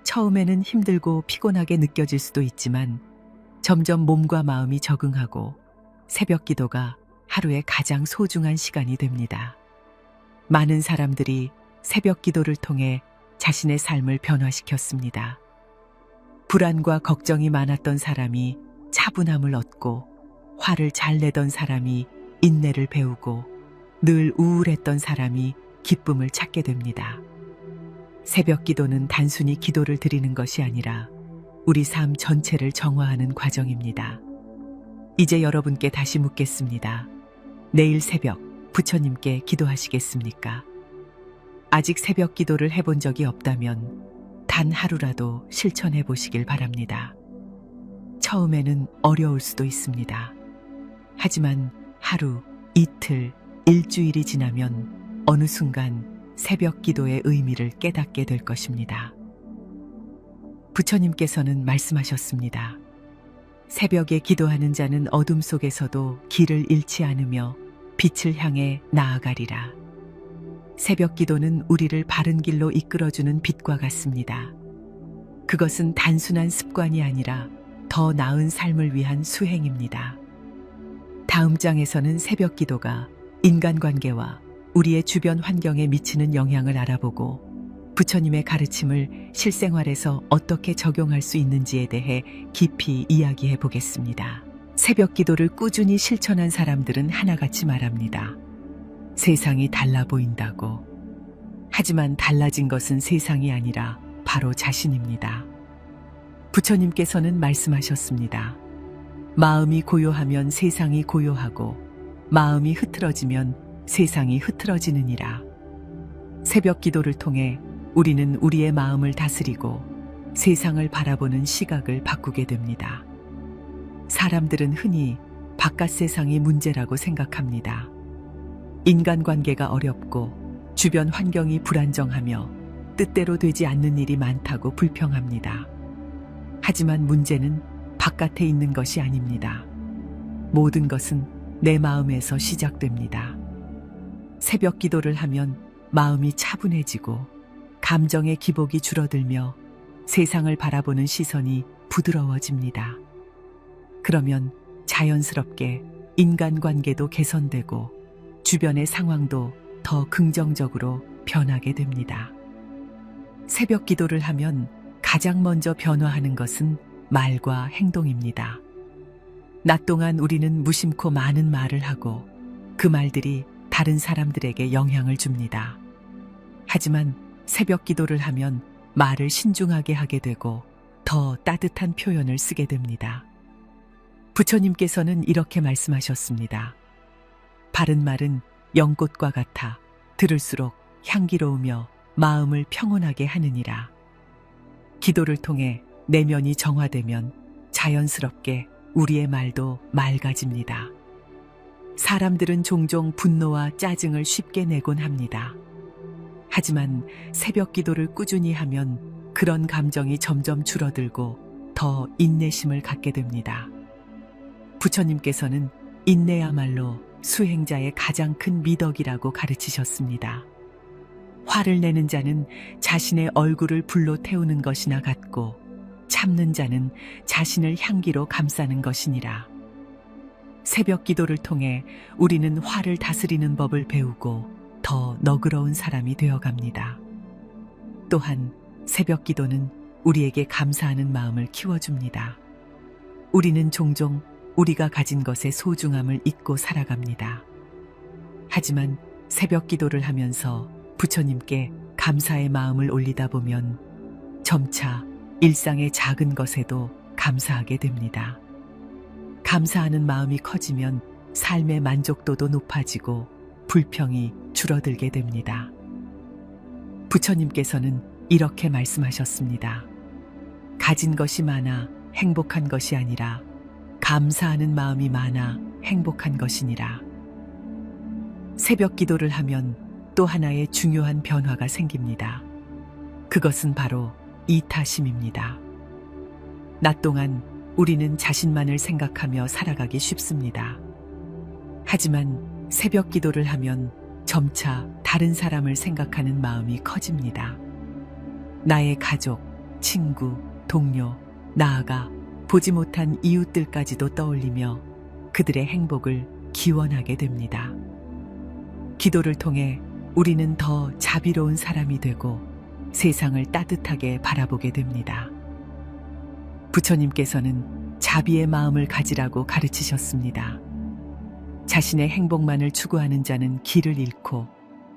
Speaker 1: 처음에는 힘들고 피곤하게 느껴질 수도 있지만 점점 몸과 마음이 적응하고 새벽 기도가 하루의 가장 소중한 시간이 됩니다. 많은 사람들이 새벽 기도를 통해 자신의 삶을 변화시켰습니다. 불안과 걱정이 많았던 사람이 차분함을 얻고 화를 잘 내던 사람이 인내를 배우고 늘 우울했던 사람이 기쁨을 찾게 됩니다. 새벽 기도는 단순히 기도를 드리는 것이 아니라 우리 삶 전체를 정화하는 과정입니다. 이제 여러분께 다시 묻겠습니다. 내일 새벽 부처님께 기도하시겠습니까? 아직 새벽 기도를 해본 적이 없다면 단 하루라도 실천해 보시길 바랍니다. 처음에는 어려울 수도 있습니다. 하지만 하루, 이틀, 일주일이 지나면 어느 순간 새벽 기도의 의미를 깨닫게 될 것입니다. 부처님께서는 말씀하셨습니다. 새벽에 기도하는 자는 어둠 속에서도 길을 잃지 않으며 빛을 향해 나아가리라. 새벽 기도는 우리를 바른 길로 이끌어주는 빛과 같습니다. 그것은 단순한 습관이 아니라 더 나은 삶을 위한 수행입니다. 다음 장에서는 새벽 기도가 인간관계와 우리의 주변 환경에 미치는 영향을 알아보고 부처님의 가르침을 실생활에서 어떻게 적용할 수 있는지에 대해 깊이 이야기해 보겠습니다. 새벽 기도를 꾸준히 실천한 사람들은 하나같이 말합니다. 세상이 달라 보인다고. 하지만 달라진 것은 세상이 아니라 바로 자신입니다. 부처님께서는 말씀하셨습니다. 마음이 고요하면 세상이 고요하고 마음이 흐트러지면 세상이 흐트러지느니라. 새벽 기도를 통해 우리는 우리의 마음을 다스리고 세상을 바라보는 시각을 바꾸게 됩니다. 사람들은 흔히 바깥 세상이 문제라고 생각합니다. 인간관계가 어렵고 주변 환경이 불안정하며 뜻대로 되지 않는 일이 많다고 불평합니다. 하지만 문제는 바깥에 있는 것이 아닙니다. 모든 것은 내 마음에서 시작됩니다. 새벽 기도를 하면 마음이 차분해지고 감정의 기복이 줄어들며 세상을 바라보는 시선이 부드러워집니다. 그러면 자연스럽게 인간관계도 개선되고 주변의 상황도 더 긍정적으로 변하게 됩니다. 새벽 기도를 하면 가장 먼저 변화하는 것은 말과 행동입니다. 낮 동안 우리는 무심코 많은 말을 하고 그 말들이 다른 사람들에게 영향을 줍니다. 하지만 새벽 기도를 하면 말을 신중하게 하게 되고 더 따뜻한 표현을 쓰게 됩니다. 부처님께서는 이렇게 말씀하셨습니다. 바른 말은 연꽃과 같아 들을수록 향기로우며 마음을 평온하게 하느니라. 기도를 통해 내면이 정화되면 자연스럽게 우리의 말도 맑아집니다. 사람들은 종종 분노와 짜증을 쉽게 내곤 합니다. 하지만 새벽 기도를 꾸준히 하면 그런 감정이 점점 줄어들고 더 인내심을 갖게 됩니다. 부처님께서는 인내야말로 수행자의 가장 큰 미덕이라고 가르치셨습니다. 화를 내는 자는 자신의 얼굴을 불로 태우는 것이나 같고 참는 자는 자신을 향기로 감싸는 것이니라. 새벽 기도를 통해 우리는 화를 다스리는 법을 배우고 더 너그러운 사람이 되어갑니다. 또한 새벽 기도는 우리에게 감사하는 마음을 키워줍니다. 우리는 종종 우리가 가진 것의 소중함을 잊고 살아갑니다. 하지만 새벽 기도를 하면서 부처님께 감사의 마음을 올리다 보면 점차 일상의 작은 것에도 감사하게 됩니다. 감사하는 마음이 커지면 삶의 만족도도 높아지고 불평이 줄어들게 됩니다. 부처님께서는 이렇게 말씀하셨습니다. 가진 것이 많아 행복한 것이 아니라 감사하는 마음이 많아 행복한 것이니라. 새벽 기도를 하면 또 하나의 중요한 변화가 생깁니다. 그것은 바로 이타심입니다. 낮 동안 우리는 자신만을 생각하며 살아가기 쉽습니다. 하지만 새벽 기도를 하면 점차 다른 사람을 생각하는 마음이 커집니다. 나의 가족, 친구, 동료, 나아가 보지 못한 이웃들까지도 떠올리며 그들의 행복을 기원하게 됩니다. 기도를 통해 우리는 더 자비로운 사람이 되고 세상을 따뜻하게 바라보게 됩니다. 부처님께서는 자비의 마음을 가지라고 가르치셨습니다. 자신의 행복만을 추구하는 자는 길을 잃고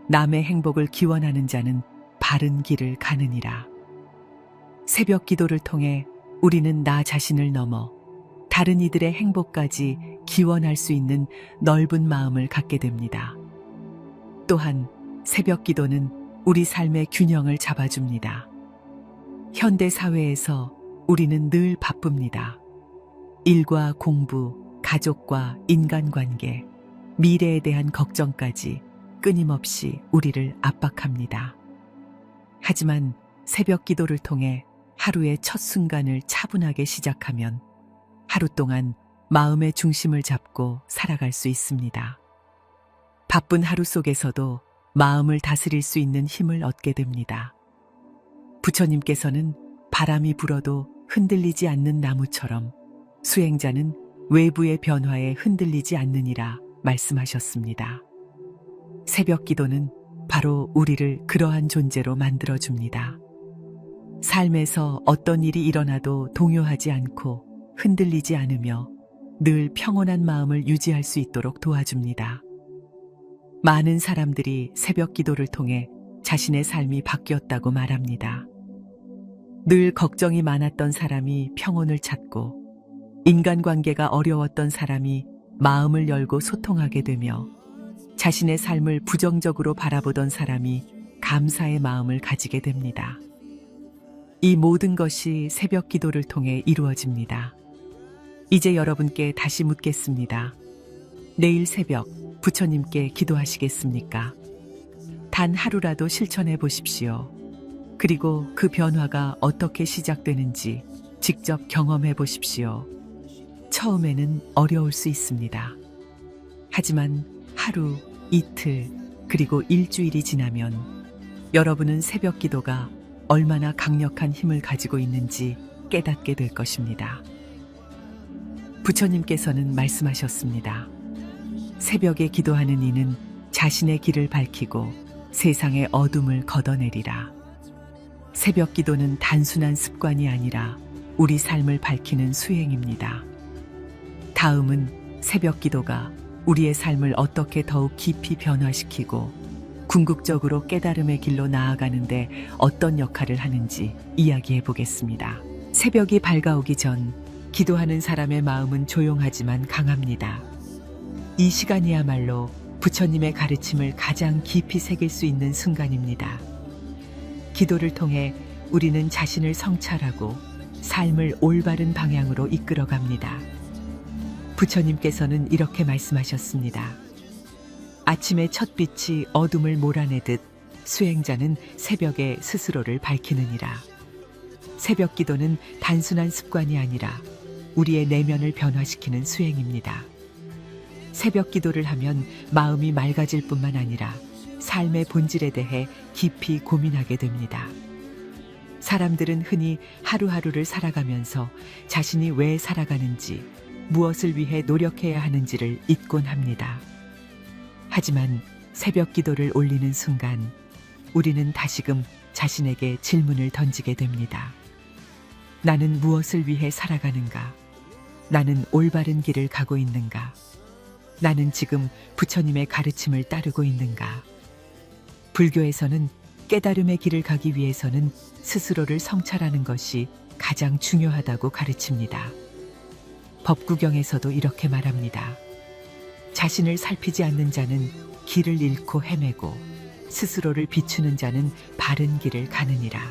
Speaker 1: 남의 행복을 기원하는 자는 바른 길을 가느니라. 새벽 기도를 통해 우리는 나 자신을 넘어 다른 이들의 행복까지 기원할 수 있는 넓은 마음을 갖게 됩니다. 또한 새벽 기도는 우리 삶의 균형을 잡아줍니다. 현대 사회에서 우리는 늘 바쁩니다. 일과 공부, 가족과 인간관계, 미래에 대한 걱정까지 끊임없이 우리를 압박합니다. 하지만 새벽 기도를 통해 하루의 첫 순간을 차분하게 시작하면 하루 동안 마음의 중심을 잡고 살아갈 수 있습니다. 바쁜 하루 속에서도 마음을 다스릴 수 있는 힘을 얻게 됩니다. 부처님께서는 바람이 불어도 흔들리지 않는 나무처럼 수행자는 외부의 변화에 흔들리지 않느니라 말씀하셨습니다. 새벽 기도는 바로 우리를 그러한 존재로 만들어줍니다. 삶에서 어떤 일이 일어나도 동요하지 않고 흔들리지 않으며 늘 평온한 마음을 유지할 수 있도록 도와줍니다. 많은 사람들이 새벽 기도를 통해 자신의 삶이 바뀌었다고 말합니다. 늘 걱정이 많았던 사람이 평온을 찾고 인간관계가 어려웠던 사람이 마음을 열고 소통하게 되며 자신의 삶을 부정적으로 바라보던 사람이 감사의 마음을 가지게 됩니다. 이 모든 것이 새벽 기도를 통해 이루어집니다. 이제 여러분께 다시 묻겠습니다. 내일 새벽 부처님께 기도하시겠습니까? 단 하루라도 실천해 보십시오. 그리고 그 변화가 어떻게 시작되는지 직접 경험해 보십시오. 처음에는 어려울 수 있습니다. 하지만 하루, 이틀, 그리고 일주일이 지나면 여러분은 새벽 기도가 얼마나 강력한 힘을 가지고 있는지 깨닫게 될 것입니다. 부처님께서는 말씀하셨습니다. 새벽에 기도하는 이는 자신의 길을 밝히고 세상의 어둠을 걷어내리라. 새벽 기도는 단순한 습관이 아니라 우리 삶을 밝히는 수행입니다. 다음은 새벽 기도가 우리의 삶을 어떻게 더욱 깊이 변화시키고 궁극적으로 깨달음의 길로 나아가는데 어떤 역할을 하는지 이야기해 보겠습니다. 새벽이 밝아오기 전 기도하는 사람의 마음은 조용하지만 강합니다. 이 시간이야말로 부처님의 가르침을 가장 깊이 새길 수 있는 순간입니다. 기도를 통해 우리는 자신을 성찰하고 삶을 올바른 방향으로 이끌어 갑니다. 부처님께서는 이렇게 말씀하셨습니다. 아침의 첫 빛이 어둠을 몰아내듯 수행자는 새벽에 스스로를 밝히느니라. 새벽 기도는 단순한 습관이 아니라 우리의 내면을 변화시키는 수행입니다. 새벽 기도를 하면 마음이 맑아질 뿐만 아니라 삶의 본질에 대해 깊이 고민하게 됩니다. 사람들은 흔히 하루하루를 살아가면서 자신이 왜 살아가는지, 무엇을 위해 노력해야 하는지를 잊곤 합니다. 하지만 새벽 기도를 올리는 순간 우리는 다시금 자신에게 질문을 던지게 됩니다. 나는 무엇을 위해 살아가는가? 나는 올바른 길을 가고 있는가? 나는 지금 부처님의 가르침을 따르고 있는가? 불교에서는 깨달음의 길을 가기 위해서는 스스로를 성찰하는 것이 가장 중요하다고 가르칩니다. 법구경에서도 이렇게 말합니다. 자신을 살피지 않는 자는 길을 잃고 헤매고 스스로를 비추는 자는 바른 길을 가느니라.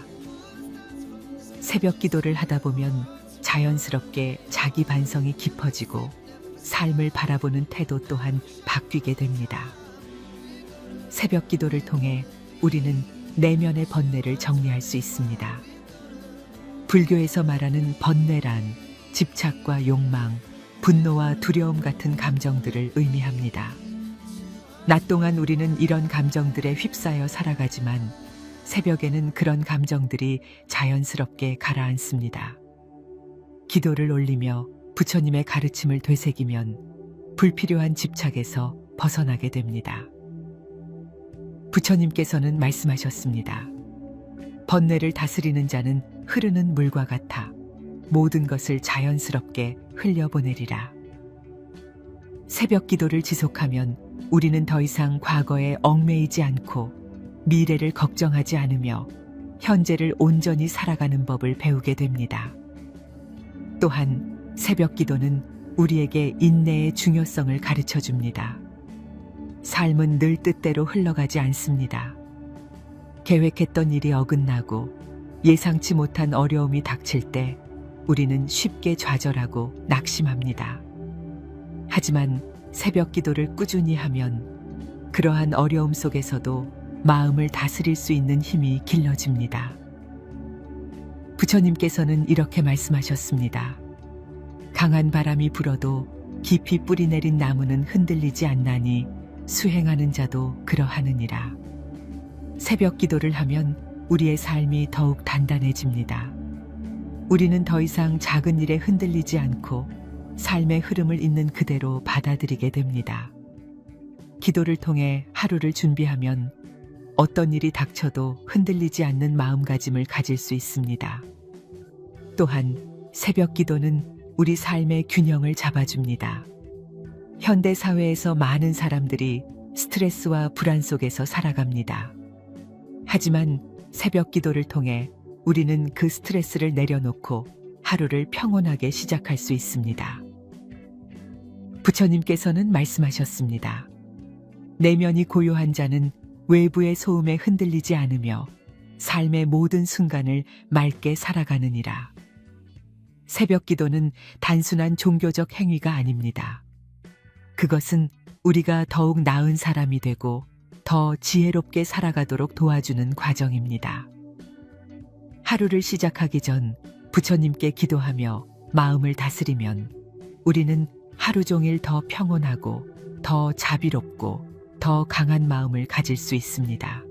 Speaker 1: 새벽 기도를 하다 보면 자연스럽게 자기 반성이 깊어지고 삶을 바라보는 태도 또한 바뀌게 됩니다. 새벽 기도를 통해 우리는 내면의 번뇌를 정리할 수 있습니다. 불교에서 말하는 번뇌란 집착과 욕망, 분노와 두려움 같은 감정들을 의미합니다. 낮 동안 우리는 이런 감정들에 휩싸여 살아가지만 새벽에는 그런 감정들이 자연스럽게 가라앉습니다. 기도를 올리며 부처님의 가르침을 되새기면 불필요한 집착에서 벗어나게 됩니다. 부처님께서는 말씀하셨습니다. 번뇌를 다스리는 자는 흐르는 물과 같아 모든 것을 자연스럽게 흘려보내리라. 새벽 기도를 지속하면 우리는 더 이상 과거에 얽매이지 않고 미래를 걱정하지 않으며 현재를 온전히 살아가는 법을 배우게 됩니다. 또한 새벽 기도는 우리에게 인내의 중요성을 가르쳐 줍니다. 삶은 늘 뜻대로 흘러가지 않습니다. 계획했던 일이 어긋나고 예상치 못한 어려움이 닥칠 때 우리는 쉽게 좌절하고 낙심합니다. 하지만 새벽 기도를 꾸준히 하면 그러한 어려움 속에서도 마음을 다스릴 수 있는 힘이 길러집니다. 부처님께서는 이렇게 말씀하셨습니다. 강한 바람이 불어도 깊이 뿌리 내린 나무는 흔들리지 않나니 수행하는 자도 그러하느니라. 새벽 기도를 하면 우리의 삶이 더욱 단단해집니다. 우리는 더 이상 작은 일에 흔들리지 않고 삶의 흐름을 있는 그대로 받아들이게 됩니다. 기도를 통해 하루를 준비하면 어떤 일이 닥쳐도 흔들리지 않는 마음가짐을 가질 수 있습니다. 또한 새벽 기도는 우리 삶의 균형을 잡아줍니다. 현대 사회에서 많은 사람들이 스트레스와 불안 속에서 살아갑니다. 하지만 새벽 기도를 통해 우리는 그 스트레스를 내려놓고 하루를 평온하게 시작할 수 있습니다. 부처님께서는 말씀하셨습니다. 내면이 고요한 자는 외부의 소음에 흔들리지 않으며 삶의 모든 순간을 맑게 살아가느니라. 새벽 기도는 단순한 종교적 행위가 아닙니다. 그것은 우리가 더욱 나은 사람이 되고 더 지혜롭게 살아가도록 도와주는 과정입니다. 하루를 시작하기 전 부처님께 기도하며 마음을 다스리면 우리는 하루 종일 더 평온하고 더 자비롭고 더 강한 마음을 가질 수 있습니다.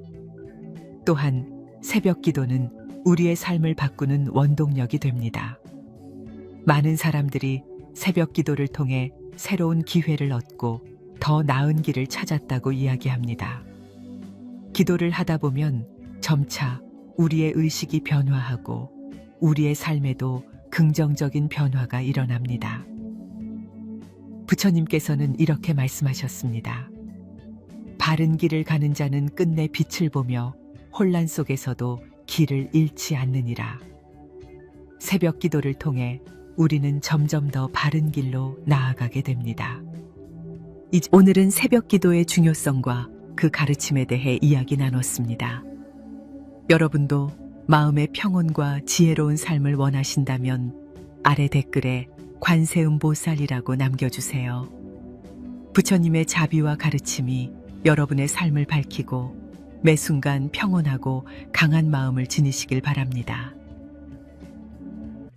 Speaker 1: 또한 새벽 기도는 우리의 삶을 바꾸는 원동력이 됩니다. 많은 사람들이 새벽 기도를 통해 새로운 기회를 얻고 더 나은 길을 찾았다고 이야기합니다. 기도를 하다 보면 점차 우리의 의식이 변화하고 우리의 삶에도 긍정적인 변화가 일어납니다. 부처님께서는 이렇게 말씀하셨습니다. 바른 길을 가는 자는 끝내 빛을 보며 혼란 속에서도 길을 잃지 않느니라. 새벽 기도를 통해 우리는 점점 더 바른 길로 나아가게 됩니다. 오늘은 새벽 기도의 중요성과 그 가르침에 대해 이야기 나눴습니다. 여러분도 마음의 평온과 지혜로운 삶을 원하신다면 아래 댓글에 관세음보살이라고 남겨주세요. 부처님의 자비와 가르침이 여러분의 삶을 밝히고 매 순간 평온하고 강한 마음을 지니시길 바랍니다.